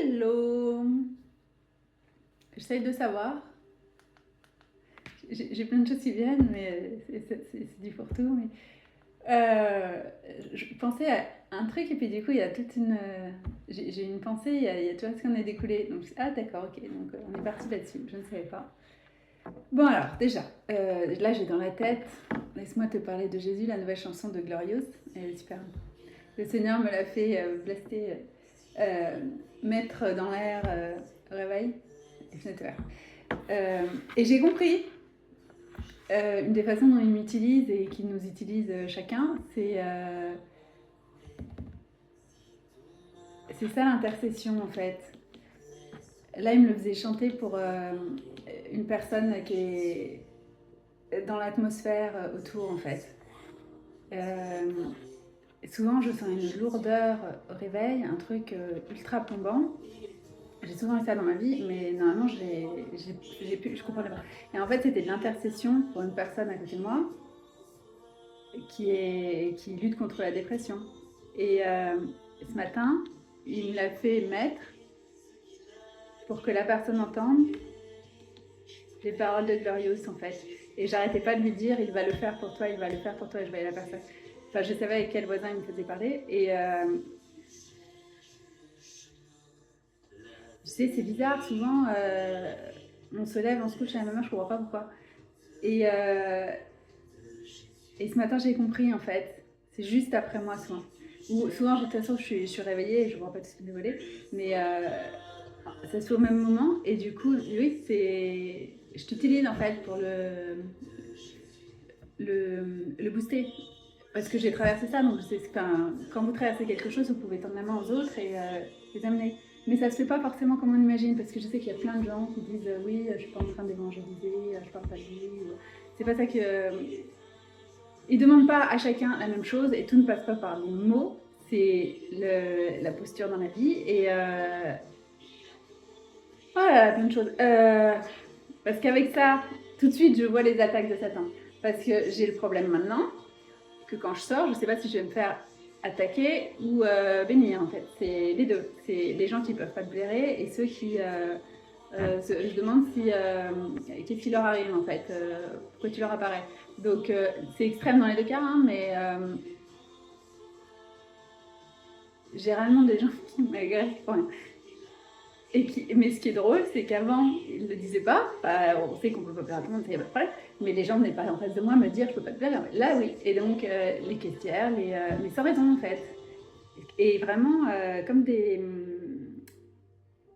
Hello! J'essaye de savoir. J'ai plein de choses qui viennent, mais c'est du fourre-tout. Mais je pensais à un truc, et puis du coup, il y a toute une. J'ai une pensée, il y a tout ce qu'on a découlé. Donc, ah, d'accord, ok. Donc, on est parti là-dessus. Je ne savais pas. Bon, alors, déjà, là, j'ai dans la tête. Laisse-moi te parler de Jésus, la nouvelle chanson de Glorious. Elle est super. Le Seigneur me l'a fait blaster, euh, mettre dans l'air, réveil, les fenêtres ouvertes. Et j'ai compris une des façons dont il m'utilise et qu'il nous utilise chacun, c'est ça l'intercession en fait. Là, il me le faisait chanter pour une personne qui est dans l'atmosphère autour en fait. Euh, Souvent, je sens une lourdeur au réveil, un truc ultra plombant. J'ai souvent eu ça dans ma vie, mais normalement, je comprenais pas. Et en fait, c'était de l'intercession pour une personne à côté de moi qui lutte contre la dépression. Et ce matin, il me l'a fait mettre pour que la personne entende les paroles de Glorious, en fait. Et j'arrêtais pas de lui dire, il va le faire pour toi, il va le faire pour toi, et je voyais la personne. Enfin, je savais avec quel voisin il me faisait parler. Et tu sais, c'est bizarre, souvent, on se lève, on se couche à la même heure, je comprends pas pourquoi. Et, euh, et ce matin, j'ai compris, en fait. C'est juste après moi, souvent. Ou souvent, de toute façon, je suis réveillée et je ne vois pas tout ce qui m'est volé. Mais ça se fait au même moment. Et du coup, oui, c'est. Je t'utilise en fait pour le booster. Parce que j'ai traversé ça, donc enfin, quand vous traversez quelque chose, vous pouvez tendre la main aux autres et les amener. Mais ça se fait pas forcément comme on imagine, parce que je sais qu'il y a plein de gens qui disent oui, je suis pas en train d'évangéliser, je parle pas de lui. C'est pas ça que. Ils demandent pas à chacun la même chose et tout ne passe pas par les mots, c'est la posture dans la vie. Et voilà, plein de choses. Parce qu'avec ça, tout de suite, je vois les attaques de Satan. Parce que j'ai le problème maintenant que quand je sors, je sais pas si je vais me faire attaquer ou bénir en fait. C'est les deux. C'est les gens qui peuvent pas te blairer et ceux qui je demande si qu'est-ce qui leur arrive en fait, pourquoi tu leur apparais. Donc c'est extrême dans les deux cas, hein, mais j'ai réellement des gens qui m'agressent pour rien. Mais ce qui est drôle, c'est qu'avant, ils ne le disaient pas. Bah, on sait qu'on ne peut pas plaire à tout le monde, il n'y a pas de problème. Mais les gens venaient pas en face de moi me dire je ne peux pas te plaire. Là, oui. Et donc, les caissières, mais sans raison, en fait. Et vraiment, comme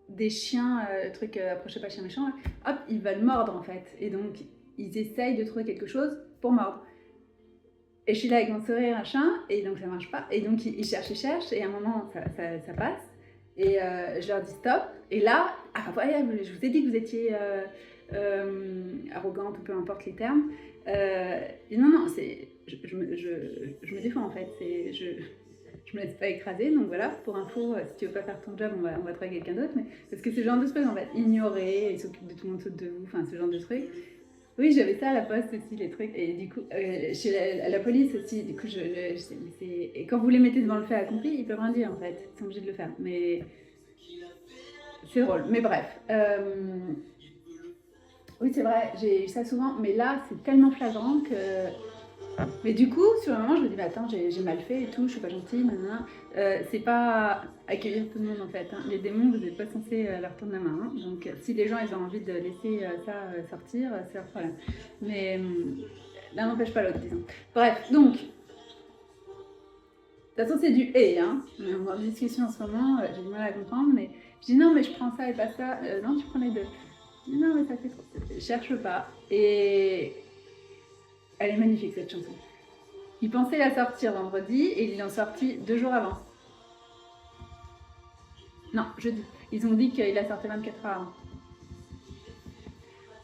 des chiens, truc approchez pas chien méchant, là, hop, ils veulent mordre, en fait. Et donc, ils essayent de trouver quelque chose pour mordre. Et je suis là avec mon sourire, machin, et donc ça marche pas. Et donc ils cherchent, et à un moment ça passe. Et je leur dis stop. Et là, ah voilà, je vous ai dit que vous étiez arrogante, ou peu importe les termes. Et non, non, je me défends en fait. Je me laisse pas écraser, donc voilà, pour info, si tu veux pas faire ton job, on va trouver quelqu'un d'autre. Mais, parce que c'est le genre de truc en fait, ignorer, ils s'occupent de tout le monde saute de vous, enfin ce genre de truc. Oui, j'avais ça à la poste aussi, les trucs. Et du coup, chez la police aussi, du coup, et quand vous les mettez devant le fait accompli, ils peuvent rien dire en fait. Ils sont obligés de le faire. Mais c'est drôle. Mais bref. Oui, c'est vrai, j'ai eu ça souvent. Mais là, c'est tellement flagrant que. Mais du coup, sur le moment, je me dis, bah, attends, j'ai mal fait et tout, je suis pas gentille, nanana. C'est pas accueillir tout le monde en fait, hein. Les démons, vous n'êtes pas censé leur tendre la main, hein. Donc, si les gens ils ont envie de laisser ça sortir, c'est leur problème. Mais l'un n'empêche pas l'autre, disons. Bref, donc, de toute façon, c'est du et, hein. On est en discussion en ce moment, j'ai du mal à comprendre, mais je dis non, mais je prends ça et pas ça. Non, tu prends les deux. Non, mais ça fait trop. Je cherche pas. Et elle est magnifique cette chanson. Ils pensaient la sortir vendredi et ils l'ont sortie 2 jours avant. Non, jeudi. Ils ont dit qu'il la sortait 24 heures avant.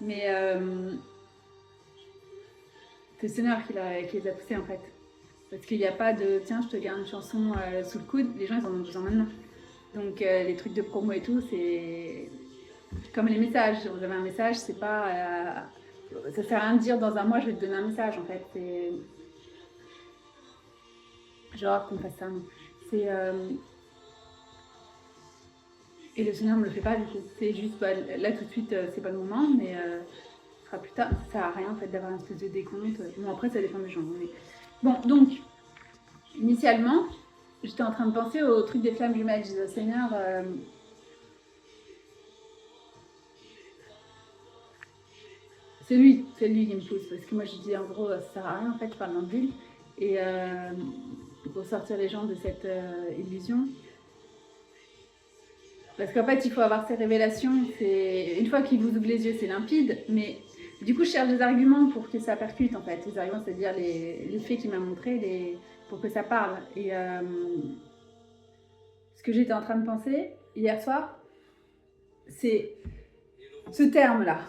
Mais c'est le Seigneur qui les a poussés en fait. Parce qu'il n'y a pas de tiens, je te garde une chanson sous le coude. Les gens ils en ont besoin maintenant. Donc les trucs de promo et tout, c'est comme les messages. Si vous avez un message, c'est pas. Ça sert à rien de dire dans un mois je vais te donner un message en fait. C'est genre qu'on fasse ça. C'est Et le Seigneur ne me le fait pas du coup. C'est juste, bah, là tout de suite, c'est pas le moment, mais ce sera plus tard. Ça sert à rien en fait d'avoir une espèce de décompte. Bon, après, ça dépend des gens. Mais... Bon, donc, initialement, j'étais en train de penser au truc des flammes jumelles. Je disais, Seigneur, c'est lui qui me pousse. Parce que moi, je dis en gros, ça sert à rien en fait, je parle dans le vide. Et pour sortir les gens de cette illusion. Parce qu'en fait, il faut avoir ces révélations. Une fois qu'il vous ouvre les yeux, c'est limpide. Mais du coup, je cherche des arguments pour que ça percute, en fait. Les arguments, c'est-à-dire les faits qu'il m'a montrés pour que ça parle. Et ce que j'étais en train de penser hier soir, c'est ce terme-là,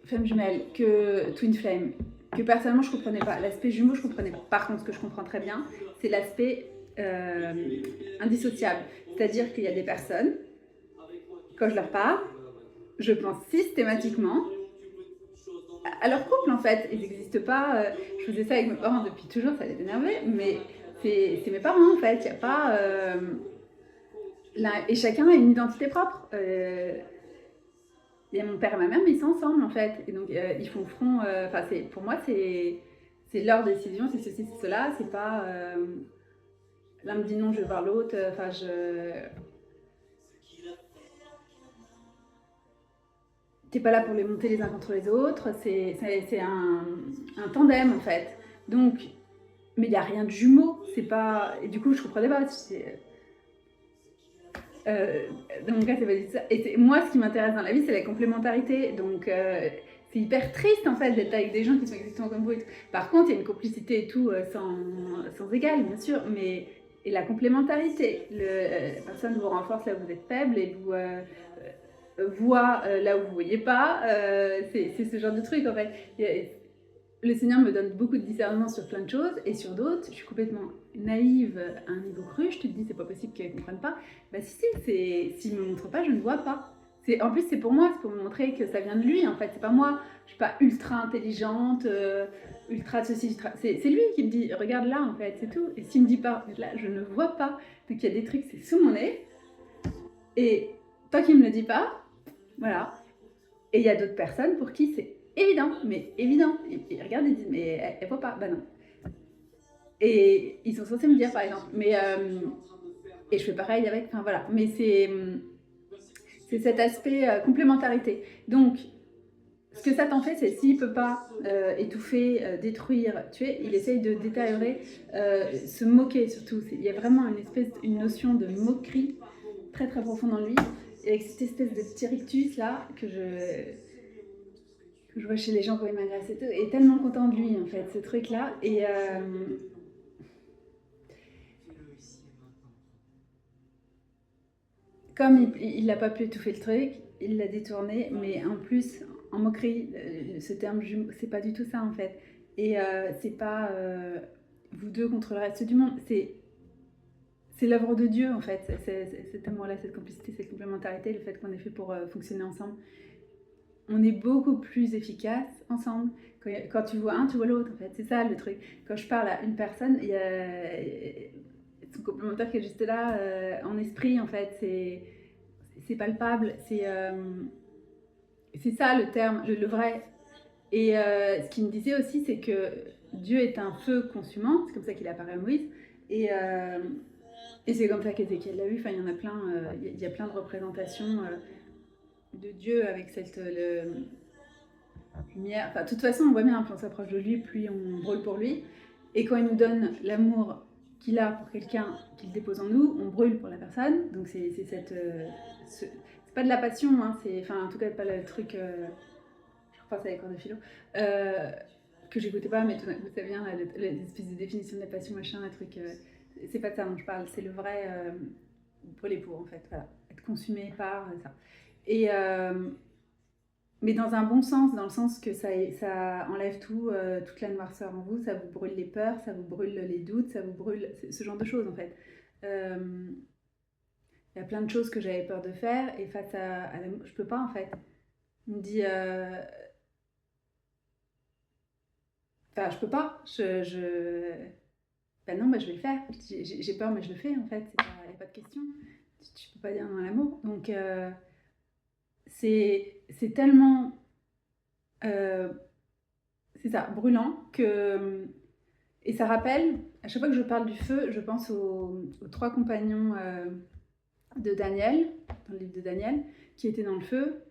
flamme jumelle, que twin flame, que personnellement, je ne comprenais pas. L'aspect jumeau, je ne comprenais pas. Par contre, ce que je comprends très bien, c'est l'aspect indissociable. C'est-à-dire qu'il y a des personnes, quand je leur parle, je pense systématiquement à leur couple en fait. Ils n'existent pas. Je faisais ça avec mes parents depuis toujours, ça les énervait, mais c'est mes parents en fait. Il n'y a pas. Et chacun a une identité propre. Il y a mon père et ma mère, mais ils sont ensemble en fait. Et donc ils font front. Enfin, pour moi, c'est leur décision, c'est ceci, c'est cela. C'est pas. L'un me dit non, je veux voir l'autre. Enfin, t'es pas là pour les monter les uns contre les autres, c'est un tandem en fait. Donc, mais il n'y a rien de jumeau, c'est pas. Et du coup, je comprenais pas. Dans mon cas, c'est pas du tout ça. Et moi, ce qui m'intéresse dans la vie, c'est la complémentarité. Donc, c'est hyper triste en fait d'être avec des gens qui sont exactement comme vous. Et tout. Par contre, il y a une complicité et tout sans égal, bien sûr, mais et la complémentarité. La personne vous renforce là où vous êtes faible et vous voit là où vous ne voyez pas. C'est ce genre de truc en fait. Le Seigneur me donne beaucoup de discernement sur plein de choses et sur d'autres, je suis complètement naïve à un niveau cru. Je te dis, c'est pas possible qu'elle ne comprenne pas. Bah si, s'il me montre pas, je ne vois pas. En plus, c'est pour moi, c'est pour me montrer que ça vient de lui en fait. C'est pas moi, je suis pas ultra intelligente, ultra ceci, c'est lui qui me dit, regarde là en fait, c'est tout. Et s'il me dit pas, là, je ne vois pas. Donc il y a des trucs, c'est sous mon nez. Et tant qu'il me le dit pas, voilà. Et il y a d'autres personnes pour qui c'est évident, mais évident. Ils regardent et disent, mais elle voit pas. Bah non. Et ils sont censés me dire, par exemple. Mais, et je fais pareil avec. Enfin voilà. Mais c'est cet aspect complémentarité. Donc, ce que Satan fait, c'est s'il peut pas étouffer, détruire, tuer, il essaye de détériorer, se moquer surtout. Il y a vraiment une notion de moquerie très très profonde en lui. Et avec cette espèce de petit rictus là que je vois chez les gens quand ils m'agressent et tout, et tellement content de lui en fait, ce truc là. Et comme il n'a pas pu étouffer le truc, il l'a détourné, mais en plus en moquerie, ce terme c'est pas du tout ça en fait. Et c'est pas vous deux contre le reste du monde, c'est l'œuvre de Dieu en fait, cet amour-là, cette complicité, cette complémentarité, le fait qu'on est fait pour fonctionner ensemble. On est beaucoup plus efficace ensemble. Quand tu vois un, tu vois l'autre en fait, c'est ça le truc. Quand je parle à une personne, il y a son complémentaire qui est juste là en esprit en fait, c'est palpable, c'est ça le terme, le vrai. Et ce qu'il me disait aussi, c'est que Dieu est un feu consumant, c'est comme ça qu'il apparaît à Moïse, et, euh, et c'est comme ça qu'Ézéchiel l'a vu. Enfin, il y en a plein, il y a plein de représentations de Dieu avec cette lumière. Enfin, de toute façon, on voit bien, plus on s'approche de lui, plus on brûle pour lui. Et quand il nous donne l'amour qu'il a pour quelqu'un, qu'il dépose en nous, on brûle pour la personne. Donc c'est cette... c'est pas de la passion, hein, enfin en tout cas pas le truc... je repasse à les cours de philo. Que j'écoutais pas, mais tout d'un coup ça vient, l'espèce de définition de la passion, machin, un truc... c'est pas de ça dont je parle, c'est le vrai... brûler pour en fait, voilà. Être consumé par ça. Et... mais dans un bon sens, dans le sens que ça enlève tout, toute la noirceur en vous, ça vous brûle les peurs, ça vous brûle les doutes, ça vous brûle ce genre de choses en fait. Il y a plein de choses que j'avais peur de faire et face à l'amour, je peux pas en fait. On me dit, enfin je peux pas, ben non, ben, je vais le faire. J'ai peur mais je le fais en fait, il n'y a pas de question. tu peux pas dire non à l'amour. Donc, c'est tellement, c'est ça, brûlant que... Et ça rappelle, à chaque fois que je parle du feu, je pense aux 3 compagnons de Daniel, dans le livre de Daniel, qui étaient dans le feu,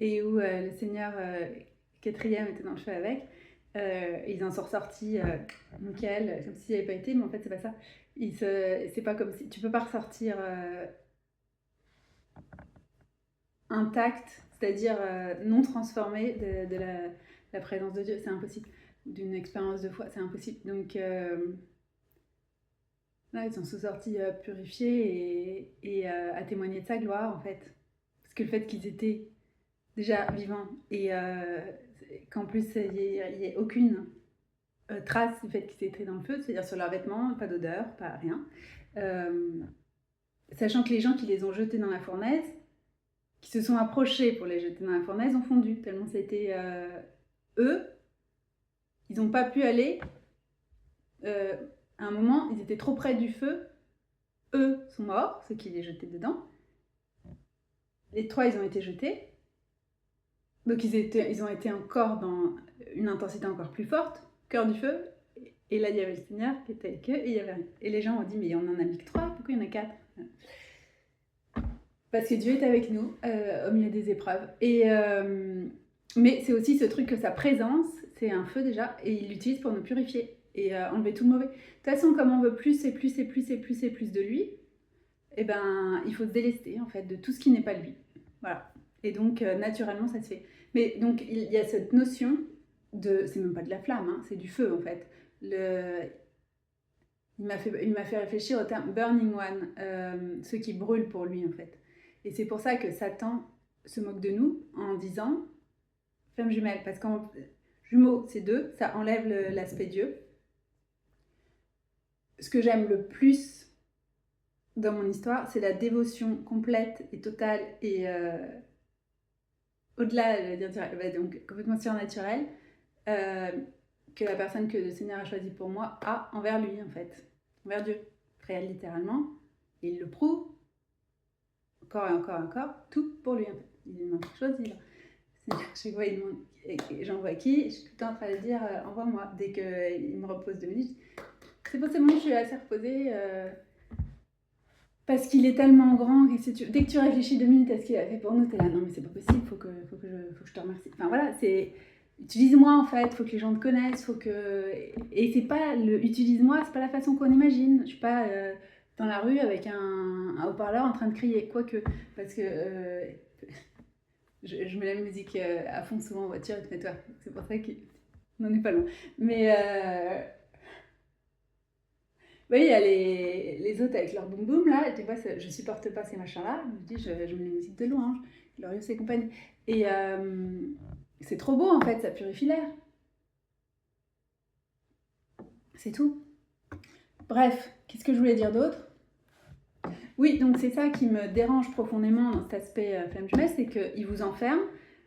et où le Seigneur 4e était dans le feu avec. Ils en sont ressortis nickel, comme s'il n'y avait pas été, mais en fait, c'est pas ça. C'est pas comme si... Tu peux pas ressortir intact, c'est-à-dire non transformé de la présence de Dieu. C'est impossible. D'une expérience de foi, c'est impossible. Donc, là, ils en sont sortis purifiés et à témoigner de sa gloire, en fait. Parce que le fait qu'ils étaient déjà vivants et qu'en plus, il n'y ait aucune trace du fait qu'ils étaient dans le feu, c'est-à-dire sur leurs vêtements, pas d'odeur, pas rien. Sachant que les gens qui les ont jetés dans la fournaise, qui se sont approchés pour les jeter dans la fournaise, ont fondu, tellement c'était eux. Ils n'ont pas pu aller. À un moment, ils étaient trop près du feu. Eux sont morts, ceux qui les jetaient dedans. Les 3, ils ont été jetés. Donc ils ont été encore dans une intensité encore plus forte, cœur du feu. Et là, il y avait le Seigneur qui était avec eux. Et les gens ont dit, mais on en a mis que 3, pourquoi il y en a 4 ? Parce que Dieu est avec nous au milieu des épreuves. Mais c'est aussi ce truc que sa présence, c'est un feu déjà, et il l'utilise pour nous purifier et enlever tout le mauvais. De toute façon, comme on veut plus et plus et plus et plus et plus de lui, eh ben, il faut se délester en fait de tout ce qui n'est pas lui. Voilà. Et donc, naturellement, ça se fait. Mais donc, il y a cette notion de... C'est même pas de la flamme, hein, c'est du feu en fait. Il m'a fait réfléchir au terme burning one, ceux qui brûlent pour lui en fait. Et c'est pour ça que Satan se moque de nous en disant flamme jumelle, parce qu'en jumeaux, c'est 2, ça enlève l'aspect Dieu. Ce que j'aime le plus dans mon histoire, c'est la dévotion complète et totale et au-delà, donc complètement surnaturelle, que la personne que le Seigneur a choisie pour moi a envers lui, en fait, envers Dieu, réel littéralement. Et il le prouve, encore et encore et encore, tout pour lui, en fait. Il ne demande pas de choisir. Chaque fois, il demande j'envoie qui, je suis tout le temps en train de dire envoie-moi. Dès qu'il me repose 2 minutes, c'est bon, je suis assez reposée. Parce qu'il est tellement grand que dès que tu réfléchis 2 minutes à ce qu'il a fait pour nous, t'es là, non mais c'est pas possible, faut que je te remercie. Enfin voilà, c'est utilise-moi en fait, faut que les gens te connaissent, et c'est pas utilise-moi, c'est pas la façon qu'on imagine. Je suis pas dans la rue avec un haut-parleur en train de crier, quoique, parce que je mets la musique à fond souvent en voiture et toi, c'est pour ça qu'on n'en est pas loin. Mais oui, il y a les autres avec leur boum boum là, et tu vois, je supporte pas ces machins là, je me dis, je mets les musiques de louange, Glorieux et compagnie. Et c'est trop beau en fait, ça purifie l'air. C'est tout. Bref, qu'est-ce que je voulais dire d'autre ? Oui, donc c'est ça qui me dérange profondément dans cet aspect flamme jumelle, c'est qu'il vous enferme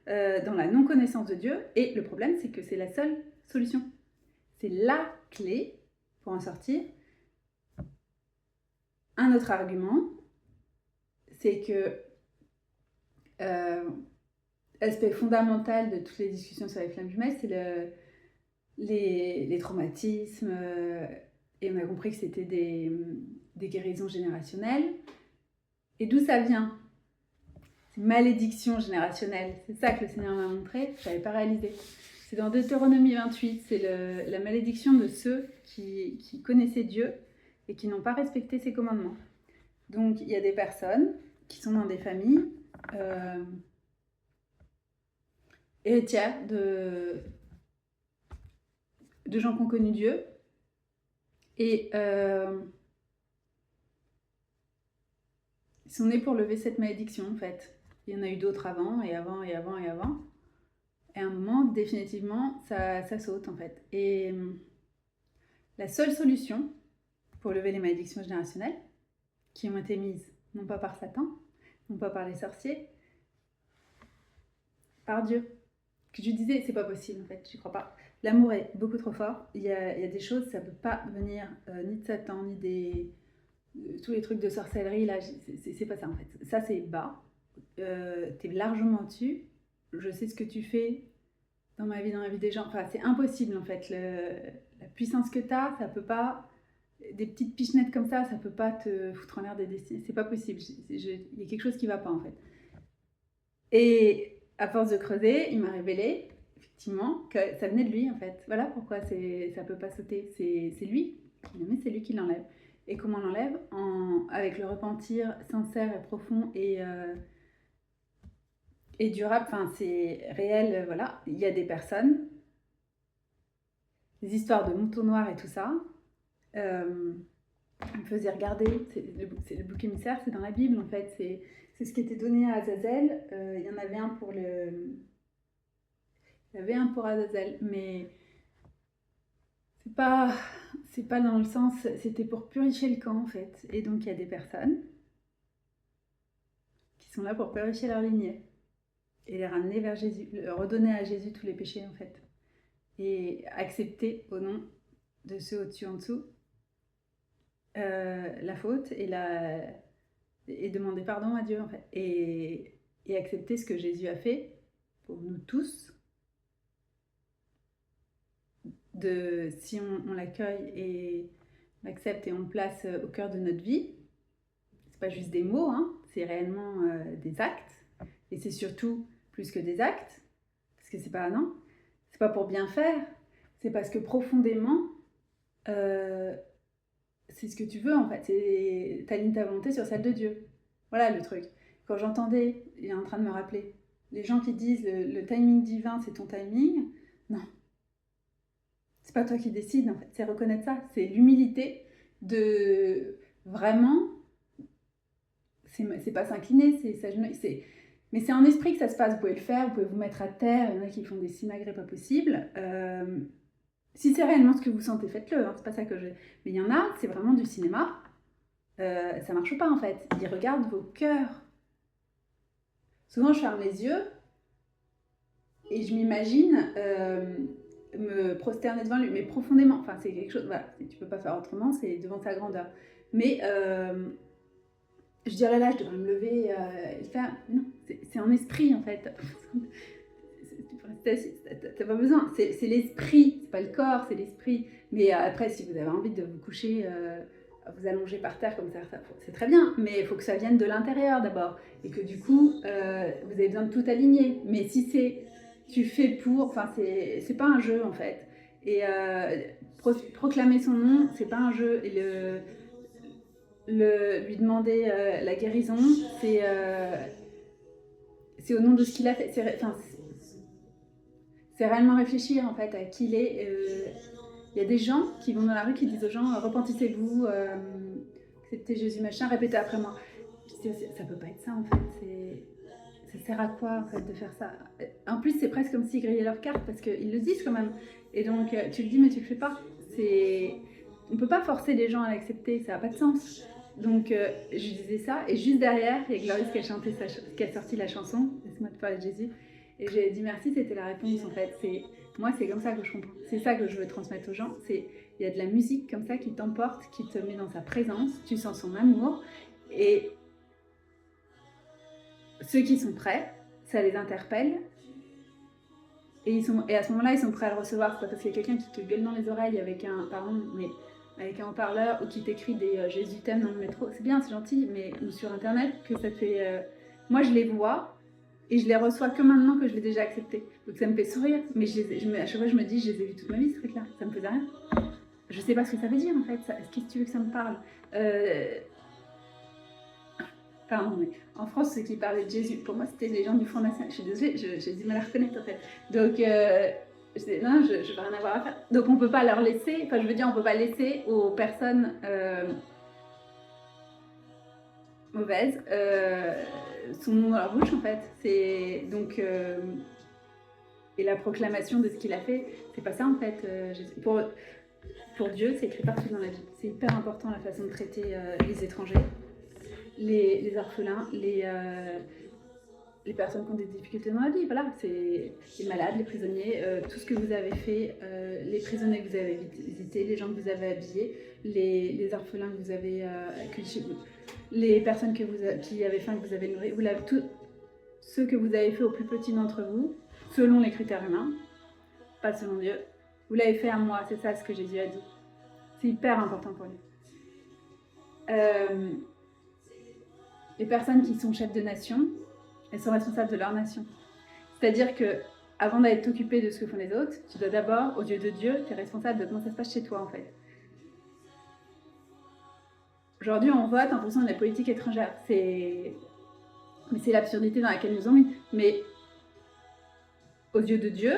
dans la non-connaissance de Dieu, et le problème c'est que c'est la seule solution. C'est la clé pour en sortir. Un autre argument, c'est que l'aspect fondamental de toutes les discussions sur les flammes jumelles, c'est les traumatismes, et on a compris que c'était des guérisons générationnelles. Et d'où ça vient ? C'est malédiction générationnelle. C'est ça que le Seigneur m'a montré, je n'avais pas réalisé. C'est dans Deutéronomie 28, c'est la malédiction de ceux qui connaissaient Dieu et qui n'ont pas respecté ses commandements. Donc il y a des personnes qui sont dans des familles héritières de gens qui ont connu Dieu. Et ils sont nés pour lever cette malédiction, en fait. Il y en a eu d'autres avant, et avant, et avant, et avant. Et à un moment, définitivement, ça saute, en fait. Et la seule solution pour lever les malédictions générationnelles, qui ont été mises, non pas par Satan, non pas par les sorciers, par Dieu. Que je disais, c'est pas possible, en fait, j'y crois pas. L'amour est beaucoup trop fort. Il y a des choses, ça peut pas venir ni de Satan, ni tous les trucs de sorcellerie, là, c'est pas ça en fait. Ça, c'est bas. T'es largement au-dessus. Je sais ce que tu fais dans ma vie, dans la vie des gens. Enfin, c'est impossible en fait. La puissance que t'as, ça peut pas. Des petites pichenettes comme ça peut pas te foutre en l'air des destinées. C'est pas possible. Il y a quelque chose qui va pas en fait. Et à force de creuser, il m'a révélé effectivement que ça venait de lui en fait. Voilà pourquoi ça peut pas sauter. C'est lui qui le met, c'est lui qui l'enlève. Et comment on l'enlève avec le repentir sincère et profond et durable. Enfin, c'est réel. Voilà, il y a des personnes, des histoires de moutons noirs et tout ça. On me faisait regarder. C'est le bouc émissaire, c'est dans la Bible en fait. C'est ce qui était donné à Azazel. Il y en avait un pour il y avait un pour Azazel, mais c'est pas dans le sens, c'était pour purifier le camp en fait. Et donc il y a des personnes qui sont là pour purifier leur lignée et les ramener vers Jésus, redonner à Jésus tous les péchés en fait, et accepter au nom de ceux au-dessus en dessous la faute et demander pardon à Dieu en fait, et accepter ce que Jésus a fait pour nous tous. Si on l'accueille et l'accepte et on le place au cœur de notre vie, c'est pas juste des mots, hein, c'est réellement des actes. Et c'est surtout plus que des actes, parce que c'est pas pour bien faire, c'est parce que profondément, c'est ce que tu veux en fait, t'alignes ta volonté sur celle de Dieu. Voilà le truc. Quand j'entendais, il est en train de me rappeler, les gens qui disent le timing divin c'est ton timing, non. C'est pas toi qui décides, en fait. C'est reconnaître ça. C'est l'humilité de vraiment. C'est pas s'incliner, c'est s'agenouiller. Mais c'est en esprit que ça se passe. Vous pouvez le faire, vous pouvez vous mettre à terre. Il y en a qui font des simagrées pas possibles. Si c'est réellement ce que vous sentez, faites-le. Hein. C'est pas ça que je. Mais il y en a, c'est vraiment du cinéma. Ça marche pas en fait. Ils regardent vos cœurs. Souvent, je ferme les yeux et je m'imagine. Me prosterner devant lui, mais profondément. Enfin, c'est quelque chose, voilà, tu peux pas faire autrement, c'est devant sa grandeur. Mais je dirais là, je devrais me lever et faire. Non, c'est en esprit en fait. T'as pas besoin, c'est l'esprit, c'est pas le corps, c'est l'esprit. Mais après, si vous avez envie de vous coucher, vous allonger par terre comme ça, c'est très bien, mais il faut que ça vienne de l'intérieur d'abord. Et que du coup, vous avez besoin de tout aligner. Mais si c'est tu fais pour, enfin c'est pas un jeu en fait. Et proclamer son nom, c'est pas un jeu. Et lui demander la guérison, c'est au nom de ce qu'il a fait. C'est réellement réfléchir en fait à qui il est. Il y a des gens qui vont dans la rue qui disent aux gens repentissez-vous, acceptez Jésus machin, répétez après moi. Ça peut pas être ça en fait. Ça sert à quoi en fait de faire ça? En plus c'est presque comme s'ils grillaient leur carte parce qu'ils le disent quand même. Et donc tu le dis mais tu le fais pas. On peut pas forcer les gens à l'accepter, ça n'a pas de sens. Donc je disais ça et juste derrière il y a Glorious qui a sorti la chanson Laisse-moi te parler de Jésus. Et j'ai dit merci, c'était la réponse en fait. Moi c'est comme ça que je comprends. C'est ça que je veux transmettre aux gens. Il y a de la musique comme ça qui t'emporte, qui te met dans sa présence, tu sens son amour et ceux qui sont prêts, ça les interpelle et à ce moment-là ils sont prêts à le recevoir. C'est pas parce qu'il y a quelqu'un qui te gueule dans les oreilles avec un haut-parleur ou qui t'écrit des Jésus t'aime dans le métro, c'est bien, c'est gentil, mais ou sur internet que ça te fait. Moi je les vois et je les reçois que maintenant que je l'ai déjà accepté. Donc ça me fait sourire, mais à chaque fois je me dis je les ai vus toute ma vie ce truc-là, ça me faisait rien. Je sais pas ce que ça veut dire en fait. Qu'est-ce que tu veux que ça me parle? Pardon, mais en France, ceux qui parlaient de Jésus, pour moi, c'était les gens du Front National. Je suis désolée, j'ai du mal à reconnaître en fait. Donc, je disais, non, je vais rien avoir à faire. Donc, on peut pas leur laisser, enfin, je veux dire, on peut pas laisser aux personnes mauvaises son nom dans leur bouche en fait. Donc, et la proclamation de ce qu'il a fait, c'est pas ça en fait. Pour Dieu, c'est écrit partout dans la Bible. C'est hyper important la façon de traiter les étrangers. Les orphelins, les personnes qui ont des difficultés dans la vie, voilà, c'est les malades, les prisonniers, tout ce que vous avez fait, les prisonniers que vous avez visités, les gens que vous avez habillés, les orphelins que vous avez accueillis chez vous, les personnes qui avaient faim que vous avez nourries, tout ce que vous avez fait au plus petit d'entre vous, selon les critères humains, pas selon Dieu, vous l'avez fait à moi, c'est ça ce que Jésus a dit. C'est hyper important pour lui. Les personnes qui sont chefs de nation, elles sont responsables de leur nation. C'est-à-dire que avant d'aller t'occuper de ce que font les autres, tu dois d'abord, aux yeux de Dieu, tu es responsable de comment ça se passe chez toi en fait. Aujourd'hui, on vote en fonction de la politique étrangère. Mais c'est l'absurdité dans laquelle ils nous ont mis. Mais aux yeux de Dieu,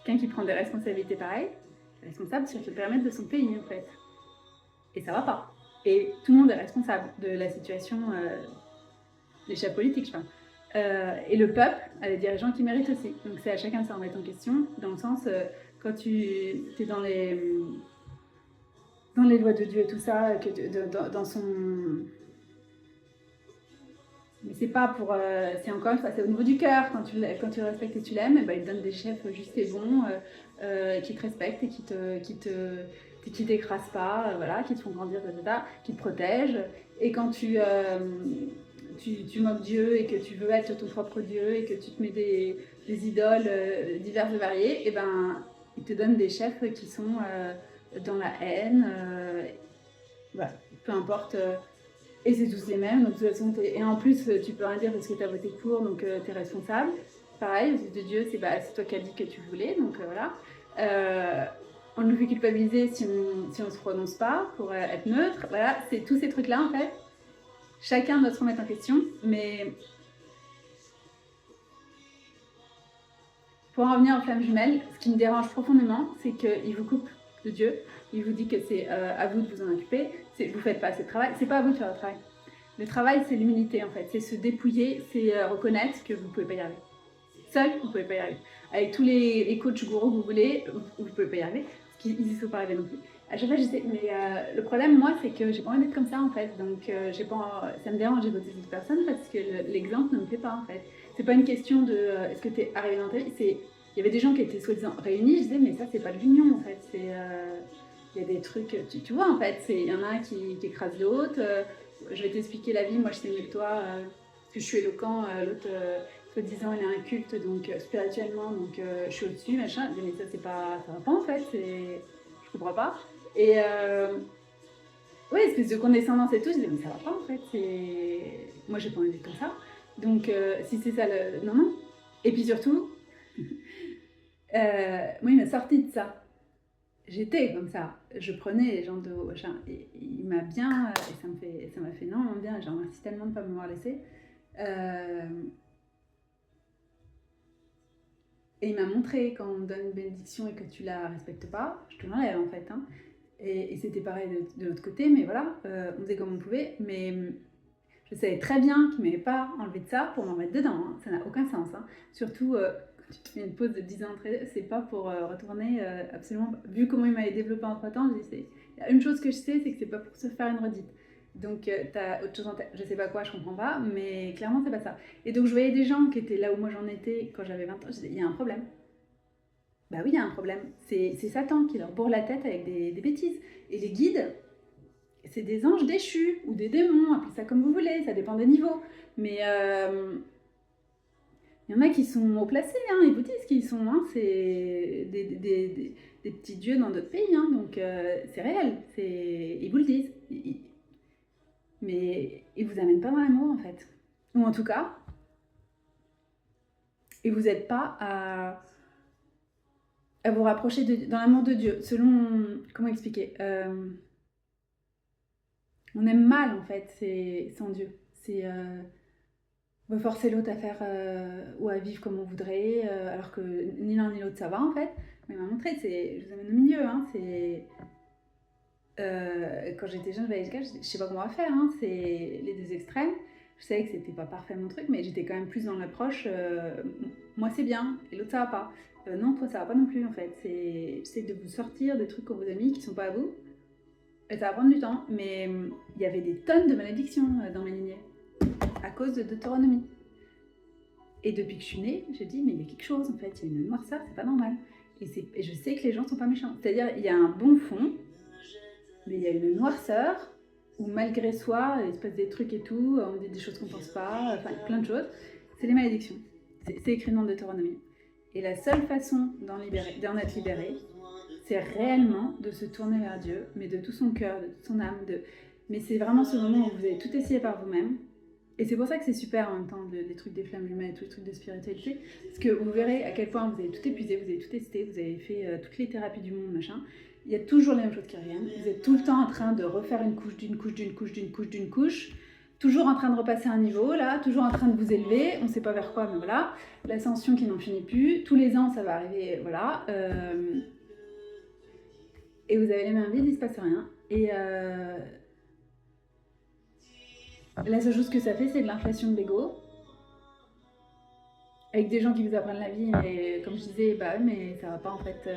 quelqu'un qui prend des responsabilités pareilles, est responsable sur le périmètre de son pays en fait. Et ça va pas. Et tout le monde est responsable de la situation des chefs politiques, je pense. Et le peuple a des dirigeants qui méritent aussi. Donc c'est à chacun de se remettre en question, dans le sens, quand tu es dans les lois de Dieu et tout ça, dans son... Mais c'est pas pour... c'est encore une fois, c'est au niveau du cœur. Quand tu le respectes et tu l'aimes, il te donne des chefs justes et bons, qui te respectent et qui t'écrasent pas, voilà, qui te font grandir, etc., qui te protègent. Et quand tu moques Dieu et que tu veux être ton propre Dieu et que tu te mets des idoles diverses et variées, et il te donne des chefs qui sont dans la haine, voilà, peu importe. Et c'est tous les mêmes, donc de toute façon, et en plus, tu peux rien dire parce que tu as voté pour, donc tu es responsable. Pareil, aux yeux de Dieu, c'est toi qui as dit que tu voulais, donc voilà. On nous fait culpabiliser si on se prononce pas pour être neutre. Voilà, c'est tous ces trucs-là en fait. Chacun doit se remettre en question, mais pour en revenir aux flammes jumelles, ce qui me dérange profondément, c'est qu'il vous coupe de Dieu. Il vous dit que c'est à vous de vous en occuper. Vous faites pas assez de travail. C'est pas à vous de faire le travail. Le travail, c'est l'humilité en fait. C'est se dépouiller, c'est reconnaître que vous pouvez pas y arriver. Seul, vous pouvez pas y arriver. Avec tous les coachs gourous que vous voulez, vous pouvez pas y arriver. Parce qu'ils y sont pas arrivés non plus. À chaque fois, je sais, mais le problème, moi, c'est que j'ai pas envie d'être comme ça en fait. Donc, ça me dérange de voter cette personne parce que l'exemple ne me plaît pas en fait. C'est pas une question de est-ce que tu es arrivé dans ta vie. Il y avait des gens qui étaient soi-disant réunis. Je disais, mais ça, c'est pas de l'union en fait. Il y a des trucs, tu vois en fait. Il y en a un qui écrase l'autre. Je vais t'expliquer la vie. Moi, je sais mieux que toi. Parce que je suis éloquent. L'autre, soi-disant, il a un culte, donc spirituellement, donc je suis au-dessus, machin. Mais ça, ça va pas en fait. Je comprends pas. Et oui, espèce de condescendance et tout, je disais, mais ça va pas en fait, moi j'ai pas envie d'être comme ça. Donc si c'est ça le. Non, non. Et puis surtout, moi il m'a sorti de ça. J'étais comme ça. Je prenais les gens de haut, machin, et il m'a bien. Et ça m'a fait énormément bien, je remercie tellement de ne pas m'avoir laissé. Et il m'a montré quand on donne une bénédiction et que tu la respectes pas, je te l'enlève en fait. Hein. Et c'était pareil de l'autre côté, mais voilà, on faisait comme on pouvait. Mais je savais très bien qu'il ne m'avait pas enlevé de ça pour m'en mettre dedans. Hein. Ça n'a aucun sens. Hein. Surtout quand tu te fais une pause de 10 ans, c'est pas pour retourner absolument. Vu comment il m'avait développé entre temps, il y a une chose que je sais, c'est que c'est pas pour se faire une redite. Donc t'as autre chose en tête, je sais pas quoi, je comprends pas, mais clairement c'est pas ça. Et donc je voyais des gens qui étaient là où moi j'en étais quand j'avais 20 ans, je disais, il y a un problème. Bah oui, il y a un problème. C'est Satan qui leur bourre la tête avec des bêtises. Et les guides, c'est des anges déchus ou des démons, appelez ça comme vous voulez, ça dépend des niveaux. Mais il y en a qui sont haut placés, hein, ils vous disent qu'ils sont, hein, c'est des petits dieux dans d'autres pays, hein, donc c'est réel, ils vous le disent. Mais ils vous amènent pas dans l'amour en fait. Ou en tout cas, ils vous aident pas à vous rapprocher dans l'amour de Dieu, selon, comment expliquer, on aime mal en fait, c'est sans Dieu, on veut forcer l'autre à faire ou à vivre comme on voudrait, alors que ni l'un ni l'autre ça va en fait, mais il m'a montré, je vous amène au milieu, hein, quand j'étais jeune, je sais pas comment on va faire, hein, c'est les deux extrêmes. Je savais que c'était pas parfait mon truc, mais j'étais quand même plus dans l'approche, moi c'est bien, et l'autre ça va pas. Non, toi ça va pas non plus en fait. C'est de vous sortir des trucs qu'on vous a mis qui sont pas à vous. Et ça va prendre du temps, mais il y avait des tonnes de malédictions dans mes lignées, à cause de Deutéronomie. Et depuis que je suis née, j'ai dit, mais il y a quelque chose en fait, il y a une noirceur, c'est pas normal. Et je sais que les gens sont pas méchants. C'est-à-dire, il y a un bon fond, mais il y a une noirceur où malgré soi, il se passe des trucs et tout, on dit des choses qu'on pense pas, enfin plein de choses. C'est les malédictions. C'est écrit dans Deutéronomie. Et la seule façon d'en être libéré, c'est réellement de se tourner vers Dieu, mais de tout son cœur, de toute son âme. Mais c'est vraiment ce moment où vous avez tout essayé par vous-même. Et c'est pour ça que c'est super en même temps, les trucs des flammes jumelles et tous les trucs de spiritualité, parce que vous verrez à quel point vous avez tout épuisé, vous avez tout testé, vous avez fait toutes les thérapies du monde, machin. Il y a toujours les mêmes choses qui reviennent. Vous êtes tout le temps en train de refaire une couche, d'une couche, d'une couche, d'une couche, d'une couche. Toujours en train de repasser un niveau, là, toujours en train de vous élever, on ne sait pas vers quoi, mais voilà. L'ascension qui n'en finit plus, tous les ans ça va arriver, voilà. Et vous avez les mains vides, il ne se passe rien. Et la seule chose que ça fait, c'est de l'inflation de l'ego. Avec des gens qui vous apprennent la vie, mais comme je disais, bah mais ça va pas en fait,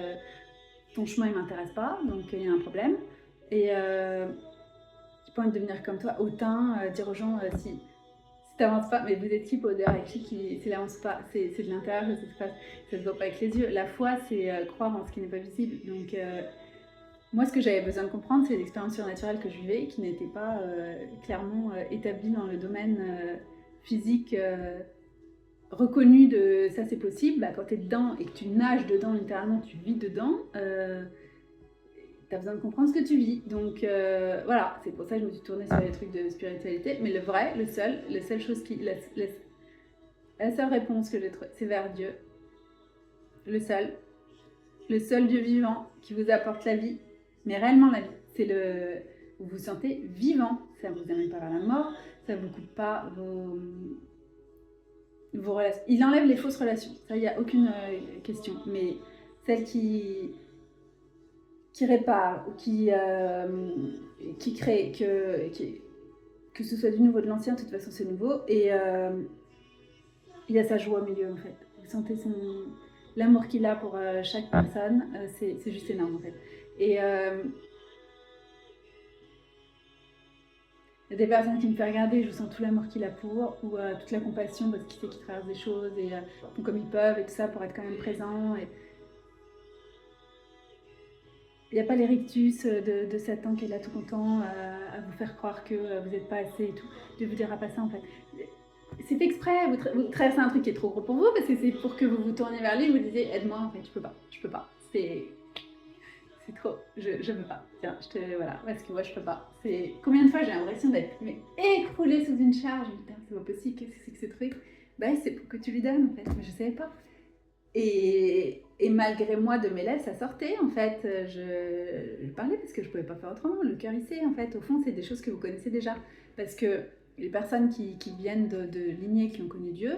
ton chemin il m'intéresse pas, donc il y a un problème. Et j'ai pas envie de devenir comme toi, autant dire aux gens, si t'avances pas, mais vous êtes qui pour dire à qui s'il avance pas, c'est de l'intérieur que ça se passe, ça se voit pas avec les yeux. La foi, c'est croire en ce qui n'est pas visible. Donc moi, ce que j'avais besoin de comprendre, c'est l'expérience surnaturelle que je vivais, qui n'était pas clairement établie dans le domaine physique reconnu de ça c'est possible. Bah, quand tu es dedans et que tu nages dedans, littéralement, tu vis dedans, tu as besoin de comprendre ce que tu vis. Donc voilà, c'est pour ça que je me suis tournée sur les trucs de spiritualité. Mais le vrai, la seule chose la seule réponse que j'ai trouvée, c'est vers Dieu. Le seul Dieu vivant qui vous apporte la vie, mais réellement la vie. Vous vous sentez vivant, ça ne vous amène pas vers la mort, ça ne vous coupe pas vos relations. Il enlève les fausses relations, ça il n'y a aucune question, mais celles qui répare ou qui crée, que ce soit du nouveau, de l'ancien, de toute façon c'est nouveau, et il y a sa joie au milieu en fait. Vous sentez l'amour qu'il a pour chaque personne, c'est juste énorme en fait. Et il y a des personnes qui me font regarder, je sens tout l'amour qu'il a pour, ou toute la compassion parce qu'il sait qu'ils traversent des choses et font comme ils peuvent et tout ça pour être quand même présents. Il n'y a pas les rictus de Satan qui est là tout content à vous faire croire que vous n'êtes pas assez et tout. Dieu vous dira pas ça en fait. C'est exprès, vous traversez un truc qui est trop gros pour vous parce que c'est pour que vous vous tourniez vers lui et vous disiez aide-moi en fait, je peux pas. C'est trop, je veux pas. Tiens, voilà, parce que moi je peux pas. C'est combien de fois j'ai l'impression d'être écroulée sous une charge. Je me dis, c'est pas possible, qu'est-ce que c'est que ce truc? Bah c'est pour que tu lui donnes en fait, mais je savais pas. Et malgré moi de mes lèvres, ça sortait en fait. Je parlais parce que je pouvais pas faire autrement. Le cœur il sait en fait. Au fond, c'est des choses que vous connaissez déjà. Parce que les personnes qui viennent de lignées qui ont connu Dieu,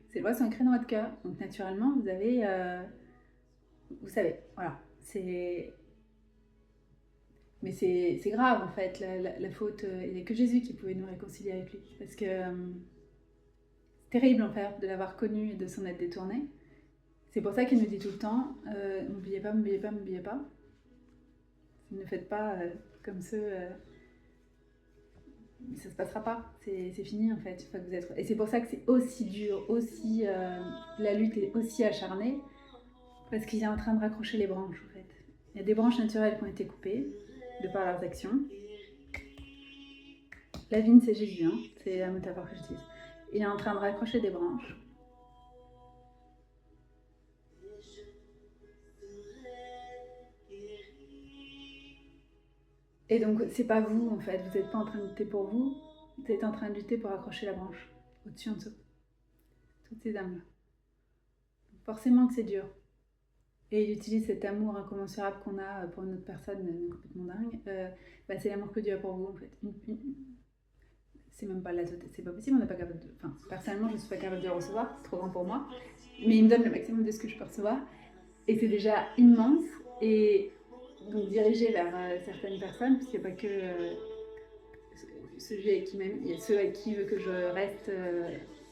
ces lois sont écrites dans votre cœur. Donc naturellement, vous avez, vous savez, voilà. Mais c'est grave en fait. La faute, il n'y a que Jésus qui pouvait nous réconcilier avec lui. Parce que c'est terrible en fait de l'avoir connu et de s'en être détourné. C'est pour ça qu'il nous dit tout le temps, n'oubliez pas, n'oubliez pas, n'oubliez pas. Ne faites pas comme ceux... ça se passera pas, c'est fini en fait. Une fois que vous êtes... Et c'est pour ça que c'est aussi dur, aussi... la lutte est aussi acharnée, parce qu'il est en train de raccrocher les branches en fait. Il y a des branches naturelles qui ont été coupées, de par leurs actions. La vigne c'est Jésus, hein, c'est la métaphore que j'utilise. Il est en train de raccrocher des branches. Et donc, c'est pas vous en fait, vous n'êtes pas en train de lutter pour vous, vous êtes en train de lutter pour accrocher la branche, au-dessus, en dessous. Toutes ces âmes-là. Forcément que c'est dur. Et il utilise cet amour incommensurable qu'on a pour une autre personne complètement dingue. Bah, c'est l'amour que Dieu a pour vous en fait. C'est même pas la totalité, c'est pas possible, on n'est pas capable de. Enfin, personnellement, je ne suis pas capable de le recevoir, c'est trop grand pour moi. Mais il me donne le maximum de ce que je peux recevoir. Et c'est déjà immense. Et donc dirigé vers certaines personnes, parce qu'il n'y a pas que ceux qui m'aiment, il y a ceux avec qui il veut que je reste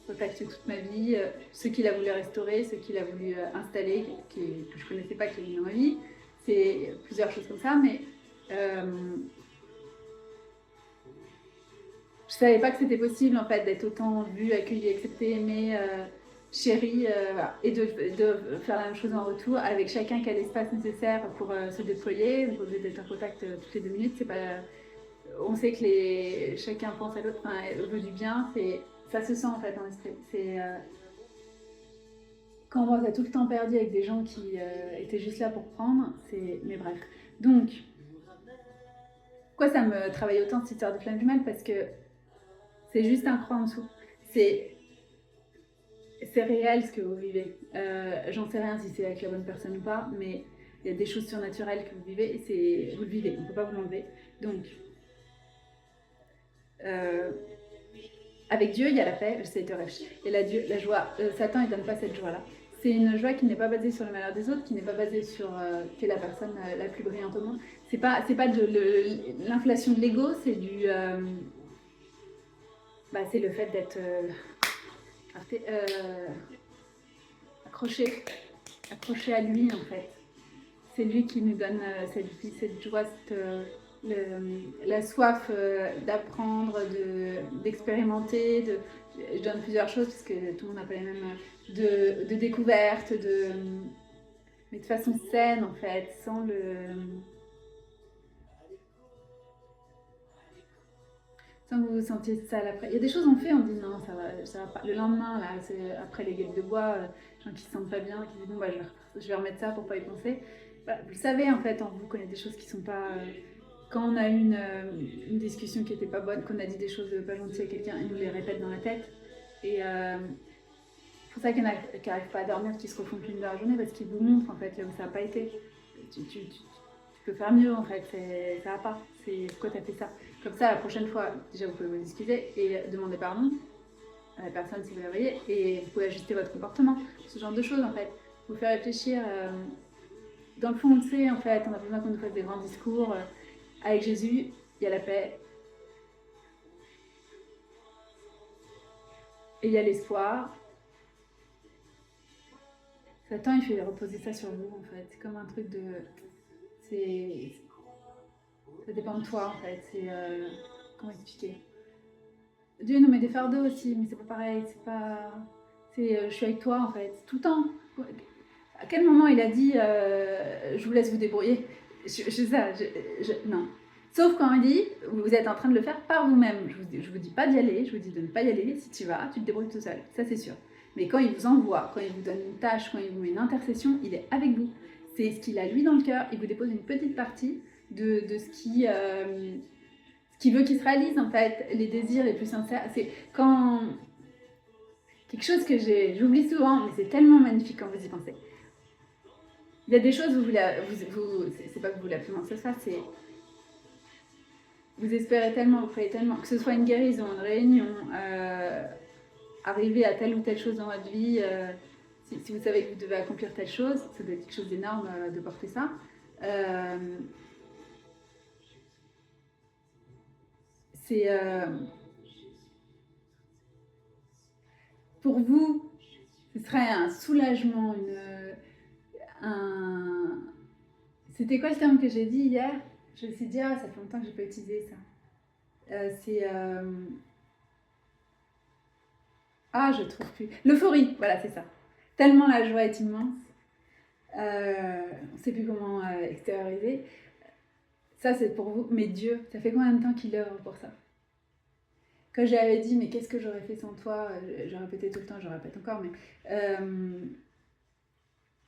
contactée toute ma vie, ceux qu'il a voulu restaurer, ceux qu'il a voulu installer, que je ne connaissais pas, qui est dans ma vie. C'est plusieurs choses comme ça, mais je savais pas que c'était possible en fait d'être autant vu, accueilli, accepté, aimé. chérie, voilà. Et de faire la même chose en retour, avec chacun qui a l'espace nécessaire pour se déployer. Vous pouvez d'être en contact toutes les 2 minutes, c'est pas... On sait que chacun pense à l'autre, enfin, veut du bien, ça se sent en fait en esprit. Quand on voit ça tout le temps perdu avec des gens qui étaient juste là pour prendre, mais bref. Donc, pourquoi ça me travaille autant cette histoire de flamme jumelle? Parce que c'est juste un cran en dessous. C'est réel ce que vous vivez. J'en sais rien si c'est avec la bonne personne ou pas, mais il y a des choses surnaturelles que vous vivez et vous le vivez, on ne peut pas vous l'enlever. Donc, avec Dieu, il y a la paix, c'est de rêve. Et la joie, Satan, il donne pas cette joie-là. C'est une joie qui n'est pas basée sur le malheur des autres, qui n'est pas basée sur qui est la personne la plus brillante au monde. C'est pas de l'inflation de l'ego, c'est c'est le fait d'être accroché à lui en fait. C'est lui qui nous donne cette joie, la soif d'apprendre, d'expérimenter. Je donne plusieurs choses parce que tout le monde n'a pas les mêmes de découverte, mais de façon saine en fait, sans que vous vous sentiez sale après. Il y a des choses on fait, on dit non, ça va pas. Le lendemain, là, après les gueules de bois, gens qui se sentent pas bien, qui disent bon, bah, je vais remettre ça pour pas y penser. Voilà, vous le savez en fait, en vous, qu'on y a des choses qui sont pas. Quand on a eu une discussion qui était pas bonne, qu'on a dit des choses pas gentilles à quelqu'un, il nous les répète dans la tête. Et c'est pour ça qu'il y en a qui n'arrivent pas à dormir, qui se refont une de la journée, parce qu'ils vous montrent en fait là où ça n'a pas été. Tu peux faire mieux en fait, ça va pas. Pourquoi t'as fait ça? Comme ça, la prochaine fois, déjà vous pouvez vous excuser et demander pardon à la personne si vous la voyez, et vous pouvez ajuster votre comportement, ce genre de choses en fait. Vous faire réfléchir. Dans le fond, on le sait en fait, on a besoin qu'on nous fasse des grands discours. Avec Jésus, il y a la paix et il y a l'espoir. Satan, il fait reposer ça sur vous en fait. C'est comme un truc de. Ça dépend de toi en fait. Comment expliquer? Dieu nous met des fardeaux aussi, mais c'est pas pareil. Je suis avec toi en fait, tout le temps. À quel moment il a dit je vous laisse vous débrouiller? Non. Sauf quand il dit vous êtes en train de le faire par vous-même. Je vous dis pas d'y aller, je vous dis de ne pas y aller. Si tu vas, tu te débrouilles tout seul. Ça c'est sûr. Mais quand il vous envoie, quand il vous donne une tâche, quand il vous met une intercession, il est avec vous. C'est ce qu'il a lui dans le cœur. Il vous dépose une petite partie de ce qui veut qu'il se réalise en fait, les désirs les plus sincères. C'est quand quelque chose que j'oublie souvent, mais c'est tellement magnifique quand vous y pensez. Il y a des choses où c'est pas que vous voulez absolument que ce soit, c'est vous espérez tellement, vous croyez tellement, que ce soit une guérison, une réunion, arriver à telle ou telle chose dans votre vie, si vous savez que vous devez accomplir telle chose, ça doit être quelque chose d'énorme de porter ça. Pour vous, ce serait un soulagement, C'était quoi le terme que j'ai dit hier? Je me suis dit, ça fait longtemps que j'ai pas utilisé ça. Je trouve plus. L'euphorie, voilà, c'est ça. Tellement la joie est immense. On ne sait plus comment extérioriser. Ça, c'est pour vous. Mais Dieu, ça fait combien de temps qu'il œuvre pour ça? Quand j'avais dit, mais qu'est-ce que j'aurais fait sans toi? Je répétais tout le temps, je répète encore, mais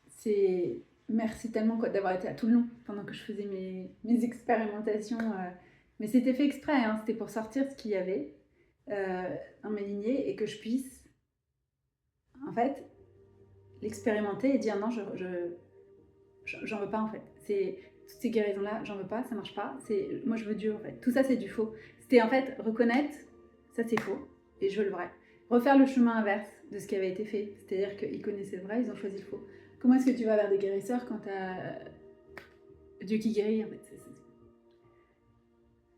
c'est merci tellement d'avoir été à Toulon pendant que je faisais mes expérimentations. Mais c'était fait exprès, hein, c'était pour sortir ce qu'il y avait dans mes lignées et que je puisse, en fait, l'expérimenter et dire non, j'en veux pas en fait. Toutes ces guérisons-là, j'en veux pas, ça marche pas. Moi, je veux Dieu en fait. Tout ça, c'est du faux. C'était en fait reconnaître, ça c'est faux et je veux le vrai. Refaire le chemin inverse de ce qui avait été fait. C'est-à-dire qu'ils connaissaient le vrai, ils ont choisi le faux. Comment est-ce que tu vas vers des guérisseurs quand t'as Dieu qui guérit en fait?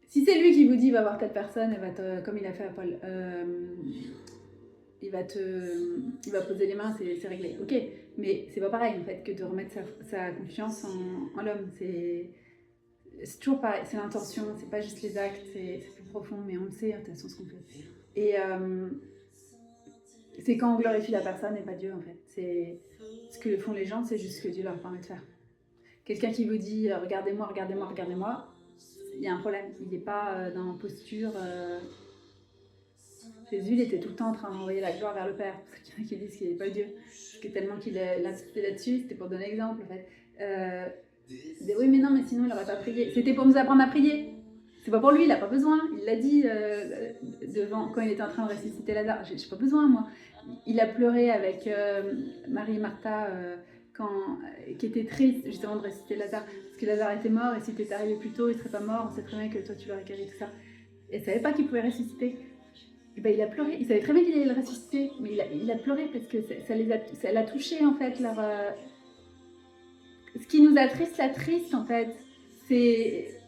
Si c'est lui qui vous dit va voir telle personne, comme il a fait à Paul, il va poser les mains, c'est réglé. Ok, mais c'est pas pareil en fait que de remettre sa confiance en l'homme. C'est toujours pareil, c'est l'intention, c'est pas juste les actes, c'est plus profond, mais on le sait, de toute façon, ce qu'on fait. Et c'est quand on glorifie la personne et pas Dieu en fait. C'est ce que font les gens, c'est juste ce que Dieu leur permet de faire. Quelqu'un qui vous dit regardez-moi, regardez-moi, regardez-moi, il y a un problème. Il n'est pas dans une posture. Jésus, il était tout le temps en train d'envoyer la gloire vers le Père. Parce qu'il y en a qui disent qu'il n'est pas Dieu. Parce que tellement qu'il a insisté là-dessus, c'était pour donner l'exemple en fait. Oui, mais non, mais sinon il n'aurait pas prié. C'était pour nous apprendre à prier. C'est pas pour lui, il n'a pas besoin. Il l'a dit devant, quand il était en train de ressusciter Lazare. J'ai pas besoin, moi. Il a pleuré avec Marie et Martha qui était triste justement de ressusciter Lazare. Parce que Lazare était mort et si tu étais arrivé plus tôt, il serait pas mort. On sait très bien que toi tu l'aurais guéri, tout ça. Et il ne savait pas qu'il pouvait ressusciter. Et ben, il a pleuré. Il savait très bien qu'il allait le ressusciter. Mais il a pleuré parce que ça l'a touché en fait. Ce qui nous attriste, l'attriste en fait. C'est.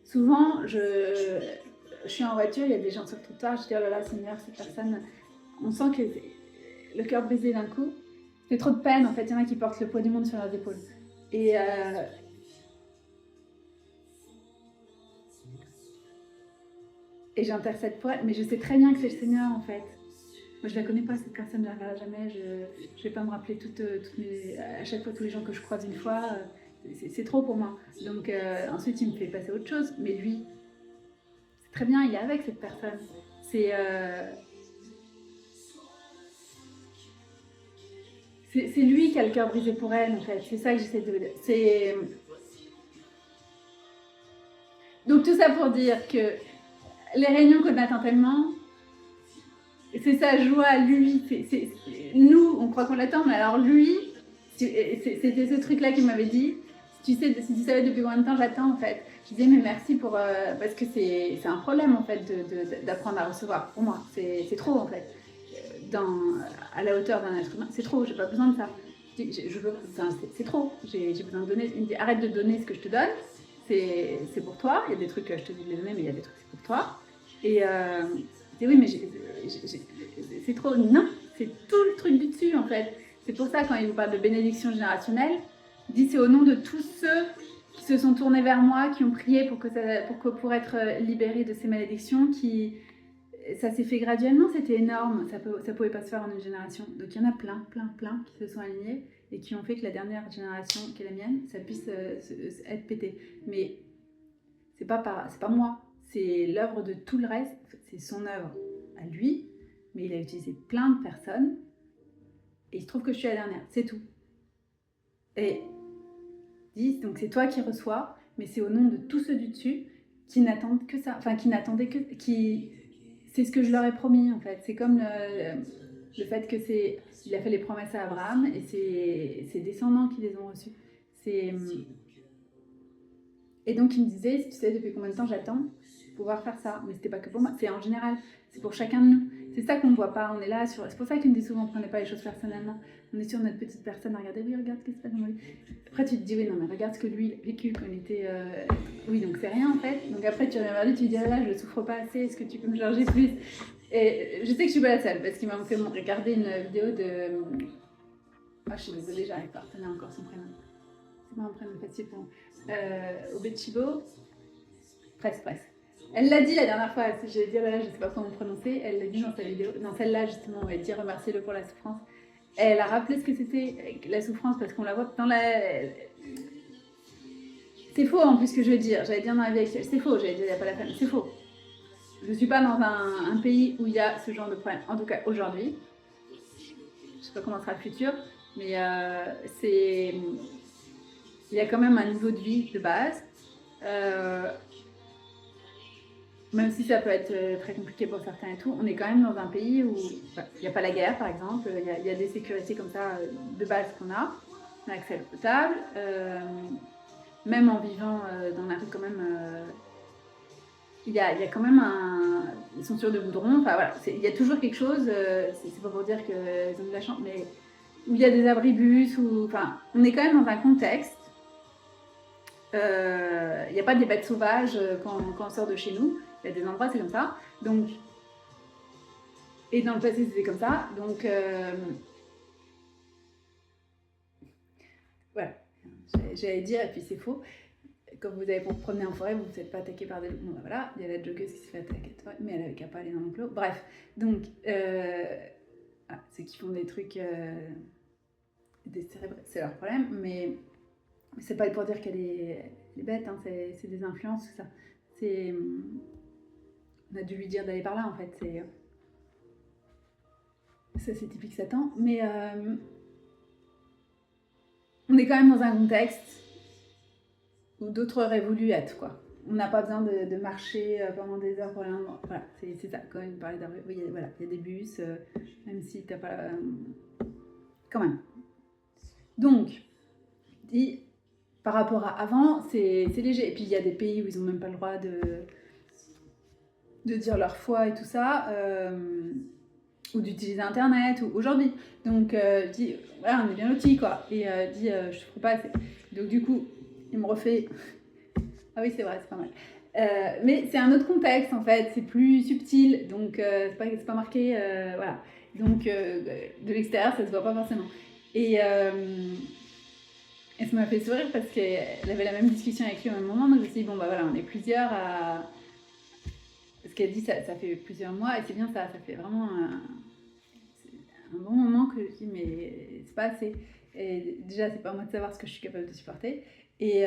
Souvent, je suis en voiture, il y a des gens sur le trottoir, je dis oh là là, Seigneur, cette personne, on sent que le cœur brisé d'un coup. C'est trop de peine en fait, il y en a qui portent le poids du monde sur leurs épaules. Et j'intercède pour elle, mais je sais très bien que c'est le Seigneur en fait. Moi je la connais pas cette personne, je la verrai jamais, je vais pas me rappeler à chaque fois tous les gens que je croise une fois. C'est trop pour moi. Donc ensuite, il me fait passer à autre chose. Mais lui, c'est très bien, il est avec cette personne. C'est lui qui a le cœur brisé pour elle, en fait. C'est ça que j'essaie de dire. Donc tout ça pour dire que les réunions qu'on attend tellement, c'est sa joie, lui. Nous, on croit qu'on l'attend, mais alors lui, c'était ce truc-là qu'il m'avait dit. Si tu savais depuis combien de temps j'attends en fait. Je disais mais merci pour parce que c'est un problème en fait d'apprendre à recevoir. Pour moi, c'est trop en fait. À la hauteur d'un être humain, c'est trop. J'ai pas besoin de ça. C'est trop. J'ai besoin de donner. Il me dit arrête de donner ce que je te donne. C'est pour toi. Il y a des trucs que je te dis de les donner, mais il y a des trucs c'est pour toi. Et je dis oui mais c'est trop. Non, c'est tout le truc du dessus en fait. C'est pour ça quand il vous parle de bénédiction générationnelle. Il dit c'est au nom de tous ceux qui se sont tournés vers moi, qui ont prié pour être libérés de ces malédictions, ça s'est fait graduellement, c'était énorme, ça pouvait pas se faire en une génération. Donc il y en a plein qui se sont alignés et qui ont fait que la dernière génération, qui est la mienne, ça puisse être pété. Mais c'est pas moi, c'est l'œuvre de tout le reste, c'est son œuvre à lui, mais il a utilisé plein de personnes et il se trouve que je suis la dernière, c'est tout. Et donc c'est toi qui reçois, mais c'est au nom de tous ceux du dessus qui n'attendent que ça, enfin qui n'attendaient que, c'est ce que je leur ai promis en fait. C'est comme le fait que il a fait les promesses à Abraham et c'est ses descendants qui les ont reçues. Et donc il me disait, si tu sais depuis combien de temps j'attends pouvoir faire ça, mais c'était pas que pour moi, c'est en général, c'est pour chacun de nous. C'est ça qu'on ne voit pas, on est là sur. C'est pour ça qu'il me dit souvent, prenez pas les choses personnellement. On est sur notre petite personne à regarder, oui, regarde ce qui se passe dans ma vie. Après, tu te dis, oui, non, mais regarde ce que lui, il a vécu quand il était. Oui, donc c'est rien en fait. Donc après, tu reviens vers lui, tu lui dis, ah là, je ne souffre pas assez, est-ce que tu peux me charger plus? Et je sais que je suis pas la seule, parce qu'il m'a fait regarder une vidéo de. Ah, je suis désolée, j'arrive pas à retenir encore son prénom. C'est pas un prénom facile pour Obetchibo. Presque. Elle l'a dit la dernière fois, j'ai dit, là, je ne sais pas comment prononcer, elle l'a dit dans sa vidéo, dans celle-là justement, elle dit remerciez-le pour la souffrance. Elle a rappelé ce que c'était la souffrance parce qu'on la voit dans la. C'est faux en plus ce que je veux dire, j'allais dire dans la vie actuelle, c'est faux, j'allais dire il n'y a pas la famille, c'est faux. Je ne suis pas dans un pays où il y a ce genre de problème, en tout cas aujourd'hui. Je ne sais pas comment sera le futur, mais il y a quand même un niveau de vie de base. Même si ça peut être très compliqué pour certains et tout, on est quand même dans un pays où il n'y a pas la guerre, par exemple. Il y a des sécurités comme ça de base qu'on a. On a accès à l'eau potable. Même en vivant dans la rue, quand même, il y a quand même une ceinture de goudron. Enfin voilà, il y a toujours quelque chose. C'est pas pour dire qu'ils ont de la chance, mais où il y a des abribus. Enfin, on est quand même dans un contexte. Il n'y a pas des bêtes sauvages quand on sort de chez nous. Il y a des endroits, c'est comme ça. Donc, et dans le passé, c'était comme ça. Donc, voilà. J'allais dire, et puis c'est faux. quand vous allez pour vous promener en forêt, vous ne vous êtes pas attaqué par des loups. Bon, bah, voilà, il y a la joggeuse qui se fait attaquer, mais elle avait qu'à pas aller dans l'enclos. Bref, donc, ceux qui font des trucs décérébrés, c'est leur problème, mais c'est pas pour dire qu'elle est bête, hein, c'est des influences, tout ça. On a dû lui dire d'aller par là, en fait. Ça, c'est typique Satan. Mais on est quand même dans un contexte où d'autres auraient voulu être, quoi. On n'a pas besoin de marcher pendant des heures pour aller à un endroit. Voilà, c'est ça. Quand il parlait d'arrêt, il y a des bus, même si t'as pas... quand même. Donc, par rapport à avant, c'est léger. Et puis, il y a des pays où ils n'ont même pas le droit de dire leur foi et tout ça, ou d'utiliser Internet, ou aujourd'hui. Donc, je dis, voilà, on est bien lotis, quoi. Et je ne trouve pas assez. Donc, du coup, il me refait... Ah oui, c'est vrai, c'est pas mal. Mais c'est un autre contexte, en fait. C'est plus subtil, donc c'est pas marqué, voilà. Donc, de l'extérieur, ça se voit pas forcément. Et ça m'a fait sourire parce qu'elle avait la même discussion avec lui au même moment. Donc, je me suis dit, bon, bah voilà, on est plusieurs à... Ce qu'elle dit, ça fait plusieurs mois, et c'est bien ça fait vraiment un bon moment que je dis, mais c'est pas assez. Et déjà, c'est pas à moi de savoir ce que je suis capable de supporter. Et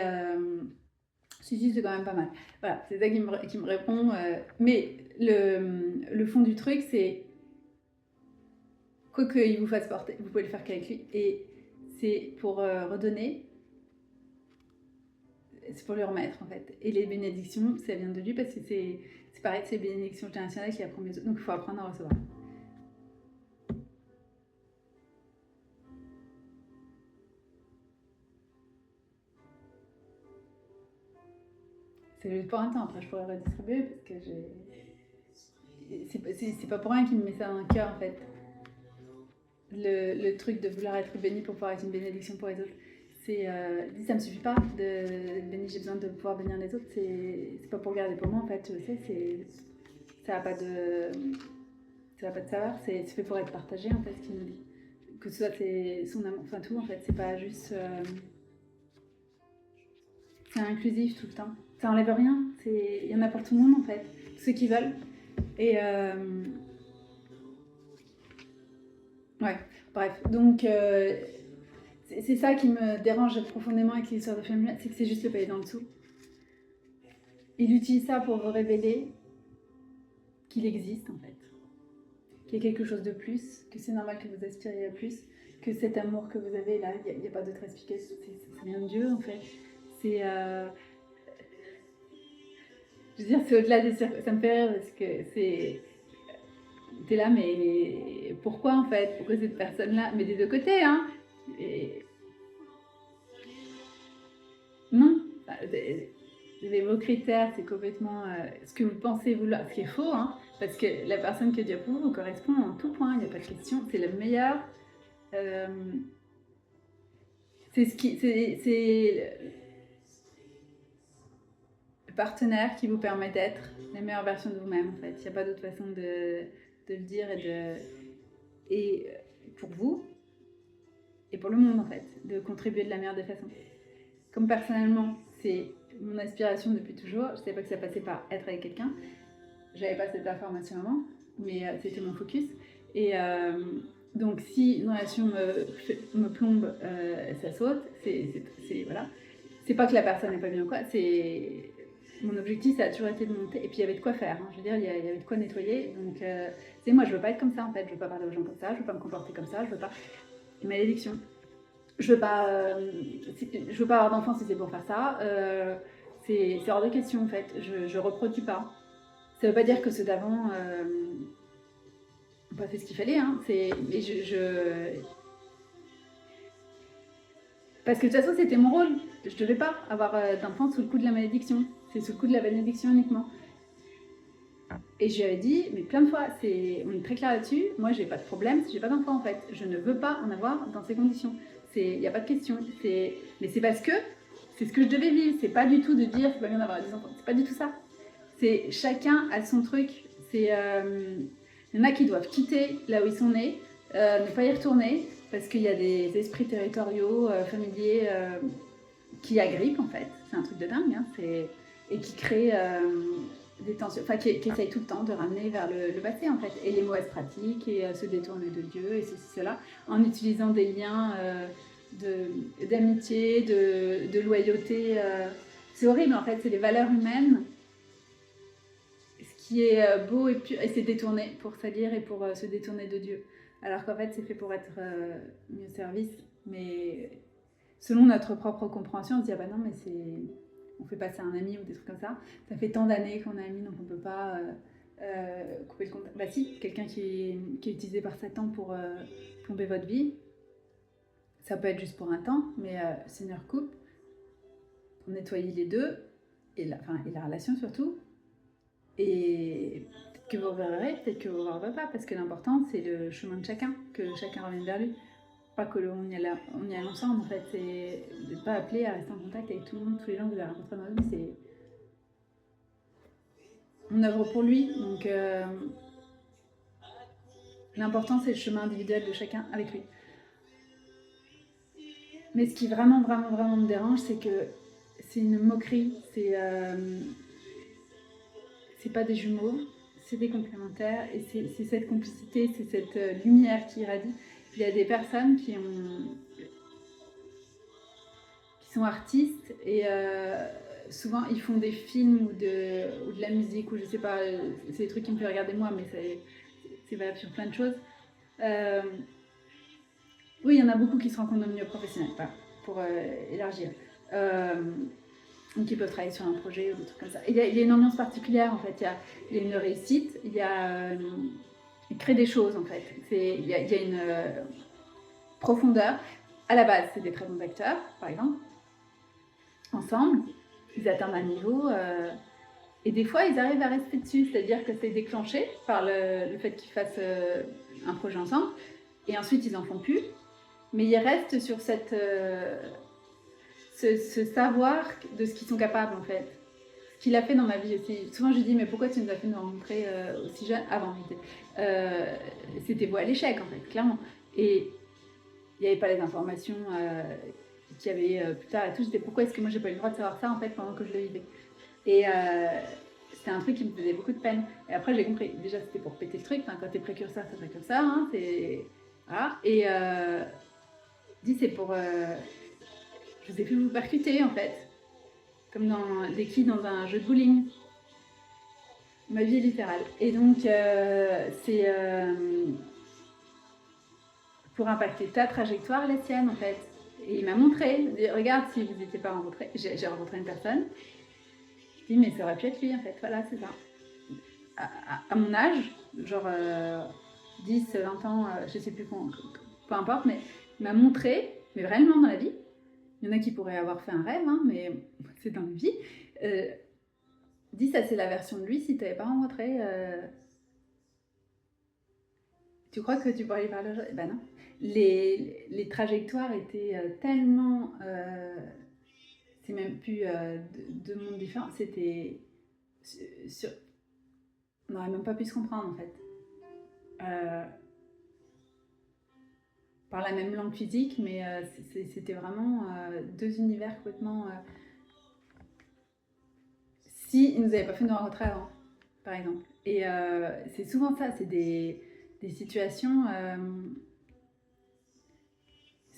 si, c'est quand même pas mal. Voilà, c'est ça qui me répond. Mais le fond du truc, c'est quoi qu'il vous fasse porter, vous pouvez le faire qu'avec lui. Et c'est pour redonner, c'est pour lui remettre en fait. Et les bénédictions, ça vient de lui parce que c'est pareil, c'est les bénédictions internationales qui apprennent les autres. Donc il faut apprendre à recevoir. C'est juste pour un temps, après je pourrais redistribuer parce que c'est pas pour rien qu'il me met ça dans le cœur en fait. Le truc de vouloir être béni pour pouvoir être une bénédiction pour les autres. Ça me suffit pas de bénir, j'ai besoin de pouvoir bénir les autres, c'est pas pour garder pour moi en fait, je sais, ça a pas de saveur, c'est fait pour être partagé en fait ce qu'il nous dit. Que ce soit son amour, enfin tout en fait, c'est pas juste... c'est inclusif tout le temps, ça enlève rien, il y en a pour tout le monde en fait, tous ceux qui veulent. Et ouais, bref, donc... c'est ça qui me dérange profondément avec l'histoire de famille, c'est que c'est juste le payer dans le dessous. Il utilise ça pour vous révéler qu'il existe en fait. Qu'il y a quelque chose de plus, que c'est normal que vous aspiriez à plus, que cet amour que vous avez là, il n'y a pas d'autre explication, ça vient de Dieu en fait. C'est... je veux dire, c'est au-delà des circonstances, ça me fait rire parce que c'est... T'es là, mais pourquoi en fait? Pourquoi cette personne-là? Mais des deux côtés, hein. Et... non, vos critères, c'est complètement ce que vous pensez vouloir, ce qui est faux, hein, parce que la personne que Dieu a pour vous correspond en tout point, il n'y a pas de question, c'est le meilleur. C'est le partenaire qui vous permet d'être la meilleure version de vous-même, en fait. Il n'y a pas d'autre façon de le dire et pour vous et pour le monde, en fait, de contribuer de la meilleure des façons. Comme personnellement, c'est mon aspiration depuis toujours. Je ne savais pas que ça passait par être avec quelqu'un. J'avais pas cette information avant, mais c'était mon focus. Et donc, si une relation me plombe, ça saute. Voilà. C'est pas que la personne n'est pas bien ou quoi. Mon objectif, ça a toujours été de monter. Et puis, il y avait de quoi faire. Hein. Je veux dire, il y avait de quoi nettoyer. Donc, moi, je veux pas être comme ça, en fait. Je veux pas parler aux gens comme ça. Je veux pas me comporter comme ça. Je veux pas... Une malédiction. Je veux pas avoir d'enfants si c'est pour faire ça. C'est hors de question en fait. Je reproduis pas. Ça veut pas dire que ceux d'avant n'ont pas fait ce qu'il fallait. Hein. Mais parce que de toute façon c'était mon rôle. Je devais pas avoir d'enfants sous le coup de la malédiction. C'est sous le coup de la bénédiction uniquement. Et je lui avais dit, mais plein de fois, on est très clair là-dessus. Moi, j'ai pas de problème si j'ai pas d'enfant en fait. Je ne veux pas en avoir dans ces conditions. Il n'y a pas de question. Mais c'est parce que c'est ce que je devais vivre. C'est pas du tout de dire c'est pas bien d'avoir des enfants. C'est pas du tout ça. C'est chacun a son truc. Il y en a qui doivent quitter là où ils sont nés, ne pas y retourner parce qu'il y a des esprits territoriaux, familiers, qui agrippe en fait, c'est un truc de dingue, hein, et qui crée des tensions, enfin qui essaye tout le temps de ramener vers le passé en fait, et les mauvaises pratiques, et se détourner de Dieu, et ceci, cela, en utilisant des liens d'amitié, de loyauté. C'est horrible en fait, c'est les valeurs humaines, ce qui est beau et pur, et c'est détourné pour salir et pour se détourner de Dieu. Alors qu'en fait, c'est fait pour être mis au service, mais selon notre propre compréhension, on se dit ah bah non, mais on fait passer un ami ou des trucs comme ça. Ça fait tant d'années qu'on est amis, donc on peut pas couper le contact. Bah si, quelqu'un qui est utilisé par Satan pour plomber votre vie, ça peut être juste pour un temps, mais Seigneur coupe pour nettoyer les deux et la relation surtout. Et peut-être que vous reverrez, peut-être que vous ne reverrez pas, parce que l'important c'est le chemin de chacun, que chacun revienne vers lui. Pas que on y aille ensemble en fait, c'est de pas appeler à rester en contact avec tout le monde, tous les gens que vous avez rencontrés dans la vie, c'est on œuvre pour lui, donc l'important c'est le chemin individuel de chacun avec lui. Mais ce qui vraiment me dérange, c'est que c'est une moquerie, c'est pas des jumeaux, c'est des complémentaires, et c'est cette complicité, c'est cette lumière qui irradie. Il y a des personnes qui sont artistes et souvent ils font des films ou de la musique, ou je sais pas, c'est des trucs qui me fait regarder moi, mais c'est valable sur plein de choses. Oui, il y en a beaucoup qui se rencontrent dans le milieu professionnel, pour élargir. Qui peuvent travailler sur un projet ou des trucs comme ça. Il y a une ambiance particulière en fait, il y a une réussite, il crée des choses en fait. Il y a une profondeur. À la base, c'est des très bons acteurs, par exemple. Ensemble, ils atteignent un niveau et des fois, ils arrivent à rester dessus, c'est-à-dire que c'est déclenché par le fait qu'ils fassent un projet ensemble, et ensuite ils en font plus, mais ils restent sur ce savoir de ce qu'ils sont capables en fait. Ce qu'il a fait dans ma vie aussi. Souvent je lui dis mais pourquoi tu nous as fait nous rencontrer aussi jeune avant c'était voué à l'échec en fait, clairement. Et il n'y avait pas les informations qu'il y avait plus tard et tout. J'étais pourquoi est-ce que moi j'ai pas eu le droit de savoir ça en fait pendant que je le vivais. Et c'était un truc qui me faisait beaucoup de peine. Et après j'ai compris, déjà c'était pour péter le truc, enfin, quand t'es précurseur, c'est précurseur, hein, c'est... Voilà. Et dit c'est pour... je vous ai pu vous percuter en fait. Comme dans des quilles dans un jeu de bowling. Ma vie est littérale. Et donc c'est pour impacter ta trajectoire, la sienne en fait. Et il m'a montré, regarde si vous n'étiez pas rencontrés, j'ai rencontré une personne, je dis mais ça aurait pu être lui en fait, voilà c'est ça. À mon âge, genre 10, 20 ans, je sais plus peu importe, mais il m'a montré, mais vraiment dans la vie, il y en a qui pourraient avoir fait un rêve, hein, mais c'est dans la vie, dis ça c'est la version de lui si tu n'avais pas rencontré. Tu crois que tu pourrais lui parler aujourd'hui? Ben non. Les trajectoires étaient tellement... c'est même plus deux mondes différents. C'était... on n'aurait même pas pu se comprendre en fait. Par la même langue physique, mais c'était vraiment deux univers complètement... si ils nous avaient pas fait nous rencontrer avant, par exemple. Et c'est souvent ça, c'est des situations...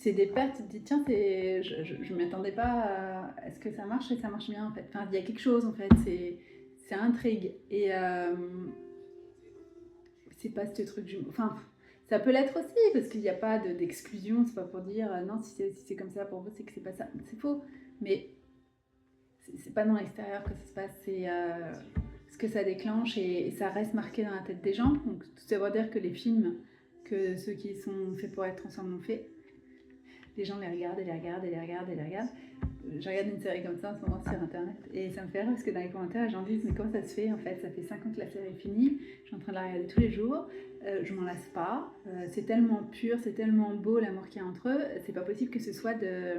c'est des pertes, tu te dis tiens, je ne m'attendais pas à ce que ça marche, et ça marche bien en fait. Enfin, il y a quelque chose en fait, c'est intrigue. Et c'est pas ce truc jumeau. Enfin, ça peut l'être aussi, parce qu'il n'y a pas d'exclusion, c'est pas pour dire non, si c'est comme ça pour vous, c'est que c'est pas ça. C'est faux. Mais c'est pas dans l'extérieur que ça se passe, c'est ce que ça déclenche, et ça reste marqué dans la tête des gens. Donc tout ça veut dire que les films, que ceux qui sont faits pour être ensemble l'ont fait. Les gens les regardent et les regardent et les regardent et les regardent. Je regarde une série comme ça en ce moment sur internet et ça me fait rire parce que dans les commentaires les gens disent mais comment ça se fait en fait, ça fait 5 ans que la série est finie, je suis en train de la regarder tous les jours, je m'en lasse pas, c'est tellement pur, c'est tellement beau l'amour qu'il y a entre eux, c'est pas possible que ce soit de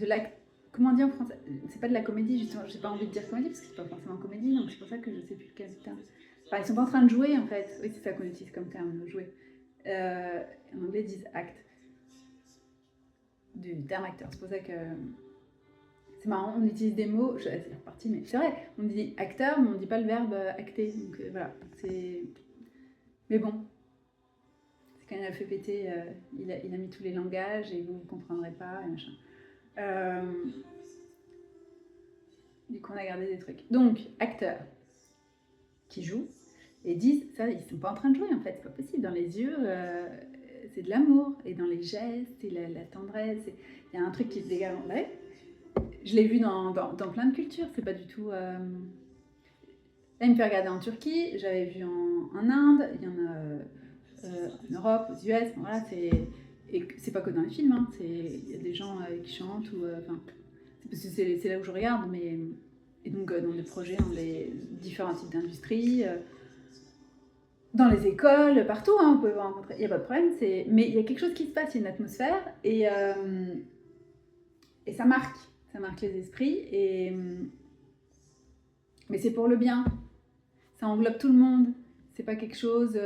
la... Comment dire en français? C'est pas de la comédie justement, j'ai pas envie de dire comédie parce que c'est pas forcément comédie, donc c'est pour ça que je sais plus quel terme. Enfin, ils sont pas en train de jouer en fait, oui c'est ça qu'on utilise comme terme, jouer. En anglais ils disent act. du terme acteur. C'est pour ça que c'est marrant, on utilise des mots, c'est reparti, mais c'est vrai, on dit acteur, mais on ne dit pas le verbe acter. Donc voilà, c'est. Mais bon, c'est quand il a fait péter, il a mis tous les langages et vous ne comprendrez pas, et machin. Du coup, on a gardé des trucs. Donc, acteurs qui jouent et disent, ça, ils ne sont pas en train de jouer en fait, c'est pas possible. Dans les yeux, c'est de l'amour, et dans les gestes, et la tendresse, il y a un truc qui se dégage en vrai. Je l'ai vu dans plein de cultures, c'est pas du tout. Là, il me fait regarder en Turquie, j'avais vu en Inde, il y en a en Europe, aux US, bon, voilà, et c'est pas que dans les films, hein, il y a des gens qui chantent, ou. Enfin, c'est parce que c'est là où je regarde, mais. Et donc, dans des projets, dans les différents types d'industries, dans les écoles, partout, hein, vous pouvez vous rencontrer, il n'y a pas de problème, mais il y a quelque chose qui se passe, il y a une atmosphère, et ça marque les esprits, mais c'est pour le bien, ça englobe tout le monde, c'est pas quelque chose,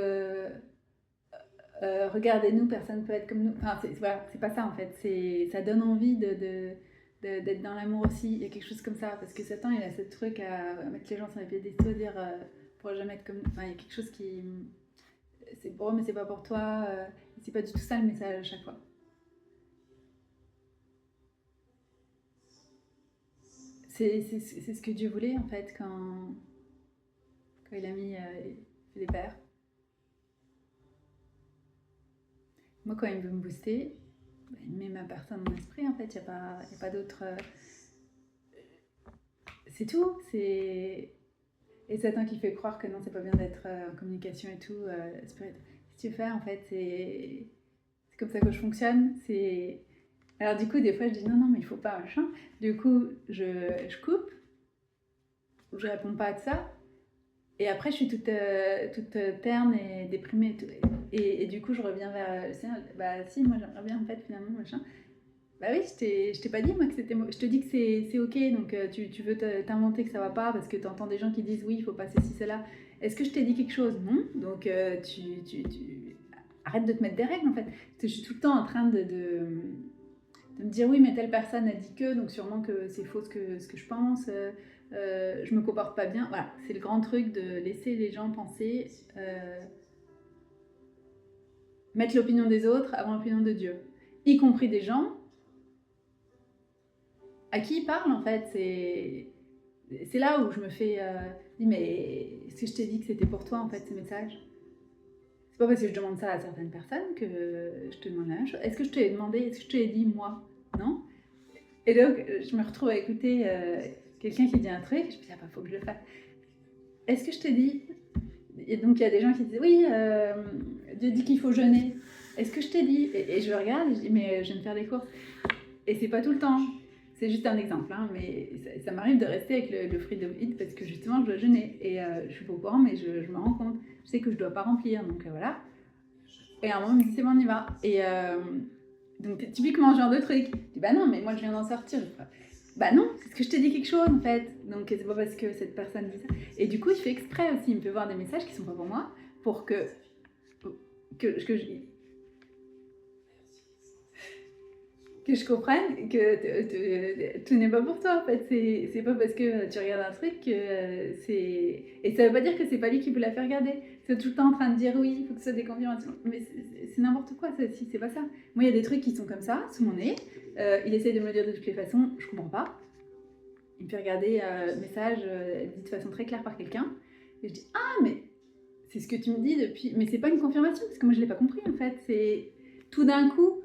regardez-nous, personne peut être comme nous, enfin, voilà, c'est pas ça en fait, ça donne envie d'être dans l'amour aussi, il y a quelque chose comme ça, parce que Satan il a ce truc à mettre les gens sur les piédestaux, dire pour jamais être comme nous, enfin il y a quelque chose qui, c'est pour eux mais c'est pas pour toi, c'est pas du tout ça le message à chaque fois. C'est ce que Dieu voulait en fait quand il a mis les pères. Moi quand il veut me booster, il met ma personne dans l'esprit en fait, il n'y a pas d'autre. C'est tout, c'est. Et Satan qui fait croire que non, c'est pas bien d'être en communication et tout. Spirit. Si tu fais, en fait, c'est comme ça que je fonctionne. Alors du coup, des fois, je dis non, non, mais il faut pas, machin. Du coup, je coupe, je réponds pas à ça. Et après, je suis toute terne et déprimée. Et du coup, je reviens vers le Seigneur. Bah si, moi j'aimerais bien, en fait, finalement, machin. Bah oui, je t'ai pas dit, moi, que c'était. Je te dis que c'est ok, donc tu veux t'inventer que ça va pas parce que tu entends des gens qui disent oui, il faut passer ci, cela. Est-ce que je t'ai dit quelque chose? Non. Donc arrête de te mettre des règles en fait. Parce que je suis tout le temps en train de me dire oui, mais telle personne a dit que, donc sûrement que c'est faux ce que je pense. Je me comporte pas bien. Voilà, c'est le grand truc de laisser les gens penser, mettre l'opinion des autres avant l'opinion de Dieu, y compris des gens à qui il parle en fait. C'est là où je me fais dire mais est-ce que je t'ai dit que c'était pour toi en fait ces messages? C'est pas parce que je demande ça à certaines personnes que je te demande la même chose. Est-ce que je te l'ai demandé? Est-ce que je te l'ai dit moi? Non. Et donc je me retrouve à écouter quelqu'un qui dit un truc, je me dis ah bah faut que je le fasse. Est-ce que je t'ai dit? Et donc il y a des gens qui disent oui, Dieu dit qu'il faut jeûner. Est-ce que je t'ai dit? Et je regarde et je dis mais je viens de faire des courses. Et c'est pas tout le temps. C'est juste un exemple, hein, mais ça m'arrive de rester avec le fruit de vide parce que justement je dois jeûner. Et je suis pas au courant, mais je me rends compte. Je sais que je dois pas remplir, donc voilà. Et à un moment, il me dit c'est bon, on y va. Et donc typiquement, ce genre de truc. Je dis bah non, mais moi je viens d'en sortir. Bah non, c'est ce que je t'ai dit quelque chose en fait. Donc c'est pas parce que cette personne dit ça. Et du coup, il fait exprès aussi. Il me fait voir des messages qui sont pas pour moi pour que je comprenne que tout n'est pas pour toi en fait. C'est pas parce que tu regardes un truc que c'est. Et ça veut pas dire que c'est pas lui qui vous l'a fait regarder. C'est tout le temps en train de dire oui, il faut que ce soit des confirmations. Mais c'est n'importe quoi, si c'est pas ça. Moi, il y a des trucs qui sont comme ça, sous mon nez. Il essaye de me le dire de toutes les façons, je comprends pas. Il me fait regarder le message dit de façon très claire par quelqu'un. Et je dis ah, mais c'est ce que tu me dis depuis. Mais c'est pas une confirmation, parce que moi je l'ai pas compris en fait. C'est tout d'un coup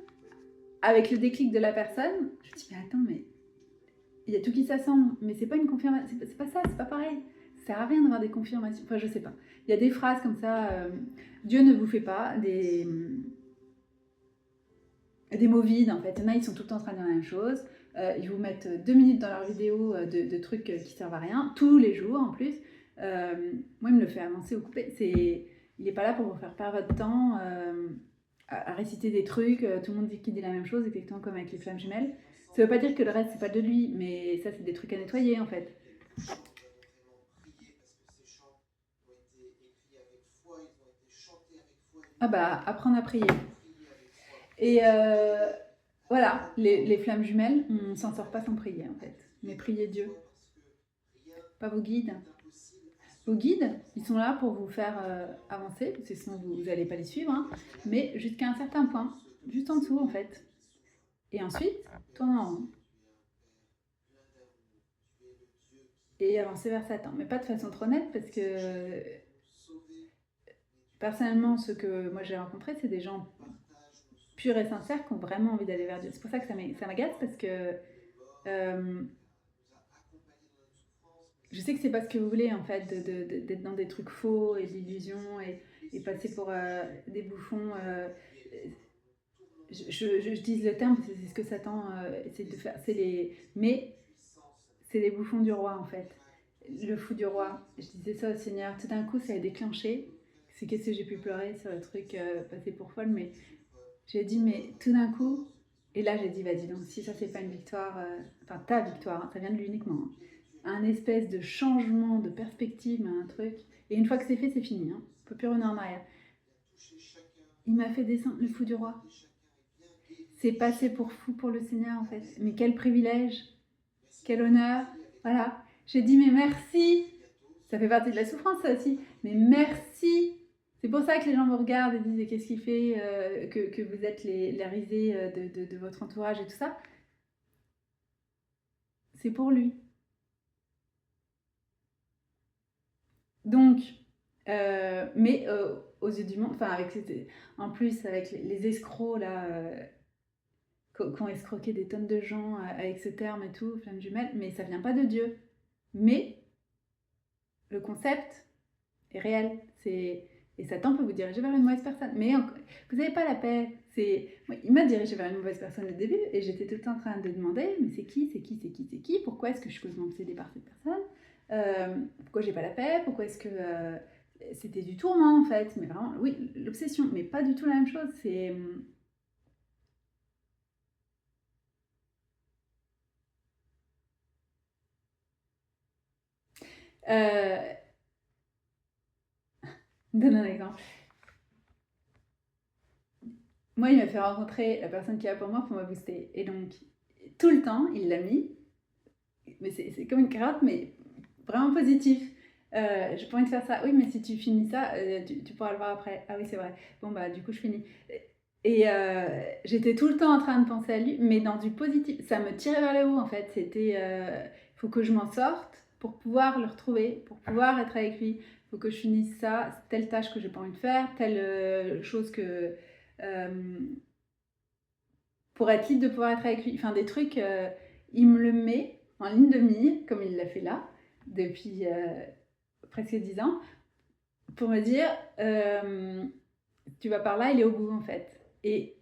avec le déclic de la personne, je me dis mais attends, mais il y a tout qui s'assemble, mais c'est pas une confirmation, c'est pas ça, c'est pas pareil. Ça sert à rien d'avoir des confirmations. Enfin, je sais pas. Il y a des phrases comme ça. Dieu ne vous fait pas des mots vides en fait. Il y en a, ils sont tout le temps en train de dire la même chose. Ils vous mettent 2 minutes dans leur vidéo de trucs qui servent à rien, tous les jours en plus. Moi, il me le fait avancer ou couper. Il n'est pas là pour vous faire perdre votre temps à réciter des trucs. Tout le monde dit qu'il dit la même chose, exactement comme avec les flammes jumelles. Ça veut pas dire que le reste, c'est pas de lui, mais ça, c'est des trucs à nettoyer en fait. Ah bah, apprendre à prier. Et Voilà, les flammes jumelles, on s'en sort pas sans prier en fait. Mais priez Dieu, pas vos guides. Vos guides, ils sont là pour vous faire avancer, parce que sinon vous n'allez pas les suivre, hein, mais jusqu'à un certain point, juste en dessous en fait. Et ensuite, tourner en rond et avancer vers Satan. Mais pas de façon trop nette, parce que personnellement, ceux que moi j'ai rencontrés, c'est des gens purs et sincères qui ont vraiment envie d'aller vers Dieu. C'est pour ça que ça m'agace, parce que euh, je sais que c'est pas ce que vous voulez en fait, d'être dans des trucs faux et d'illusions et passer pour des bouffons. J'utilise le terme parce que c'est ce que Satan essaie de faire. Mais c'est les bouffons du roi en fait. Le fou du roi. Je disais ça au Seigneur. Tout d'un coup, ça a déclenché. C'est qu'est-ce que j'ai pu pleurer sur le truc passé pour folle. Mais j'ai dit, mais tout d'un coup. Et là, j'ai dit, vas-y, donc si ça, c'est pas une victoire, enfin ta victoire, hein, ça vient de lui uniquement. Hein, un espèce de changement de perspective, un truc. Et une fois que c'est fait, c'est fini. Hein. On peut plus revenir en arrière. Il m'a fait descendre le fou du roi. C'est passé pour fou pour le Seigneur en fait. Mais quel privilège, quel honneur. Voilà. J'ai dit mais merci. Ça fait partie de la souffrance ça aussi. Mais merci. C'est pour ça que les gens vous regardent et disent qu'est-ce qui fait que vous êtes les risées de votre entourage et tout ça. C'est pour lui. Donc, mais aux yeux du monde, enfin avec en plus avec les escrocs là, qui ont escroqué des tonnes de gens avec ce terme et tout, flamme jumelle, mais ça vient pas de Dieu. Mais le concept est réel. Et Satan peut vous diriger vers une mauvaise personne. Mais vous n'avez pas la paix. Moi, il m'a dirigé vers une mauvaise personne au début et j'étais tout le temps en train de demander mais c'est qui. Pourquoi est-ce que je suis causément obsédée par cette personne pourquoi j'ai pas la paix? Pourquoi est-ce que c'était du tourment en fait? Mais vraiment, oui, l'obsession, mais pas du tout la même chose. C'est euh, donne un exemple. Moi, il m'a fait rencontrer la personne qui a pour moi pour me booster. Et donc, tout le temps, il l'a mis. Mais c'est comme une carotte, mais vraiment positif. J'ai pas envie de faire ça. Oui, mais si tu finis ça, tu pourras le voir après. Ah oui, c'est vrai. Bon, bah, du coup, je finis. Et j'étais tout le temps en train de penser à lui, mais dans du positif. Ça me tirait vers le haut, en fait. C'était, il faut que je m'en sorte pour pouvoir le retrouver, pour pouvoir être avec lui. Il faut que je finisse ça, telle tâche que j'ai pas envie de faire, telle chose que... euh, pour être libre de pouvoir être avec lui. Enfin, des trucs, il me le met en ligne de mire, comme il l'a fait là, depuis presque 10 ans, pour me dire, tu vas par là, il est au bout en fait. Et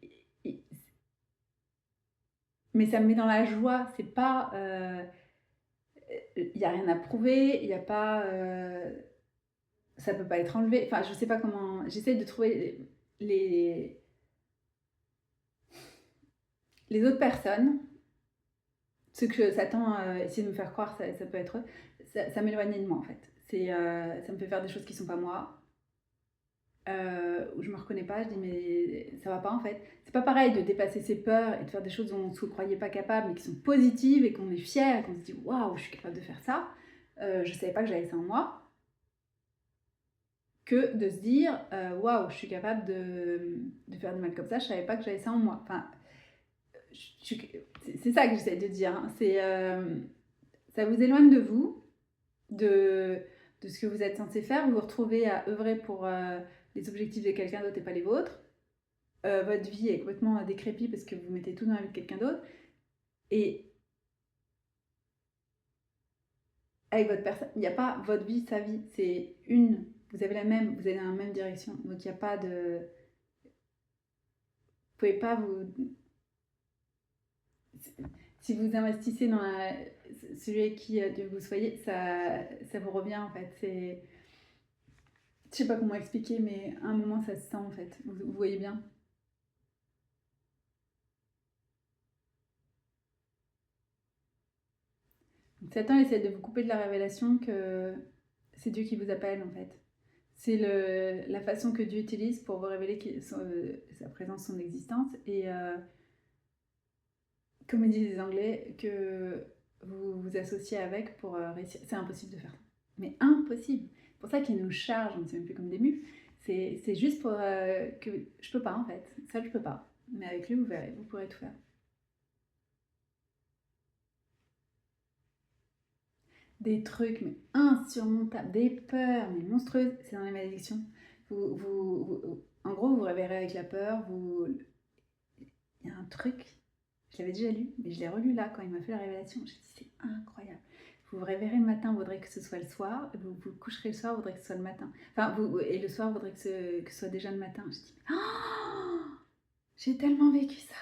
mais ça me met dans la joie, c'est pas... Il n'y a rien à prouver, il n'y a pas... ça peut pas être enlevé. Enfin, je sais pas comment... J'essaie de trouver les autres personnes, ce que Satan essaie de me faire croire, ça peut être eux, ça m'éloignait de moi en fait. Ça me fait faire des choses qui sont pas moi, où je me reconnais pas, je dis mais ça va pas en fait. C'est pas pareil de dépasser ses peurs et de faire des choses dont on ne se croyait pas capable mais qui sont positives et qu'on est fier et qu'on se dit waouh, je suis capable de faire ça. Je savais pas que j'avais ça en moi. Que de se dire waouh, je suis capable de faire du mal comme ça, je savais pas que j'avais ça en moi. Enfin, c'est ça que j'essaie de dire. Hein. Ça vous éloigne de vous, de ce que vous êtes censé faire. Vous vous retrouvez à œuvrer pour les objectifs de quelqu'un d'autre et pas les vôtres. Votre vie est complètement décrépite parce que vous mettez tout dans la vie de quelqu'un d'autre. Et avec votre personne, il n'y a pas votre vie, sa vie. C'est une. Vous avez la même, vous allez dans la même direction. Donc il n'y a pas de. Vous pouvez pas vous. Si vous investissez dans celui avec qui Dieu vous soyez, ça vous revient en fait. Je sais pas comment expliquer, mais à un moment ça se sent en fait. Vous voyez bien. Donc, Satan essaie de vous couper de la révélation que c'est Dieu qui vous appelle en fait. C'est la façon que Dieu utilise pour vous révéler sa présence, son existence. Et comme ils disent les Anglais, que vous vous associez avec pour réussir. C'est impossible de faire ça. Mais impossible. C'est pour ça qu'ils nous chargent, on ne sait même plus comme des mufs. C'est juste pour que je peux pas en fait. Ça, je peux pas. Mais avec lui, vous verrez, vous pourrez tout faire. Des trucs mais insurmontables, des peurs mais monstrueuses, c'est dans les malédictions. En gros, vous vous réveillerez avec la peur, il y a un truc, je l'avais déjà lu, mais je l'ai relu là quand il m'a fait la révélation, j'ai dit c'est incroyable. Vous vous réveillerez le matin, vous voudrez que ce soit le soir, vous vous coucherez le soir, vous voudrez que ce soit le matin. Enfin, et le soir, vous voudrez que ce soit déjà le matin. Je dis, oh, j'ai tellement vécu ça.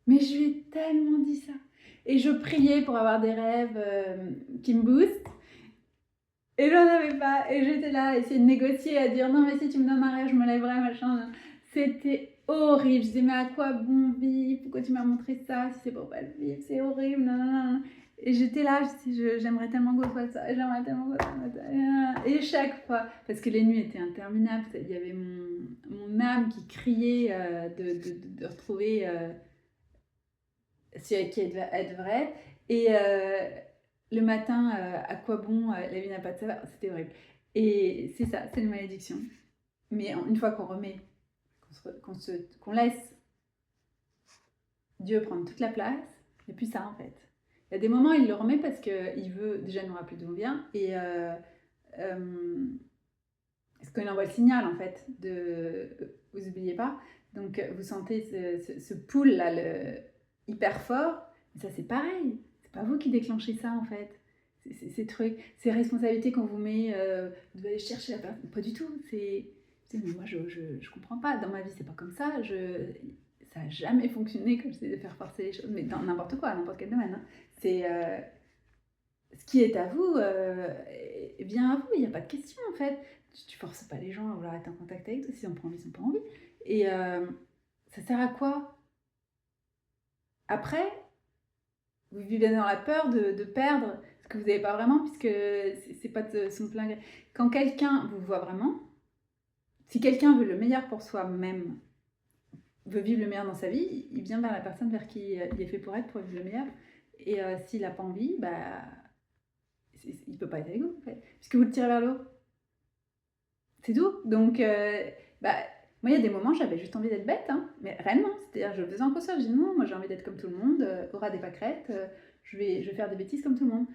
Mais je lui ai tellement dit ça. Et je priais pour avoir des rêves qui me boostent. Et j'en avais pas. Et j'étais là à essayer de négocier, à dire non, mais si tu me donnes un rêve, je me lèverai, machin. C'était horrible. Je disais, mais à quoi bon vivre? Pourquoi tu m'as montré ça? Si c'est pour pas le vivre, c'est horrible. Non, non, non. Et j'étais là, j'aimerais tellement que ce soit ça. J'aimerais tellement que ce soit ça. Et chaque fois, parce que les nuits étaient interminables, il y avait mon âme qui criait de retrouver ce qui être vrai. Et le matin, à quoi bon, la vie n'a pas de saveur, c'était horrible. Et c'est ça, c'est une malédiction. Mais une fois qu'on remet, qu'on laisse Dieu prendre toute la place, il n'y a plus ça en fait. Il y a des moments, il le remet parce qu'il veut déjà nous rappeler d'où on vient et parce qu'il envoie le signal en fait de vous n'oubliez pas. Donc vous sentez ce pull là, hyper fort. Mais ça c'est pareil. C'est pas vous qui déclenchez ça en fait. Ces trucs, ces responsabilités qu'on vous met, vous devez aller chercher la personne. Pas du tout. Mais moi je comprends pas. Dans ma vie c'est pas comme ça. Ça n'a jamais fonctionné comme j'essaie de faire forcer les choses, mais dans n'importe quoi, n'importe quel domaine. Hein. C'est ce qui est à vous, vient à vous, il n'y a pas de question en fait. Tu forces pas les gens à vouloir être en contact avec toi, s'ils n'ont pas envie, ils n'ont pas envie. Et ça sert à quoi? Après, vous vivez dans la peur de perdre ce que vous n'avez pas vraiment, puisque c'est pas de son plein gré. Quand quelqu'un vous voit vraiment, si quelqu'un veut le meilleur pour soi-même, veut vivre le meilleur dans sa vie, il vient vers la personne vers qui il est fait pour être, pour vivre le meilleur. Et s'il n'a pas envie, bah, il ne peut pas être avec vous, en fait, puisque vous le tirez vers le haut. C'est tout. Donc, moi, il y a des moments, j'avais juste envie d'être bête, hein, mais réellement. C'est-à-dire, je faisais encore ça, je dis non, moi j'ai envie d'être comme tout le monde, aura des pâquerettes, je vais faire des bêtises comme tout le monde.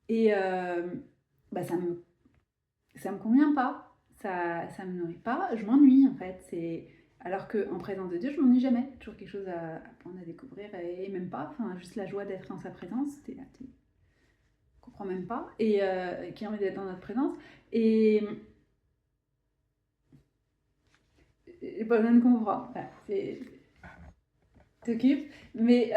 Et ça me convient pas, ça me nourrit pas, je m'ennuie en fait. Alors qu'en présence de Dieu, je m'ennuie jamais. Toujours quelque chose à apprendre, à découvrir, et même pas. Enfin, juste la joie d'être en sa présence, tu comprends même pas. Et qui a envie d'être dans notre présence. Et pas besoin de comprendre. Voilà, t'occupes. Mais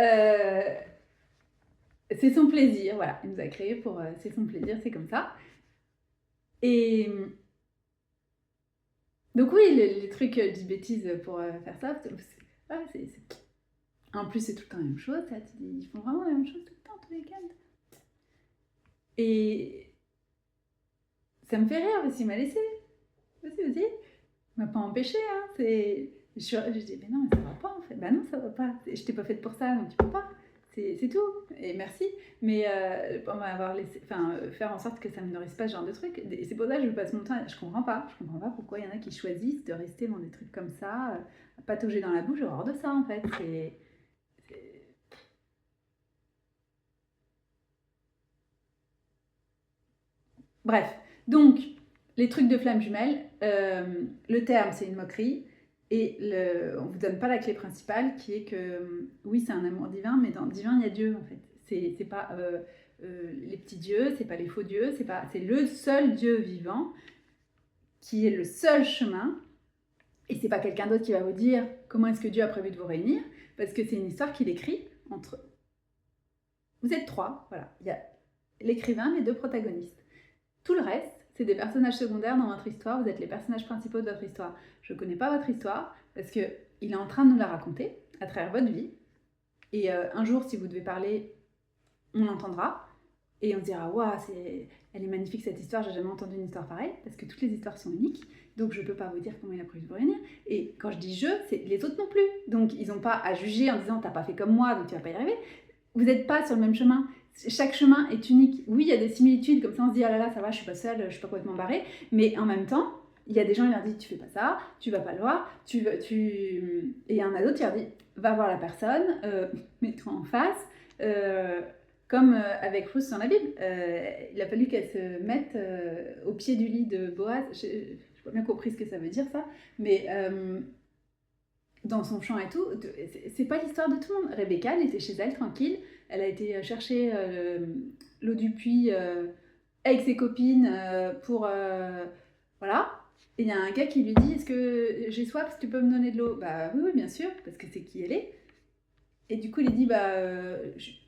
c'est son plaisir, voilà. Il nous a créés pour... c'est son plaisir, c'est comme ça. Et... Donc oui, les trucs, je dis bêtises pour faire ça, en plus c'est tout le temps la même chose, ça, ils font vraiment la même chose tout le temps, tous les week-ends. Et ça me fait rire parce qu'il m'a laissé. Vas-y, il m'a pas empêché, hein. Je dis, mais non, mais ça va pas en fait. Bah non, ça va pas. Je t'ai pas faite pour ça, donc tu peux pas. C'est tout. Et merci. Mais pour m'avoir laissé, faire en sorte que ça me nourrisse pas ce genre de trucs. Et c'est pour ça que je passe mon temps. Je comprends pas. Je comprends pas pourquoi il y en a qui choisissent de rester dans des trucs comme ça, à patauger dans la bouche, hors de ça en fait. Bref. Donc, les trucs de flammes jumelles, le terme c'est une moquerie. Et on ne vous donne pas la clé principale qui est que oui, c'est un amour divin, mais dans le divin, il y a Dieu en fait. C'est pas les petits dieux, c'est pas les faux dieux, c'est le seul Dieu vivant qui est le seul chemin. Et c'est pas quelqu'un d'autre qui va vous dire comment est-ce que Dieu a prévu de vous réunir, parce que c'est une histoire qu'il écrit entre. Vous êtes trois, voilà. Il y a l'écrivain, les deux protagonistes. Tout le reste, c'est des personnages secondaires dans votre histoire, vous êtes les personnages principaux de votre histoire. Je ne connais pas votre histoire, parce qu'il est en train de nous la raconter à travers votre vie. Et un jour, si vous devez parler, on l'entendra, et on se dira, waouh, elle est magnifique cette histoire, j'ai jamais entendu une histoire pareille, parce que toutes les histoires sont uniques, donc je peux pas vous dire comment il a prévu pour venir. Et quand je dis je, c'est les autres non plus. Donc ils n'ont pas à juger en disant t'as pas fait comme moi, donc tu vas pas y arriver. Vous n'êtes pas sur le même chemin. Chaque chemin est unique. Oui, il y a des similitudes, comme ça on se dit ah là là, ça va, je suis pas seule, je suis pas complètement barrée, mais en même temps, il y a des gens qui leur disent tu fais pas ça, tu vas pas le voir, et il y en a d'autres qui leur disent va voir la personne, mets-toi en face. Comme avec Ruth dans la Bible, il a fallu qu'elle se mette au pied du lit de Boaz. Je n'ai pas bien compris ce que ça veut dire ça, mais dans son champ et tout, c'est pas l'histoire de tout le monde. Rebecca, elle était chez elle tranquille, elle a été chercher l'eau du puits avec ses copines pour voilà. Et il y a un gars qui lui dit est-ce que j'ai soif, est-ce que tu peux me donner de l'eau? Bah oui, bien sûr, parce que c'est qui elle est. Et du coup, il dit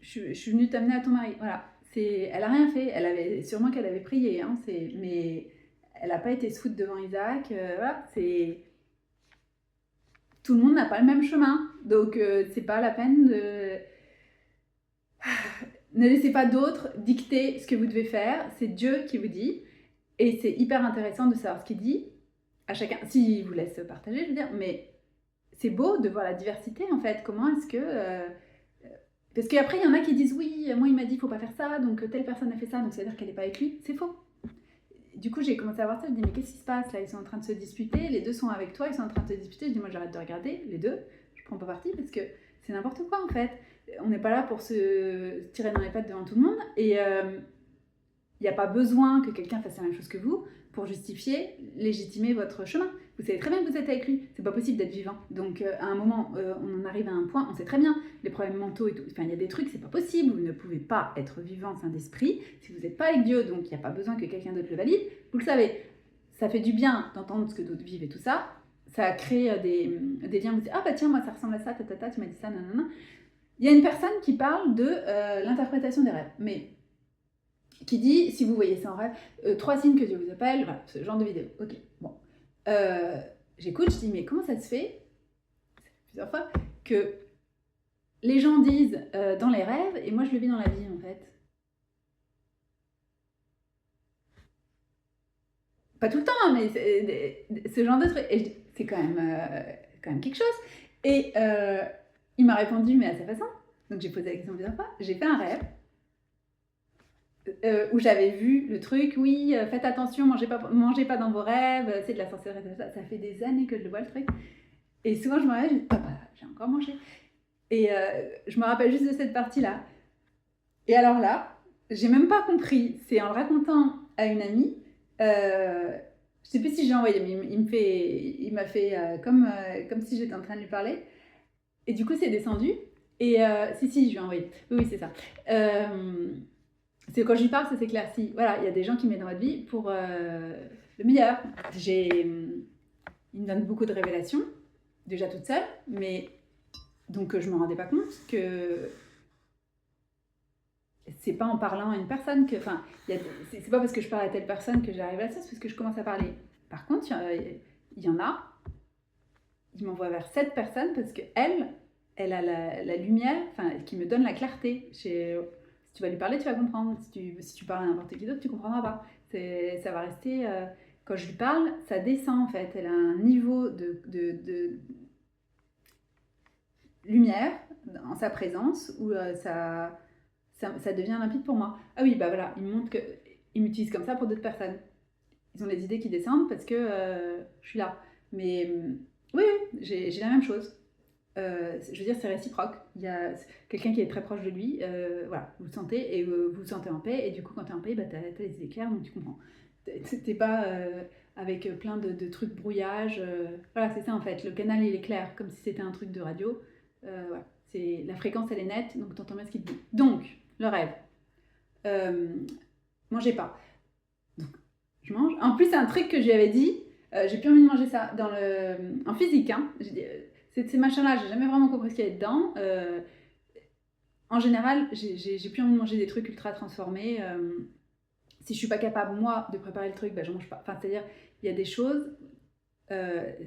je suis venue t'amener à ton mari. Voilà. Elle a rien fait. Elle avait sûrement qu'elle avait prié, hein, mais elle n'a pas été scout devant Isaac. Voilà. Tout le monde n'a pas le même chemin, donc c'est pas la peine de. Ne laissez pas d'autres dicter ce que vous devez faire. C'est Dieu qui vous dit, et c'est hyper intéressant de savoir ce qu'il dit à chacun. S'il vous laisse partager, je veux dire, mais. C'est beau de voir la diversité en fait. Comment est-ce que. Parce qu'après, il y en a qui disent oui, moi il m'a dit il faut pas faire ça, donc telle personne a fait ça, donc ça veut dire qu'elle n'est pas avec lui. C'est faux. Du coup, j'ai commencé à voir ça, je me dis mais qu'est-ce qui se passe là? Ils sont en train de se disputer, les deux sont avec toi, ils sont en train de se disputer. Je dis moi j'arrête de regarder, les deux, je prends pas parti parce que c'est n'importe quoi en fait. On n'est pas là pour se tirer dans les pattes devant tout le monde et il n'y a pas besoin que quelqu'un fasse la même chose que vous pour justifier, légitimer votre chemin. Vous savez très bien que vous êtes avec lui, c'est pas possible d'être vivant. Donc à un moment, on en arrive à un point, on sait très bien, les problèmes mentaux et tout, enfin il y a des trucs, c'est pas possible, vous ne pouvez pas être vivant saint d'esprit si vous n'êtes pas avec Dieu, donc il n'y a pas besoin que quelqu'un d'autre le valide. Vous le savez, ça fait du bien d'entendre ce que d'autres vivent et tout ça, ça crée des liens, vous dites ah bah tiens, moi ça ressemble à ça, tatata, tu m'as dit ça, nanana. Il y a une personne qui parle de l'interprétation des rêves, mais qui dit, si vous voyez ça en rêve, 3 signes que Dieu vous appelle, voilà, ce genre de vidéo. Ok, bon. J'écoute, je dis, mais comment ça se fait, plusieurs fois, que les gens disent dans les rêves, et moi je le vis dans la vie en fait. Pas tout le temps, mais ce genre de truc. Et c'est quand même quelque chose. Et il m'a répondu, mais à sa façon. Donc j'ai posé la question plusieurs fois. J'ai fait un rêve. Où j'avais vu le truc, oui, faites attention, mangez pas dans vos rêves, c'est de la sorcellerie, ça fait des années que je le vois le truc. Et souvent je me réveille, je dis, ah bah j'ai encore mangé. Et je me rappelle juste de cette partie-là. Et alors là, j'ai même pas compris, c'est en le racontant à une amie, je sais plus si j'ai envoyé, mais il m'a fait comme si j'étais en train de lui parler. Et du coup c'est descendu, et si, je lui ai envoyé, oui c'est ça. C'est quand je lui parle, ça s'éclaircit. Voilà, il y a des gens qui mettent dans votre vie pour le meilleur. Il me donne beaucoup de révélations, déjà toute seule, mais donc je me rendais pas compte que c'est pas en parlant à une personne que, enfin, c'est pas parce que je parle à telle personne que j'arrive à ça, c'est parce que je commence à parler. Par contre, il y en a, il m'envoie vers cette personne parce que elle a la lumière, enfin, qui me donne la clarté. Si tu vas lui parler, tu vas comprendre. Si tu parles à n'importe qui d'autre, tu comprendras pas. Ça va rester. Quand je lui parle, ça descend en fait. Elle a un niveau de lumière en sa présence où ça devient limpide pour moi. Ah oui, bah voilà, il me montre qu'ils m'utilisent comme ça pour d'autres personnes. Ils ont des idées qui descendent parce que je suis là. Mais oui, j'ai la même chose. Je veux dire, c'est réciproque. Il y a quelqu'un qui est très proche de lui, voilà, vous le sentez et vous vous sentez en paix. Et du coup, quand tu es en paix, bah, tu as les idées claires, donc tu comprends. T'es pas avec plein de trucs brouillage. Voilà, c'est ça en fait. Le canal, il est clair, comme si c'était un truc de radio. Voilà. La fréquence, elle est nette, donc tu entends bien ce qu'il te dit. Donc, le rêve. Mangez pas. Donc, je mange. En plus, c'est un truc que je lui avais dit. J'ai plus envie de manger ça en physique. Hein. J'ai dit, ces machins-là, j'ai jamais vraiment compris ce qu'il y avait dedans. En général, j'ai plus envie de manger des trucs ultra transformés. Si je suis pas capable, moi, de préparer le truc, bah, je mange pas. Enfin, c'est-à-dire, il y a des choses, ça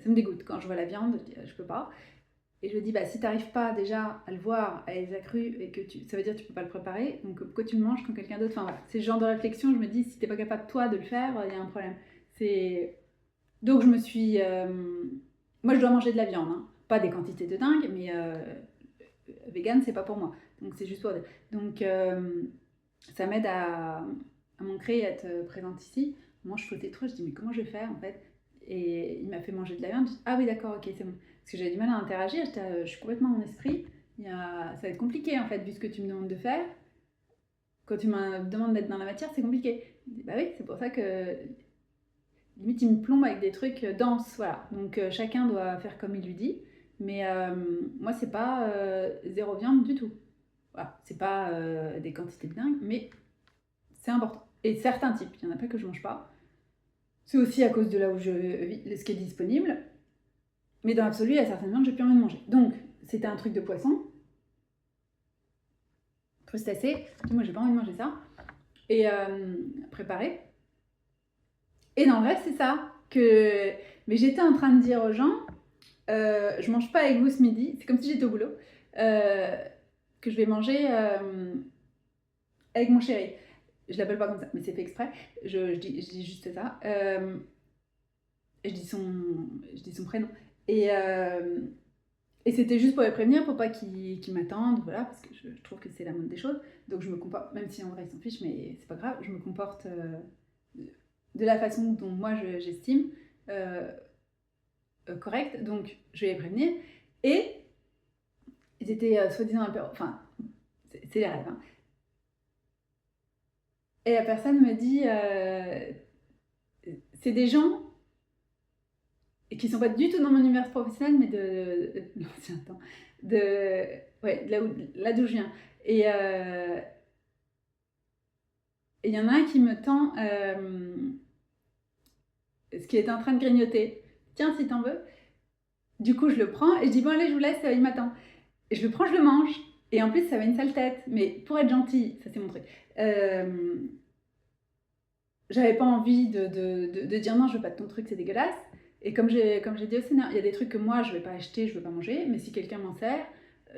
me dégoûte. Quand je vois la viande, je peux pas. Et je lui dis, bah, si tu n'arrives pas déjà à le voir, à les accrus, et que ça veut dire que tu ne peux pas le préparer, donc pourquoi tu le manges quand quelqu'un d'autre... Enfin voilà, c'est ce genre de réflexion, je me dis, si tu n'es pas capable toi de le faire, il y a un problème. Donc je me suis... Moi je dois manger de la viande, hein. Pas des quantités de dingue, mais vegan c'est pas pour moi. Donc c'est juste pour... Donc ça m'aide à m'ancrer et à être présente ici. Moi je flottais trop, je dis mais comment je vais faire en fait? Et il m'a fait manger de la viande, je dis ah oui d'accord, ok c'est bon. Parce que j'avais du mal à interagir, je suis complètement en esprit. Ça va être compliqué en fait vu ce que tu me demandes de faire. Quand tu me demandes d'être dans la matière, c'est compliqué. Je dis, bah oui, c'est pour ça que limite il me plombe avec des trucs denses, voilà. Donc chacun doit faire comme il lui dit, mais moi c'est pas zéro viande du tout. Voilà, c'est pas des quantités de dingue, mais c'est important. Et certains types, il y en a pas que je mange pas. C'est aussi à cause de là où je vis, ce qui est disponible. Mais dans l'absolu, il y a certaines viandes que j'ai plus envie de manger. Donc c'était un truc de poisson, crustacé. Moi j'ai pas envie de manger ça. Et préparé. Et dans le reste, c'est ça. Mais j'étais en train de dire aux gens, je mange pas avec vous ce midi, c'est comme si j'étais au boulot, que je vais manger avec mon chéri. Je l'appelle pas comme ça, mais c'est fait exprès. Je dis juste ça. Je dis son prénom. Et c'était juste pour les prévenir, pour pas qu'ils m'attendent, voilà, parce que je trouve que c'est la moindre des choses. Donc je me comporte, même si en vrai ils s'en fichent, mais c'est pas grave, je me comporte de la façon dont moi j'estime correcte. Donc je vais les prévenir. Et ils étaient soi-disant un peu... Enfin, c'est les rêves, hein. Et la personne me dit, c'est des gens qui sont pas du tout dans mon univers professionnel, mais de l'ancien temps, ouais, là d'où je viens. Et il y en a un qui me tend ce qui est en train de grignoter. Tiens, si t'en veux. Du coup, je le prends et je dis, bon, allez, je vous laisse, il m'attend. Et je le prends, je le mange. Et en plus, ça avait une sale tête. Mais pour être gentille, ça c'est mon truc. J'avais pas envie de dire non, je veux pas de ton truc, c'est dégueulasse. Et comme j'ai dit au Sénat, il y a des trucs que moi je vais pas acheter, je veux pas manger, mais si quelqu'un m'en sert,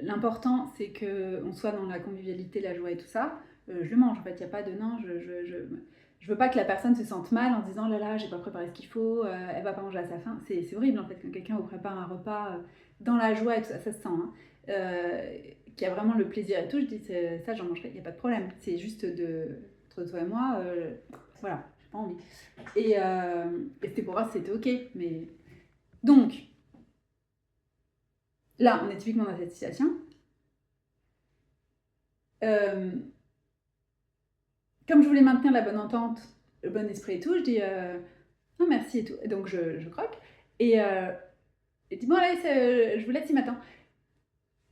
l'important c'est qu'on soit dans la convivialité, la joie et tout ça, je le mange. En fait, il n'y a pas de non, je veux pas que la personne se sente mal en se disant là là, j'ai pas préparé ce qu'il faut, elle va pas manger à sa faim. C'est horrible en fait quand quelqu'un vous prépare un repas dans la joie et tout ça, ça se sent. Hein. Qui a vraiment le plaisir et tout, je dis ça j'en mangerai, il n'y a pas de problème. C'est juste entre toi et moi, voilà, j'ai pas envie. Et c'était pour voir si c'était ok. Mais... Donc, là, on est typiquement dans cette situation. Comme je voulais maintenir la bonne entente, le bon esprit et tout, je dis non merci et tout. Et donc je croque. Et dis bon allez, je vous laisse, il m'attend.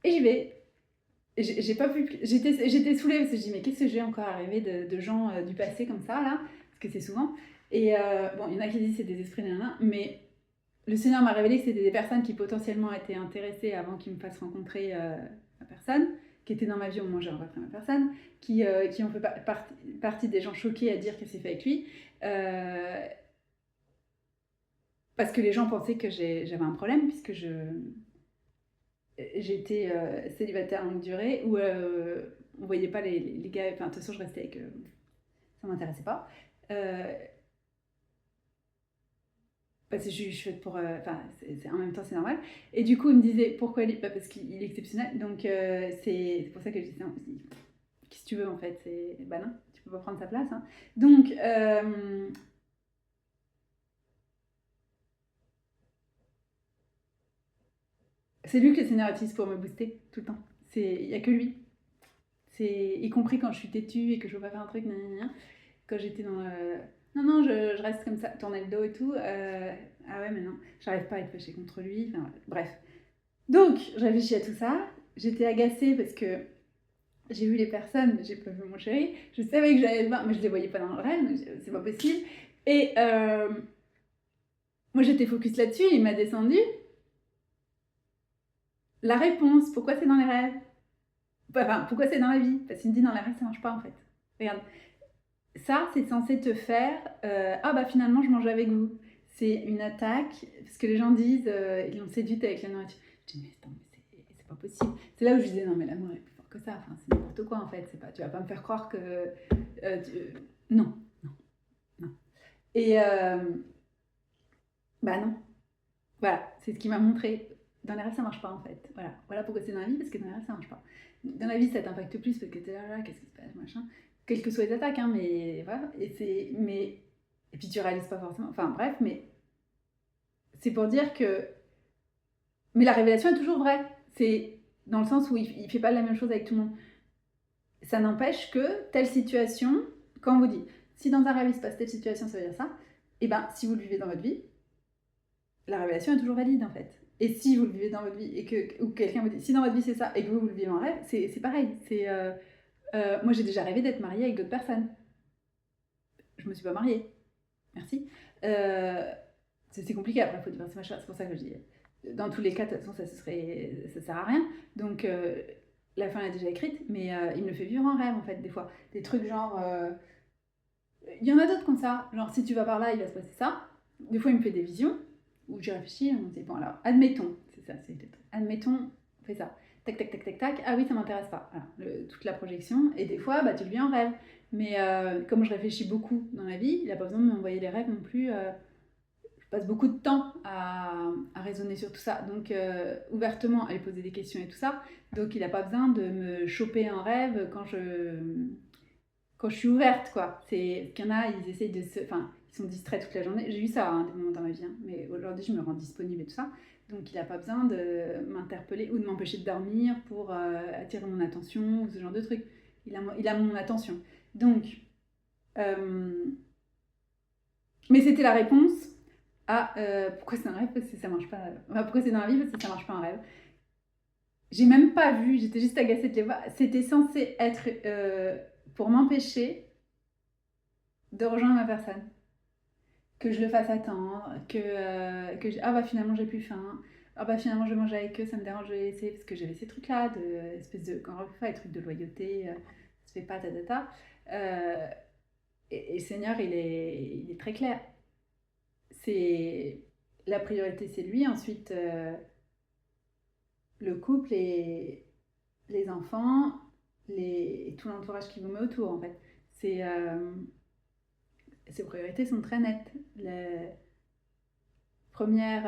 Et j'y vais. J'ai pas pu. J'étais saoulée parce que je dis mais qu'est-ce que j'ai encore arrivé de gens du passé comme ça là, parce que c'est souvent. Et bon, il y en a qui disent c'est des esprits nanana, mais le Seigneur m'a révélé que c'était des personnes qui potentiellement étaient intéressées avant qu'ils me fassent rencontrer ma personne, qui étaient dans ma vie au moment où j'ai rencontré ma personne, qui ont fait partie des gens choqués à dire que c'est fait avec lui, parce que les gens pensaient que j'avais un problème puisque j'étais célibataire longue durée où on voyait pas les gars. Enfin, de toute façon, je restais avec eux. Ça m'intéressait pas. Parce que je suis faite pour... Enfin, en même temps, c'est normal. Et du coup, il me disait, pourquoi il... Parce qu'il est exceptionnel. Donc, c'est pour ça que je disais, qu'est-ce que tu veux, en fait? Bah non, tu peux pas prendre sa place. Hein. Donc, c'est lui que le Seigneur utilise pour me booster, tout le temps. Il n'y a que lui. Y compris quand je suis têtue et que je veux pas faire un truc, quand j'étais dans... Non, je reste comme ça, tourner le dos et tout. Ah ouais, mais non, j'arrive pas à être fâchée contre lui. Enfin, bref. Donc, je réfléchis à tout ça. J'étais agacée parce que j'ai vu les personnes, mais j'ai pas vu mon chéri. Je savais que j'allais le voir, mais je les voyais pas dans le rêve, donc c'est pas possible. Et moi, j'étais focus là-dessus, il m'a descendu. La réponse, pourquoi c'est dans les rêves? Enfin, pourquoi c'est dans la vie? Parce qu'il me dit dans les rêves, ça marche pas en fait. Regarde. Ça, c'est censé te faire ah bah finalement, je mange avec vous. C'est une attaque, parce que les gens disent ils l'ont séduite avec la nourriture. Je dis, mais attends, pas possible. C'est là où je disais, non, mais l'amour est plus fort que ça. Enfin, c'est n'importe quoi, en fait. C'est pas, tu vas pas me faire croire que... non, non, non. Et, bah non. Voilà, c'est ce qui m'a montré. Dans les rêves, ça marche pas, en fait. Voilà pourquoi c'est dans la vie, parce que dans les rêves, ça marche pas. Dans la vie, ça t'impacte plus, parce que t'es là, qu'est-ce qui se passe, machin. Quelles que soient les attaques, hein, mais voilà. Et puis tu réalises pas forcément. Enfin, bref, mais c'est pour dire que... Mais la révélation est toujours vraie. C'est dans le sens où il fait pas la même chose avec tout le monde. Ça n'empêche que telle situation, quand on vous dit, si dans un rêve il se passe telle situation, ça veut dire ça, et ben si vous le vivez dans votre vie, la révélation est toujours valide en fait. Et si vous le vivez dans votre vie, ou quelqu'un vous dit, si dans votre vie c'est ça, et que vous le vivez en rêve, c'est pareil. Moi j'ai déjà rêvé d'être mariée avec d'autres personnes. Je me suis pas mariée. Merci. C'est compliqué après, il faut divorcer machin, c'est pour ça que je dis. Dans tous les cas, de toute façon, ça sert à rien. Donc, la fin est déjà écrite, mais il me le fait vivre en rêve, en fait, des fois. Des trucs genre... Il y en a d'autres comme ça. Genre, si tu vas par là, il va se passer ça. Des fois, il me fait des visions, où j'y réfléchis, on me dit, bon, alors, admettons, c'est ça, admettons, on fait ça. Tac, tac, tac, tac, tac. Ah oui, ça m'intéresse pas. Voilà, toute la projection. Et des fois, bah, tu le vis en rêve. Mais comme je réfléchis beaucoup dans la vie, il n'a pas besoin de m'envoyer les rêves non plus... Je passe beaucoup de temps à raisonner sur tout ça, donc ouvertement à lui poser des questions et tout ça, donc il n'a pas besoin de me choper en rêve quand je suis ouverte, quoi. C'est qu'il y en a, ils essayent de se... Enfin, ils sont distraits toute la journée, j'ai eu ça des moments dans ma vie, hein, mais aujourd'hui je me rends disponible et tout ça, donc il n'a pas besoin de m'interpeller ou de m'empêcher de dormir pour attirer mon attention ou ce genre de truc. Il a mon attention. Donc, mais c'était la réponse pourquoi c'est un rêve parce que ça marche pas. Enfin, pourquoi c'est dans la vie parce que ça marche pas en rêve. J'ai même pas vu, j'étais juste agacée de les voir. C'était censé être pour m'empêcher de rejoindre ma personne. Que je le fasse attendre, ah bah finalement j'ai plus faim, ah bah finalement je mange avec eux, ça me dérange de les laisser, parce que j'avais ces trucs-là, espèce de, quand on fait les trucs de loyauté, ça se fait pas, et Seigneur, il est très clair. C'est la priorité, c'est lui. Ensuite, le couple et les enfants, et tout l'entourage qui vous met autour, en fait. Ces priorités sont très nettes. Première,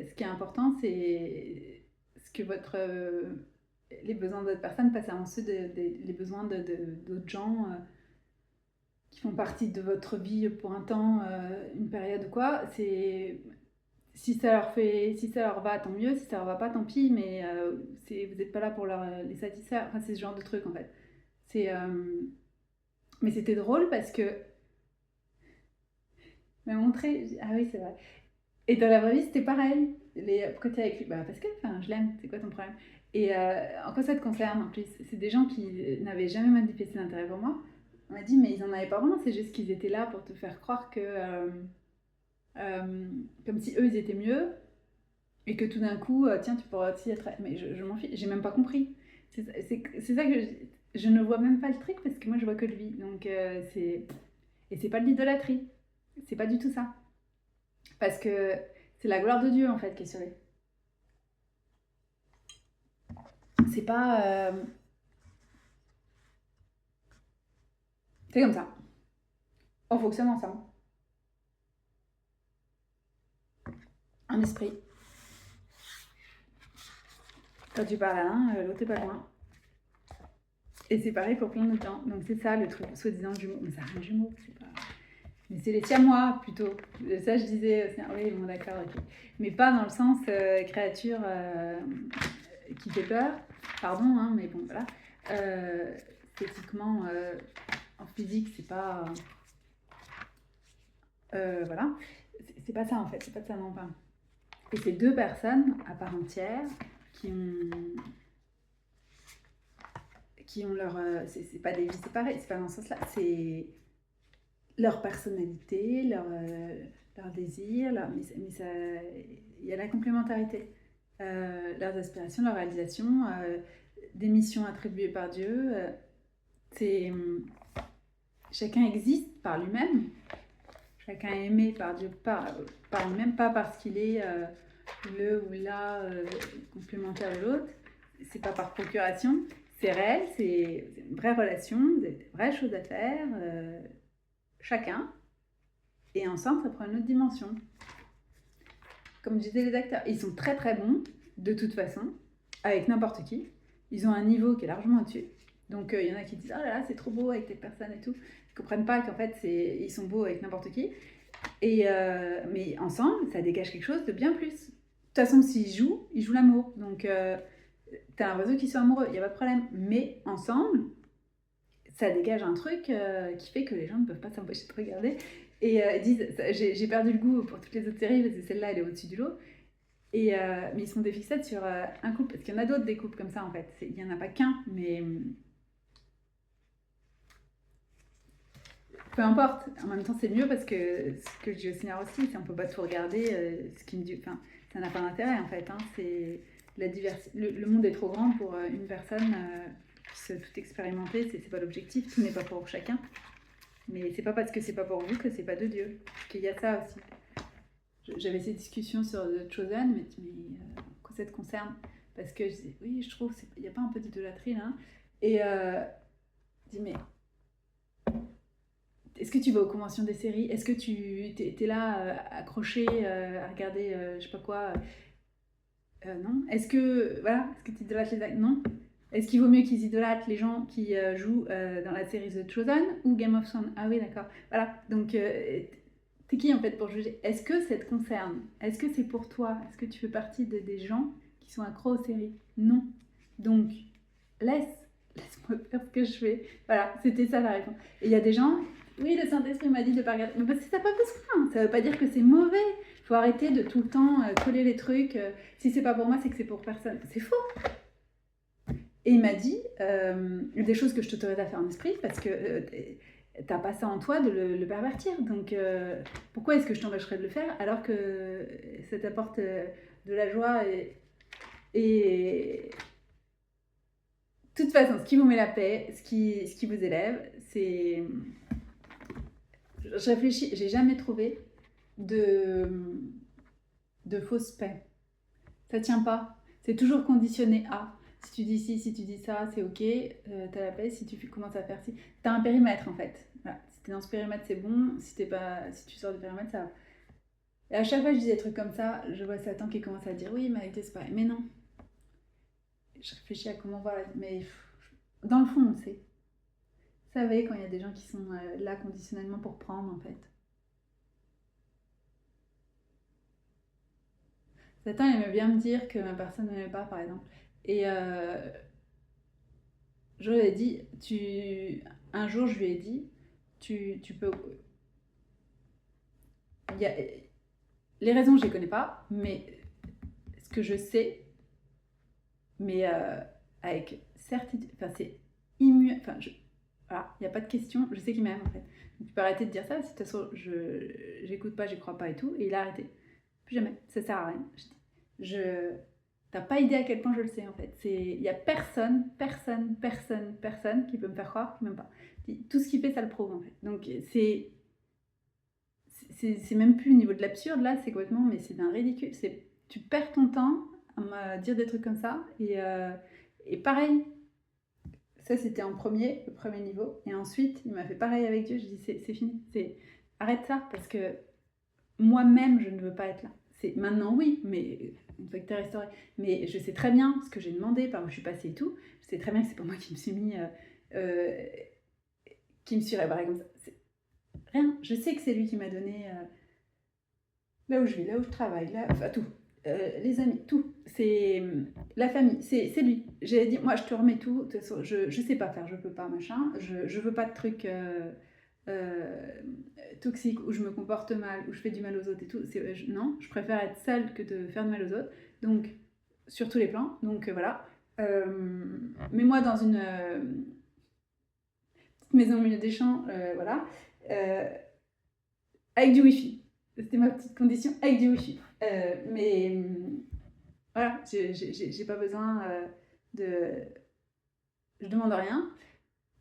ce qui est important, c'est ce que les besoins de votre personne passent avant ceux les besoins d'autres gens. Qui font partie de votre vie pour un temps, une période ou quoi, si ça leur va, tant mieux, si ça leur va pas, tant pis, mais vous n'êtes pas là pour les satisfaire. Enfin, c'est ce genre de truc en fait. Mais c'était drôle parce que m'a montré, ah oui, c'est vrai. Et dans la vraie vie, c'était pareil. Pourquoi tu es avec lui? Bah parce que, je l'aime, c'est quoi ton problème? Et en quoi ça te concerne en plus? C'est des gens qui n'avaient jamais manifesté d'intérêt pour moi. On m'a dit, mais ils en avaient pas vraiment, c'est juste qu'ils étaient là pour te faire croire que. Comme si eux, ils étaient mieux, et que tout d'un coup, tiens, tu pourrais aussi être. Mais je m'en fiche, j'ai même pas compris. C'est ça que je ne vois même pas le truc, parce que moi, je vois que lui. Donc, et c'est pas de l'idolâtrie. C'est pas du tout ça. Parce que c'est la gloire de Dieu, en fait, qui est sur lui. C'est pas. C'est comme ça. On fonctionne ensemble. Un esprit. Quand tu parles à l'un, l'autre est pas loin. Et c'est pareil pour plein de gens. Donc c'est ça le truc, soi-disant jumeau. Mais ça rien jumeau, c'est pas. Mais c'est les siamois plutôt. Ça je disais, oui, bon d'accord, ok. Mais pas dans le sens créature qui fait peur. Pardon, hein, mais bon voilà. Esthétiquement, en physique, c'est pas. Voilà. C'est pas ça en fait, c'est pas de ça non pas. Et c'est deux personnes à part entière qui ont leur. C'est pas des vies séparées, c'est pas dans ce sens-là. C'est leur personnalité, leur désir, mais ça, il y a la complémentarité. Leurs aspirations, leurs réalisations, des missions attribuées par Dieu. Chacun existe par lui-même. Chacun est aimé par Dieu par lui-même, pas parce qu'il est le ou la complémentaire de l'autre, c'est pas par procuration, c'est réel, c'est une vraie relation, vous avez des vraies choses à faire, chacun, et ensemble, ça prend une autre dimension. Comme disaient les acteurs, ils sont très très bons, de toute façon, avec n'importe qui. Ils ont un niveau qui est largement au-dessus. Donc il y en a qui disent oh là là, c'est trop beau avec telle personne et tout. Ils comprennent pas qu'en fait, ils sont beaux avec n'importe qui. Mais ensemble, ça dégage quelque chose de bien plus. De toute façon, s'ils jouent l'amour. Donc t'as l'impression qu'ils sont amoureux, il n'y a pas de problème. Mais ensemble, ça dégage un truc qui fait que les gens ne peuvent pas s'empêcher de regarder. Et ils disent, j'ai perdu le goût pour toutes les autres séries parce que celle-là, elle est au-dessus du lot. Mais ils sont des fixettes sur un couple, parce qu'il y en a d'autres des couples comme ça en fait. Il n'y en a pas qu'un, mais peu importe. En même temps, c'est mieux parce que ce que je dis au Seigneur aussi, c'est on peut pas tout regarder. Ce qui me dit, enfin, ça n'a pas d'intérêt en fait. Hein, c'est la le monde est trop grand pour une personne qui puisse tout expérimenter. C'est pas l'objectif. Tout n'est pas pour chacun. Mais c'est pas parce que c'est pas pour vous que c'est pas de Dieu. Parce qu'il y a ça aussi. J'avais ces discussions sur The Chosen, mais quoi ça te concerne? Parce que je disais, oui, je trouve, il n'y a pas un peu d'idolâtrie là. Et je dis, mais est-ce que tu vas aux conventions des séries? Est-ce que tu es là accroché à regarder je sais pas quoi? Non. Est-ce que tu idolâtres les actes? Non. Est-ce qu'il vaut mieux qu'ils idolâtrent les gens qui jouent dans la série The Chosen ou Game of Thrones? Ah oui, d'accord. Voilà. Donc, t'es qui en fait pour juger? Est-ce que ça te concerne? Est-ce que c'est pour toi? Est-ce que tu fais partie des gens qui sont accros aux séries? Non. Donc, laisse-moi faire ce que je fais. Voilà, c'était ça la réponse. Et il y a des gens, oui, le Saint-Esprit m'a dit de ne pas regarder. Mais parce que t'as pas besoin. Ça veut pas dire que c'est mauvais. Il faut arrêter de tout le temps coller les trucs. Si c'est pas pour moi, c'est que c'est pour personne. C'est faux. Et il m'a dit des choses que je t'autorise à faire en esprit parce que t'as pas ça en toi de le pervertir. Donc pourquoi est-ce que je t'empêcherais de le faire alors que ça t'apporte de la joie et de toute façon, ce qui vous met la paix, ce qui vous élève, c'est... Je réfléchis, j'ai jamais trouvé de fausse paix. Ça tient pas. C'est toujours conditionné à. Si tu dis ci, si tu dis ça, c'est ok, t'as la paix. Si tu commences à faire ci, t'as un périmètre en fait. Voilà. Si t'es dans ce périmètre, c'est bon. Si tu sors du périmètre, ça va. Et à chaque fois que je dis des trucs comme ça, je vois Satan qui commence à dire oui, mais avec Dieu c'est pareil. Mais non. Je réfléchis à comment voir, mais dans le fond, on sait. Vous savez quand il y a des gens qui sont là conditionnellement pour prendre en fait. Satan aimait bien me dire que ma personne ne m'aimait pas, par exemple. Et je lui ai dit, un jour je lui ai dit, tu peux... Les raisons, je les connais pas, mais ce que je sais, mais avec certitude, enfin c'est immuable, enfin voilà, il n'y a pas de question, je sais qu'il m'aime en fait. Donc, tu peux arrêter de dire ça, de toute façon, j'écoute pas, j'y crois pas et tout, et il a arrêté. Plus jamais, ça sert à rien. T'as pas idée à quel point je le sais en fait. Il y a personne qui peut me faire croire qu'il m'aime pas. Tout ce qu'il fait, ça le prouve en fait. Donc c'est même plus au niveau de l'absurde là, c'est complètement, mais c'est d'un ridicule. Tu perds ton temps à me dire des trucs comme ça. Et pareil, ça c'était le premier niveau. Et ensuite, il m'a fait pareil avec Dieu. Je dis c'est fini. Arrête ça parce que moi-même, je ne veux pas être là. Maintenant, oui, mais une fois que tu es restauré. Mais je sais très bien ce que j'ai demandé, par où je suis passée et tout. Je sais très bien que c'est pas moi qui me suis mis... qui me suis réparée comme ça. Rien. Je sais que c'est lui qui m'a donné là où je vis, là où je travaille, là, enfin tout. Les amis, tout. C'est la famille, c'est lui. J'ai dit, moi, je te remets tout. De toute façon, je sais pas faire, je peux pas, machin. Je veux pas de trucs... toxique, où je me comporte mal, où je fais du mal aux autres et tout, non, je préfère être seule que de faire du mal aux autres, donc sur tous les plans, donc voilà. Mets-moi dans une petite maison au milieu des champs, voilà, avec du wifi, c'était ma petite condition, avec du wifi, mais voilà, j'ai pas besoin je demande rien.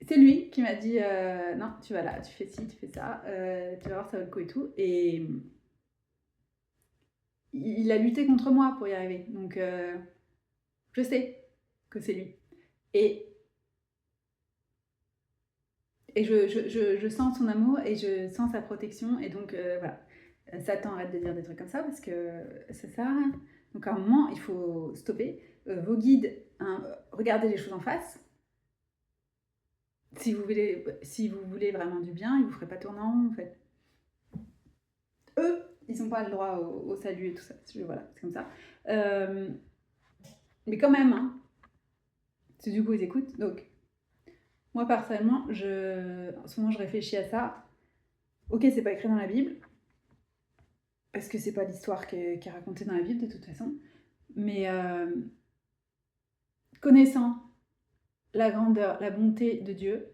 C'est lui qui m'a dit non, tu vas là, tu fais ci, tu fais ça, tu vas voir, ça va le coup et tout. Et il a lutté contre moi pour y arriver. Donc, je sais que c'est lui. Et je sens son amour et je sens sa protection. Et donc, voilà. Satan, arrête de dire des trucs comme ça parce que ça sert à rien. Donc, à un moment, il faut stopper. Vos guides, hein, regardez les choses en face. Si vous voulez vraiment du bien, ils vous feraient pas tourner en rond, en fait. Eux, ils n'ont pas le droit au salut et tout ça. Voilà, c'est comme ça. Mais quand même, hein, c'est du coup, ils écoutent. Donc, moi, personnellement, en ce moment, je réfléchis à ça. Ok, c'est pas écrit dans la Bible, parce que c'est pas l'histoire qui est racontée dans la Bible, de toute façon. Mais connaissant la grandeur, la bonté de Dieu,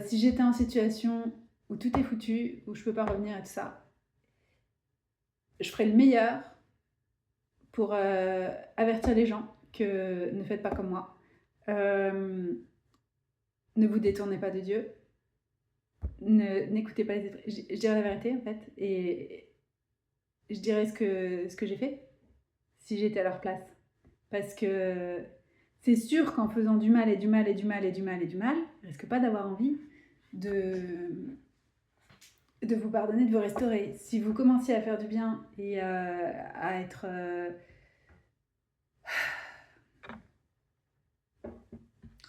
si j'étais en situation où tout est foutu, où je peux pas revenir et tout ça, je ferais le meilleur pour avertir les gens que ne faites pas comme moi. Ne vous détournez pas de Dieu. N'écoutez pas les esprits. Je dirais la vérité, en fait. Et je dirais ce que j'ai fait si j'étais à leur place. Parce que c'est sûr qu'en faisant du mal et du mal et du mal et du mal et du mal, je risque pas d'avoir envie de vous pardonner, de vous restaurer. Si vous commenciez à faire du bien et à être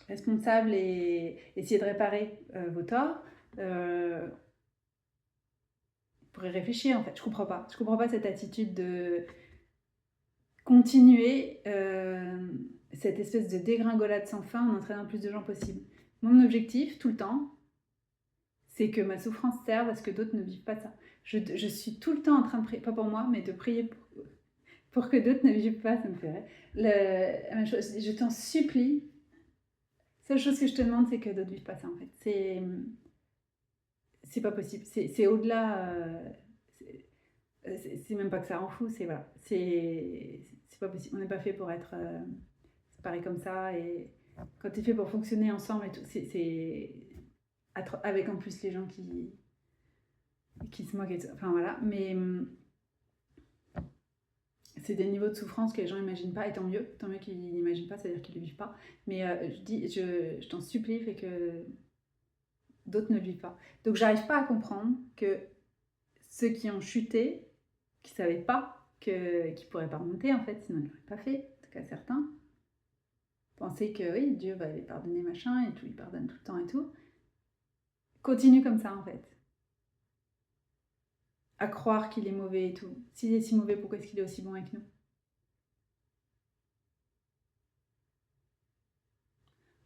responsable et essayer de réparer vos torts, vous pourrez réfléchir en fait. Je comprends pas cette attitude de continuer cette espèce de dégringolade sans fin en entraînant le plus de gens possible. Mon objectif, tout le temps, c'est que ma souffrance serve à ce que d'autres ne vivent pas ça. Je suis tout le temps en train de prier, pas pour moi, mais de prier pour que d'autres ne vivent pas, ça me fait rire. Je t'en supplie. La seule chose que je te demande, c'est que d'autres ne vivent pas ça, en fait. C'est pas possible. C'est au-delà. C'est même pas que ça rend fou, c'est voilà. C'est pas possible. On n'est pas fait pour être séparés comme ça. Et quand tu es fait pour fonctionner ensemble et tout, c'est avec en plus les gens qui se moquent et tout. Enfin voilà. Mais c'est des niveaux de souffrance que les gens n'imaginent pas, et tant mieux qu'ils n'imaginent pas, c'est-à-dire qu'ils ne le vivent pas. Mais je t'en supplie, fait que d'autres ne le vivent pas. Donc j'arrive pas à comprendre que ceux qui ont chuté, qui ne savaient pas qu'ils ne pourraient pas remonter, en fait, sinon ils ne l'auraient pas fait, en tout cas certains, pensaient que oui, Dieu va les pardonner, machin, et tout, il pardonne tout le temps et tout, continuent comme ça, en fait. À croire qu'il est mauvais et tout. S'il est si mauvais, pourquoi est-ce qu'il est aussi bon avec nous?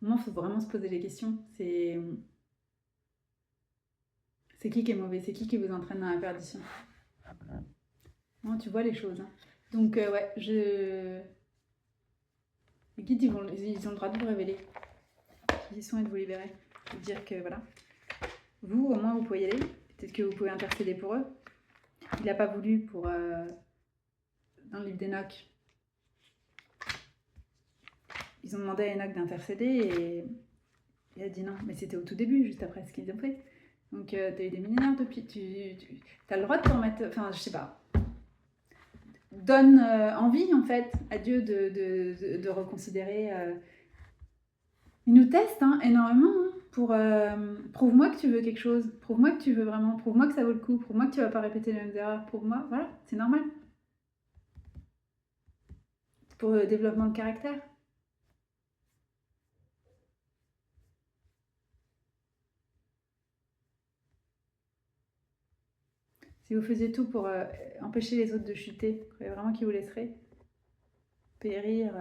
Moi, il faut vraiment se poser les questions. C'est qui est mauvais? C'est qui vous entraîne dans la perdition? Non, tu vois les choses. Hein. Donc, ouais, les guides, ils ont le droit de vous révéler. Ils sont et de vous libérer. De dire que, voilà. Vous, au moins, vous pouvez y aller. Peut-être que vous pouvez intercéder pour eux. Il n'a pas voulu pour... dans le livre d'Enoch. Ils ont demandé à Enoch d'intercéder et il a dit non. Mais c'était au tout début, juste après ce qu'ils ont fait. Donc, tu as eu des millénaires depuis. Tu as le droit de te remettre... Enfin, je sais pas. Donne envie, en fait, à Dieu de reconsidérer... Il nous teste hein, énormément hein, pour prouve-moi que tu veux quelque chose, prouve-moi que tu veux vraiment, prouve-moi que ça vaut le coup, prouve-moi que tu vas pas répéter les mêmes erreurs, prouve-moi, voilà, c'est normal. Pour le développement de caractère. Si vous faisiez tout pour empêcher les autres de chuter, vous croyez vraiment qu'ils vous laisseraient périr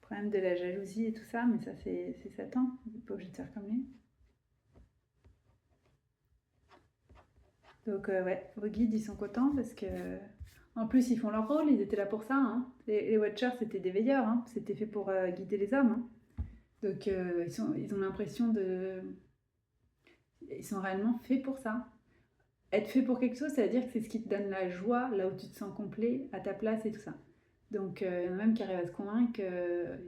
problème de la jalousie et tout ça, mais ça c'est Satan, vous n'êtes pas obligé de faire comme lui. Donc ouais, vos guides ils sont contents parce que en plus ils font leur rôle, ils étaient là pour ça. Hein. Les Watchers c'était des veilleurs, hein. C'était fait pour guider les hommes. Hein. Donc ils ont l'impression de... Ils sont réellement faits pour ça. Être fait pour quelque chose, ça veut dire que c'est ce qui te donne la joie, là où tu te sens complet, à ta place et tout ça. Donc il y en a même qui arrivent à se convaincre qu'ils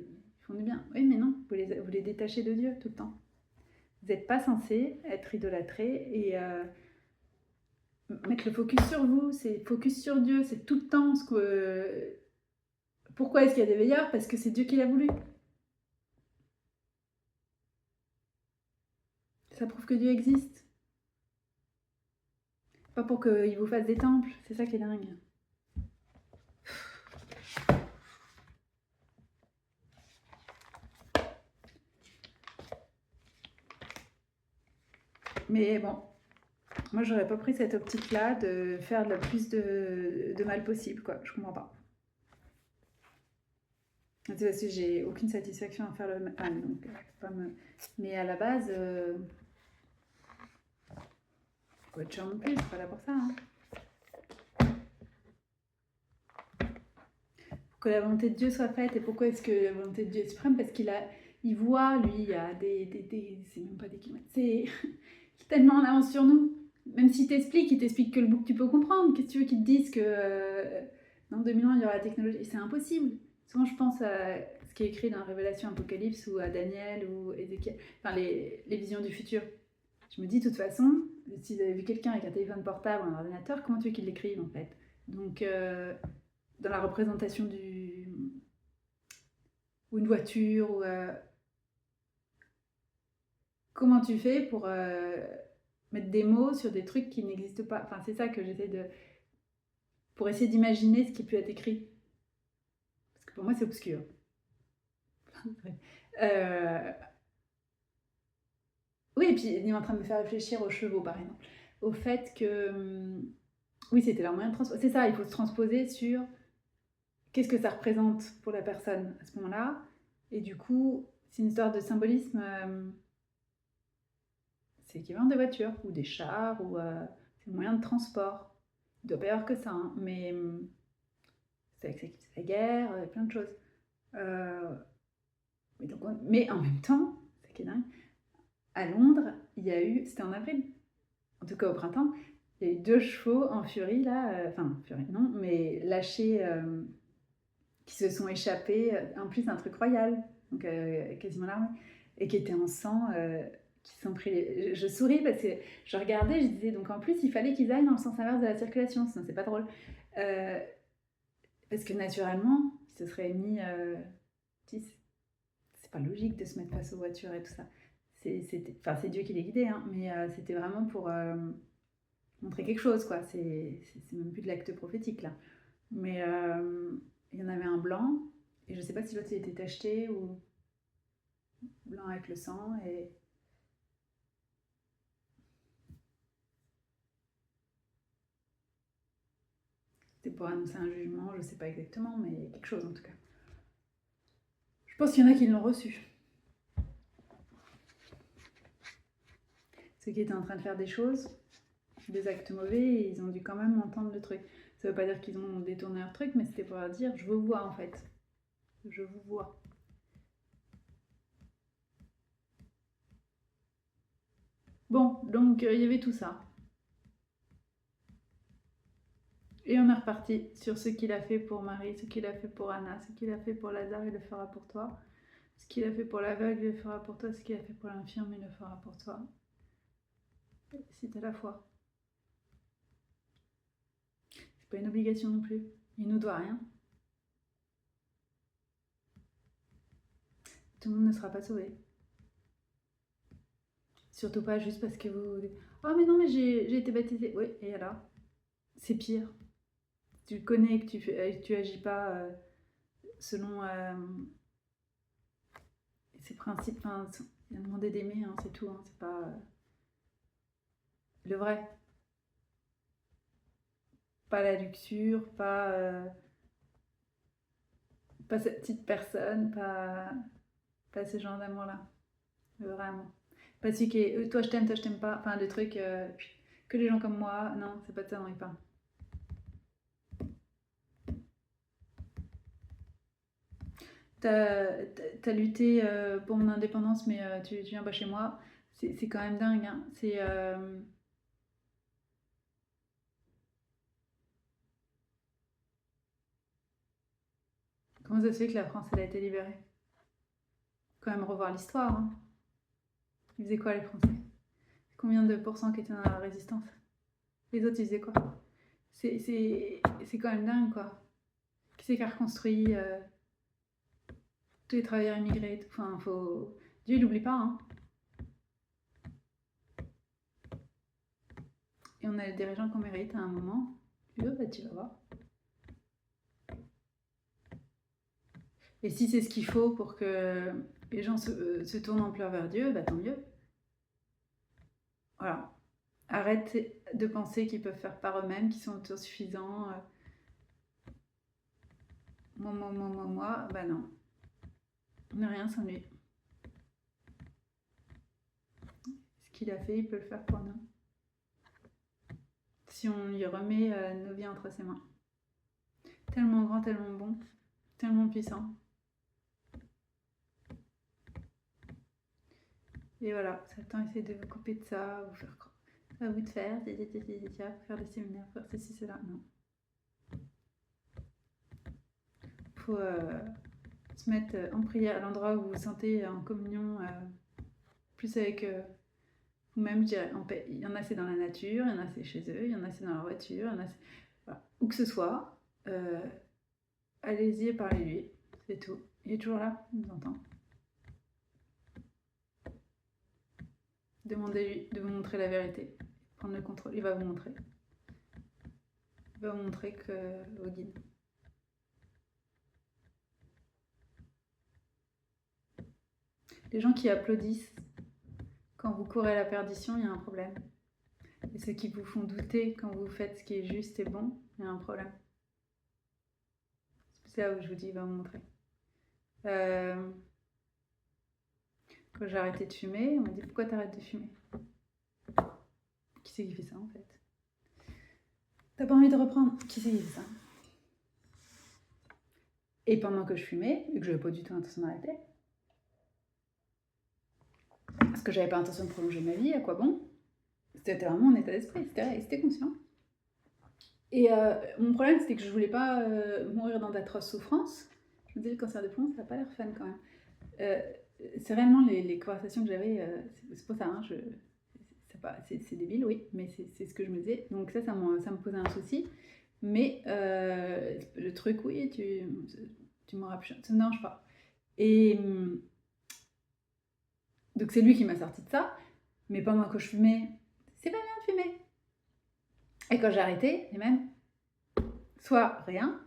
font du bien. Oui mais non, vous les détachez de Dieu tout le temps. Vous n'êtes pas censé être idolâtré et mettre le focus sur vous, c'est focus sur Dieu, c'est tout le temps ce que... Pourquoi est-ce qu'il y a des veilleurs? Parce que c'est Dieu qui l'a voulu. Ça prouve que Dieu existe. Pas pour qu'il vous fasse des temples, c'est ça qui est dingue. Mais bon, moi j'aurais pas pris cette optique-là de faire le plus de mal possible, quoi. Je comprends pas. C'est parce que j'ai aucune satisfaction à faire le mal, donc pas me... Mais à la base, faut être chiant non plus, je suis pas là pour ça. Hein. Pour que la volonté de Dieu soit faite, et pourquoi est-ce que la volonté de Dieu est suprême? Parce il voit, lui, il y a c'est même pas des kilomètres, c'est tellement en avance sur nous. Même s'il t'explique, il t'explique que le bout que tu peux comprendre. Qu'est-ce que tu veux qu'il te dise que dans 2000 ans il y aura la technologie? C'est impossible. Souvent je pense à ce qui est écrit dans Révélation Apocalypse ou à Daniel ou Ézéchiel, enfin les visions du futur. Je me dis de toute façon, si vous avez vu quelqu'un avec un téléphone portable ou un ordinateur, comment tu veux qu'il l'écrive en fait? Donc dans la représentation ou une voiture ou comment tu fais pour mettre des mots sur des trucs qui n'existent pas? Enfin, c'est ça que j'essaie de... pour essayer d'imaginer ce qui peut être écrit. Parce que pour moi, c'est obscur. Oui, et puis il est en train de me faire réfléchir aux chevaux, par exemple. Au fait que... Oui, c'était leur moyen de transposer. C'est ça, il faut se transposer sur qu'est-ce que ça représente pour la personne à ce moment-là. Et du coup, c'est une histoire de symbolisme. C'est l'équivalent des voitures, ou des chars, ou c'est un moyen de transport. Il doit pas y avoir que ça, hein, mais c'est avec la guerre, plein de choses. Mais en même temps, c'est qui est dingue, à Londres, il y a eu, c'était en avril, en tout cas au printemps, il y a eu 2 chevaux en furie, là, enfin, furie, non, mais lâchés, qui se sont échappés, en plus un truc royal, donc quasiment l'armée, et qui étaient en sang, qui se sont pris je souris parce que je regardais, je disais, donc en plus il fallait qu'ils aillent dans le sens inverse de la circulation, sinon c'est pas drôle. Parce que naturellement, ils se seraient mis... c'est pas logique de se mettre face aux voitures et tout ça. C'est Dieu qui les guidait, hein, mais c'était vraiment pour montrer quelque chose, quoi. C'est même plus de l'acte prophétique, là. Mais il y en avait un blanc, et je sais pas si l'autre il était tacheté ou blanc avec le sang, et... C'était pour annoncer un jugement, je sais pas exactement, mais quelque chose en tout cas. Je pense qu'il y en a qui l'ont reçu. Ceux qui étaient en train de faire des choses, des actes mauvais, et ils ont dû quand même entendre le truc. Ça veut pas dire qu'ils ont détourné leur truc, mais c'était pour leur dire, je vous vois en fait. Je vous vois. Bon, donc il y avait tout ça. Et on est reparti sur ce qu'il a fait pour Marie, ce qu'il a fait pour Anna, ce qu'il a fait pour Lazare, il le fera pour toi. Ce qu'il a fait pour l'aveugle, il le fera pour toi. Ce qu'il a fait pour l'infirme, il le fera pour toi. Si t'as la foi. C'est pas une obligation non plus. Il nous doit rien. Tout le monde ne sera pas sauvé. Surtout pas juste parce que vous... Oh mais non, mais j'ai été baptisée. Oui, et alors? C'est pire. Tu connais que tu agis pas selon ces principes. Enfin, il a demandé d'aimer, hein, c'est tout. Hein, c'est pas le vrai. Pas la luxure, pas cette petite personne, pas ce genre d'amour-là. Le vrai amour. Pas celui qui est toi je t'aime pas. Enfin, le truc que les gens comme moi. Non, c'est pas de ça dont il parle. T'as lutté pour mon indépendance, mais tu viens pas chez moi. C'est quand même dingue. Hein. C'est. Comment ça se fait que la France elle a été libérée? Quand même revoir l'histoire. Hein. Ils faisaient quoi les Français? Combien de pourcents qui étaient dans la résistance? Les autres, ils faisaient quoi? C'est quand même dingue, quoi. Qui c'est qui a reconstruit tous les travailleurs immigrés? Enfin, faut... Dieu, il n'oublie pas, hein. Et on a des dirigeants qu'on mérite à un moment. Tu veux, bah, tu vas voir. Et si c'est ce qu'il faut pour que les gens se tournent en pleurs vers Dieu, bah tant mieux. Voilà. Arrête de penser qu'ils peuvent faire par eux-mêmes, qu'ils sont autosuffisants. Moi. Bah non. On n'est rien sans lui. Ce qu'il a fait, il peut le faire pour nous. Si on lui remet nos vies entre ses mains. Tellement grand, tellement bon, tellement puissant. Et voilà, Satan essaie de vous couper de ça, vous faire croire. À vous de faire des séminaires, faire ceci, cela. Non. Il faut se mettre en prière à l'endroit où vous vous sentez en communion, plus avec vous-même, je dirais, en paix. Il y en a, c'est dans la nature, il y en a, c'est chez eux, il y en a, c'est dans leur voiture, il y en a, voilà. Où que ce soit, allez-y et parlez-lui, c'est tout. Il est toujours là, il nous entend. Demandez-lui de vous montrer la vérité, prendre le contrôle, il va vous montrer. Il va vous montrer que vos guides. Les gens qui applaudissent quand vous courez à la perdition, il y a un problème. Et ceux qui vous font douter quand vous faites ce qui est juste et bon, il y a un problème. C'est là où je vous dis, il va vous montrer. Quand j'ai arrêté de fumer, on m'a dit, pourquoi t'arrêtes de fumer? Qui c'est qui fait ça en fait? T'as pas envie de reprendre? Qui c'est qui fait ça? Et pendant que je fumais, et que j'avais pas du tout l'intention d'arrêter, parce que j'avais pas l'intention de prolonger ma vie, à quoi bon? C'était vraiment mon état d'esprit, c'était conscient. Et mon problème, c'était que je voulais pas mourir dans d'atroces souffrances. Je me disais, le cancer de poumon, ça n'a pas l'air fun quand même. C'est réellement les conversations que j'avais, c'est pas ça, hein, c'est débile, oui, mais c'est ce que je me disais. Donc ça me posait un souci. Mais le truc, oui, tu m'auras plus... Ça ne me dérange pas. Et donc c'est lui qui m'a sorti de ça. Mais pendant que je fumais, c'est pas bien de fumer. Et quand j'ai arrêté, les mêmes, soit rien,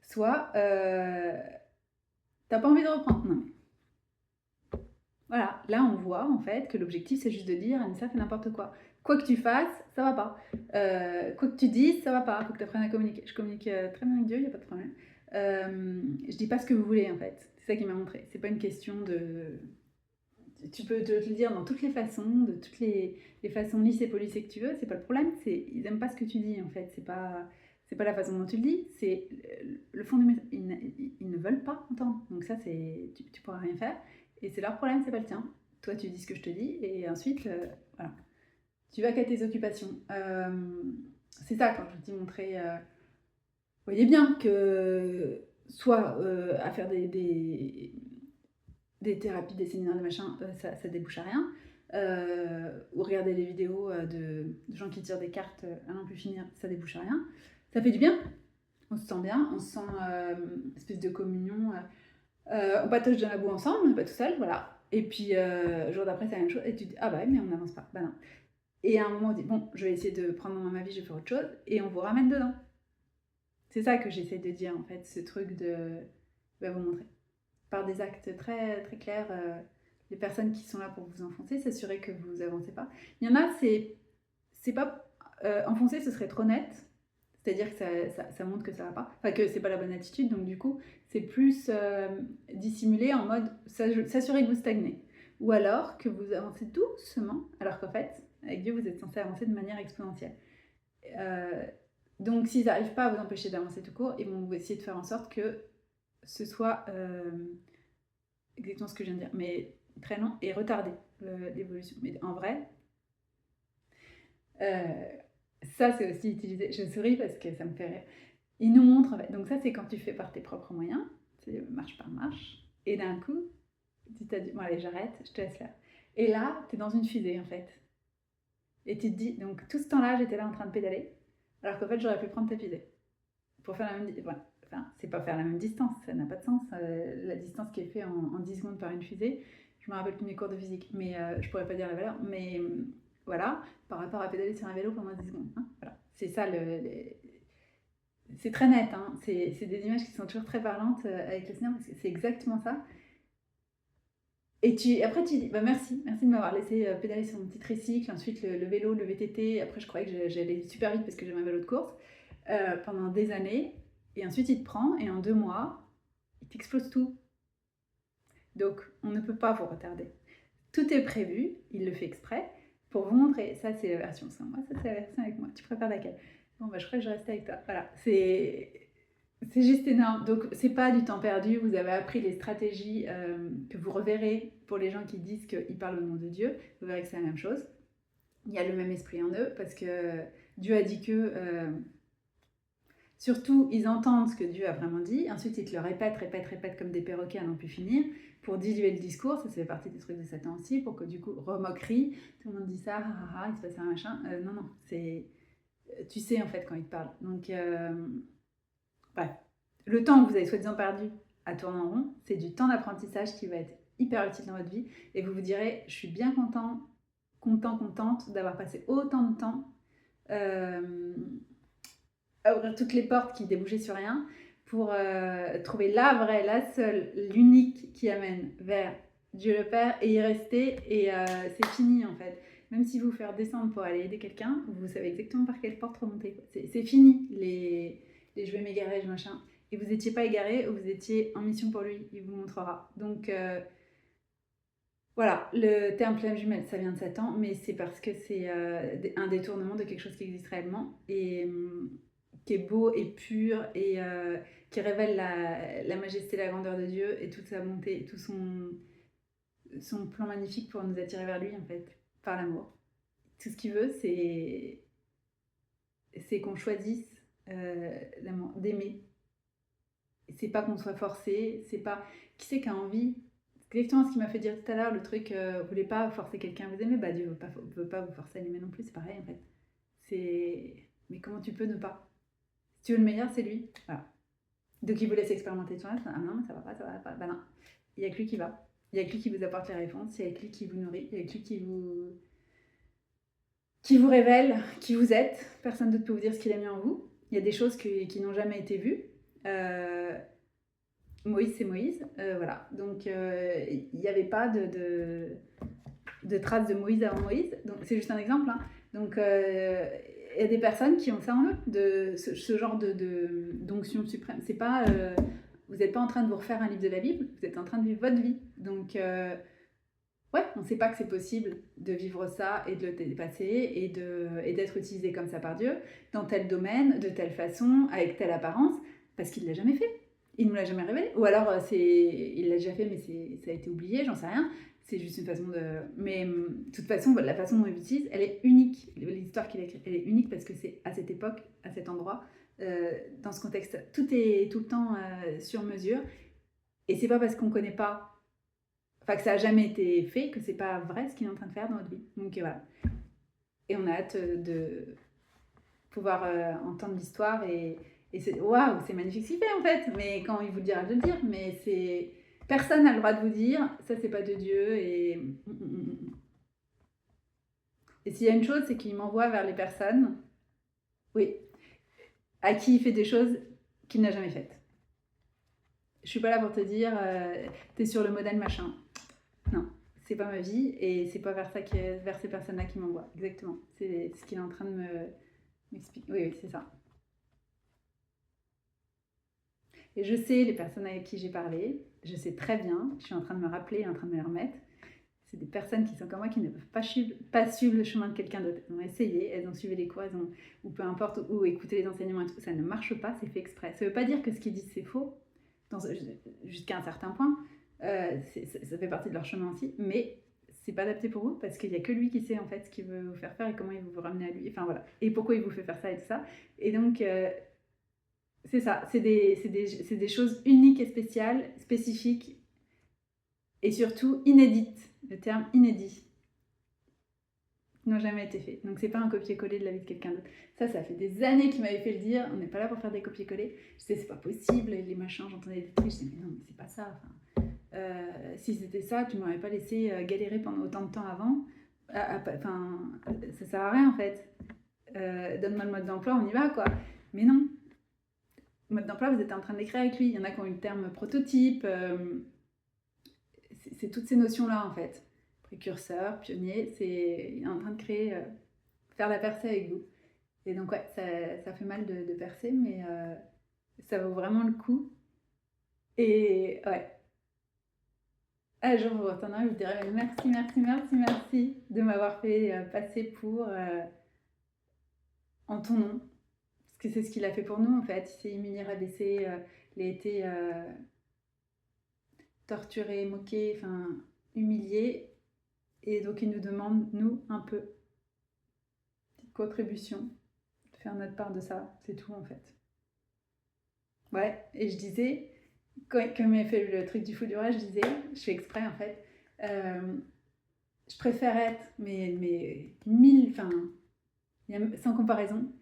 soit t'as pas envie de reprendre. Non mais... Voilà, là on voit en fait que l'objectif c'est juste de dire Anissa fait n'importe quoi. Quoi que tu fasses, ça va pas. Quoi que tu dises, ça va pas. Faut que tu apprennes à communiquer. Je communique très bien avec Dieu, il n'y a pas de problème. Je dis pas ce que vous voulez en fait. C'est ça qui m'a montré. C'est pas une question de... Tu peux te le dire dans toutes les façons, de toutes les façons lisses et polissées que tu veux. C'est pas le problème. Ils aiment pas ce que tu dis en fait. C'est pas la façon dont tu le dis. C'est le fond du message. Ils ne veulent pas entendre. Donc ça, tu pourras rien faire. Et c'est leur problème, c'est pas le tien. Toi, tu dis ce que je te dis, et ensuite, voilà. Tu vas qu'à tes occupations. C'est ça, quand je t'ai montré. Voyez bien que soit à faire des thérapies, des séminaires, des machins, ça débouche à rien. Ou regarder les vidéos de gens qui tirent des cartes à n'en plus finir, ça débouche à rien. Ça fait du bien. On se sent bien, on se sent une espèce de communion. On patauge dans la boue ensemble, on n'est pas tout seul, voilà. Et puis, le jour d'après, c'est la même chose. Et tu te dis, ah bah oui, mais on n'avance pas. Bah non. Et à un moment, on dit, bon, je vais essayer de prendre en main ma vie, je vais faire autre chose. Et on vous ramène dedans. C'est ça que j'essaie de dire, en fait, ce truc de... Je vais vous montrer. Par des actes très, très clairs, les personnes qui sont là pour vous enfoncer, s'assurer que vous avancez pas. Il y en a, c'est pas... enfoncer, ce serait trop net. C'est-à-dire que ça montre que ça va pas. Enfin, que c'est pas la bonne attitude. Donc, du coup, c'est plus dissimulé en mode s'assurer que vous stagnez. Ou alors que vous avancez doucement, alors qu'en fait, avec Dieu, vous êtes censé avancer de manière exponentielle. Donc, s'ils n'arrivent pas à vous empêcher d'avancer tout court, ils vont essayer de faire en sorte que ce soit exactement ce que je viens de dire, mais très long et retardé, l'évolution. Mais en vrai... ça, c'est aussi utilisé. Je souris parce que ça me fait rire. Il nous montre, en fait. Donc ça, c'est quand tu fais par tes propres moyens. C'est marche par marche. Et d'un coup, tu t'as dit, bon allez, j'arrête, je te laisse faire. Et là, tu es dans une fusée en fait. Et tu te dis, donc tout ce temps-là, j'étais là en train de pédaler, alors qu'en fait, j'aurais pu prendre ta fusée. Pour faire la même distance. Enfin, c'est pas faire la même distance, ça n'a pas de sens. La distance qui est faite en 10 secondes par une fusée, je me rappelle plus mes cours de physique, mais je pourrais pas dire la valeur. Mais voilà, par rapport à pédaler sur un vélo pendant 10 secondes. Hein, voilà. C'est ça c'est très net, hein. C'est des images qui sont toujours très parlantes avec le Seigneur, parce que c'est exactement ça. Et après, tu dis, bah merci de m'avoir laissé pédaler sur mon petit tricycle, ensuite le vélo, le VTT. Après, je croyais que j'allais super vite parce que j'avais un vélo de course pendant des années. Et ensuite, il te prend et en 2 mois, il t'explose tout. Donc, on ne peut pas vous retarder. Tout est prévu, il le fait exprès pour vous montrer. Ça, c'est la version sans moi, ça, c'est la version avec moi. Tu préfères laquelle? Bon, bah, je crois que je reste avec toi. Voilà, c'est juste énorme. Donc, c'est pas du temps perdu. Vous avez appris les stratégies que vous reverrez pour les gens qui disent qu'ils parlent au nom de Dieu. Vous verrez que c'est la même chose. Il y a le même esprit en eux parce que Dieu a dit que... surtout, ils entendent ce que Dieu a vraiment dit. Ensuite, ils te le répètent comme des perroquets à n'en plus finir pour diluer le discours. Ça fait partie des trucs de Satan aussi, pour que du coup, remoquerie, tout le monde dit ça, il se passe un machin. Non, c'est... Tu sais en fait quand il te parle. Donc, bref. Le temps que vous avez soi-disant perdu à tourner en rond, c'est du temps d'apprentissage qui va être hyper utile dans votre vie. Et vous vous direz, je suis bien contente d'avoir passé autant de temps à ouvrir toutes les portes qui débouchaient sur rien pour trouver la vraie, la seule, l'unique qui amène vers Dieu le Père et y rester. Et c'est fini en fait. Même si vous faire descendre pour aller aider quelqu'un, vous savez exactement par quelle porte remonter. C'est fini les je vais m'égarer, machin. Et vous n'étiez pas égaré, vous étiez en mission pour lui, il vous montrera. Donc voilà, le terme flamme jumelle, ça vient de Satan, mais c'est parce que c'est un détournement de quelque chose qui existe réellement et qui est beau et pur et qui révèle la majesté, la grandeur de Dieu et toute sa bonté, tout son plan magnifique pour nous attirer vers lui en fait, par l'amour. Tout ce qu'il veut, c'est qu'on choisisse l'amour, d'aimer. C'est pas qu'on soit forcé, c'est pas... Qui c'est qui a envie? C'est exactement ce qui m'a fait dire tout à l'heure, le truc, vous voulez pas forcer quelqu'un à vous aimer, bah Dieu veut pas vous forcer à l'aimer non plus, c'est pareil en fait. Mais comment tu peux ne pas? Si tu veux le meilleur, c'est lui. Voilà. Donc il vous laisse expérimenter tout le reste. Ah non, ça va pas. Bah non, il y a que lui qui va. Il y a que lui qui vous apporte les réponses, il y a que lui qui vous nourrit, il y a que lui qui vous révèle qui vous êtes. Personne d'autre peut vous dire ce qu'il a mis en vous. Il y a des choses qui n'ont jamais été vues. Moïse, c'est Moïse. Voilà. Donc, il n'y avait pas de traces de Moïse avant Moïse. Donc, c'est juste un exemple. Hein. Donc, il y a des personnes qui ont ça en eux, de ce genre d'onction suprême. C'est pas... vous n'êtes pas en train de vous refaire un livre de la Bible, vous êtes en train de vivre votre vie. Donc, ouais, on ne sait pas que c'est possible de vivre ça et de le dépasser et d'être utilisé comme ça par Dieu, dans tel domaine, de telle façon, avec telle apparence, parce qu'il ne l'a jamais fait. Il ne nous l'a jamais révélé. Ou alors, il l'a déjà fait, mais ça a été oublié, j'en sais rien. C'est juste une façon de... Mais de toute façon, la façon dont il l'utilise, elle est unique. L'histoire qu'il a écrite, elle est unique parce que c'est à cette époque, à cet endroit, dans ce contexte. Tout est tout le temps sur mesure. Et c'est pas parce qu'on ne connaît pas, enfin que ça n'a jamais été fait, que c'est pas vrai ce qu'il est en train de faire dans notre vie. Donc voilà. Et on a hâte de pouvoir entendre l'histoire et c'est waouh, c'est magnifique ce qu'il fait en fait. Mais quand il vous le dira de le dire, mais c'est... Personne n'a le droit de vous dire, ça c'est pas de Dieu et s'il y a une chose, c'est qu'il m'envoie vers les personnes, oui, à qui il fait des choses qu'il n'a jamais faites. Je suis pas là pour te dire, t'es sur le modèle machin. Non, c'est pas ma vie et c'est pas vers ces personnes-là qu'il m'envoie. Exactement. C'est ce qu'il est en train de m'expliquer. Oui, c'est ça. Et je sais les personnes avec qui j'ai parlé, je sais très bien, je suis en train de me rappeler, en train de me les remettre. C'est des personnes qui sont comme moi, qui ne peuvent pas suivre le chemin de quelqu'un d'autre. Elles ont essayé, elles ont suivi les cours, ou peu importe, ou écouter les enseignements et tout, ça ne marche pas, c'est fait exprès. Ça ne veut pas dire que ce qu'ils disent c'est faux, jusqu'à un certain point. Ça fait partie de leur chemin aussi, mais c'est pas adapté pour vous parce qu'il n'y a que lui qui sait en fait ce qu'il veut vous faire faire et comment il veut vous ramener à lui. Enfin voilà, et pourquoi il vous fait faire ça et tout ça. Et donc c'est ça, c'est des choses uniques et spécifiques et surtout inédites. Le terme inédit, n'ont jamais été faits. Donc c'est pas un copier-coller de la vie de quelqu'un d'autre. Ça fait des années qu'il m'avait fait le dire. On n'est pas là pour faire des copier-coller. Je disais c'est pas possible, les machins, j'entendais des trucs. Je disais mais non, mais c'est pas ça. Enfin, si c'était ça, tu m'aurais pas laissé galérer pendant autant de temps avant. Enfin, ça sert à rien en fait. Donne-moi le mode d'emploi, on y va quoi. Mais non. Le mode d'emploi, vous êtes en train d'écrire avec lui. Il y en a qui ont eu le terme prototype. C'est toutes ces notions-là en fait. Précurseur, pionnier, il est en train de créer, faire la percée avec vous. Et donc ouais, ça fait mal de percer, mais ça vaut vraiment le coup. Et ouais, un jour vous retournerez, je vous dirai merci, merci, merci, merci de m'avoir fait passer pour en ton nom. Parce que c'est ce qu'il a fait pour nous en fait. Il s'est humilié, rabaissé, il a été torturé, moqué, enfin humilié. Et donc il nous demande, nous, un peu, petite contribution, de faire notre part de ça. C'est tout en fait. Ouais, et je disais, quand il m'a fait le truc du fou du roi, je disais, je fais exprès en fait, je préfère être, mais mille, enfin, sans comparaison,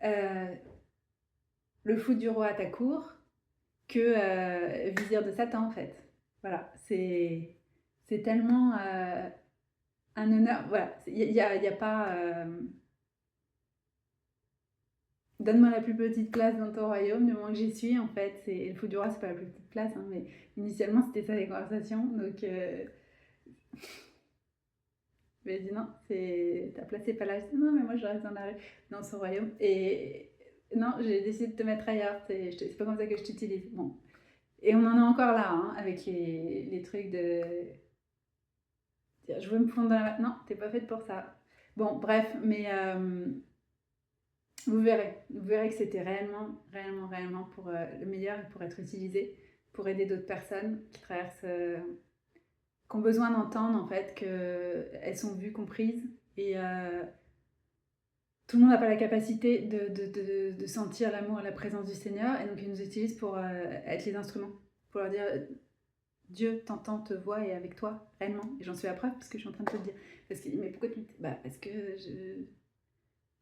le fou du roi à ta cour que vizir de Satan en fait. Voilà, c'est tellement un honneur. Voilà, il y a pas. Donne-moi la plus petite place dans ton royaume, du moment que j'y suis, en fait. Le fou du roi, c'est pas la plus petite place, hein, mais initialement, c'était ça les conversations. Donc, je lui ai dit non, ta place n'est pas là. Je dis non, mais moi, je reste dans son royaume. Et non, j'ai décidé de te mettre ailleurs. C'est pas comme ça que je t'utilise. Bon. Et on en est encore là, hein, avec les trucs de dire je veux me fondre dans la. Non, t'es pas faite pour ça. Bon, bref, mais. Vous verrez que c'était réellement pour le meilleur et pour être utilisé, pour aider d'autres personnes qui traversent, qui ont besoin d'entendre en fait qu'elles sont vues, comprises et tout le monde n'a pas la capacité de sentir l'amour et la présence du Seigneur et donc ils nous utilisent pour être les instruments, pour leur dire Dieu t'entend, te voit et est avec toi réellement. Et j'en suis la preuve parce que je suis en train de te le dire. Parce qu'il dit mais pourquoi tu... Bah parce que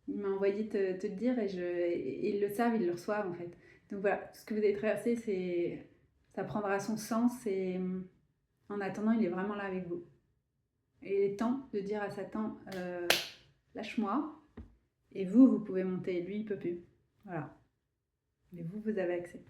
il m'a envoyé te le dire et ils le savent, ils le reçoivent en fait. Donc voilà, tout ce que vous avez traversé, ça prendra son sens et en attendant, il est vraiment là avec vous. Et il est temps de dire à Satan, lâche-moi. Et vous pouvez monter. Lui, il peut plus. Voilà. Mais vous avez accès.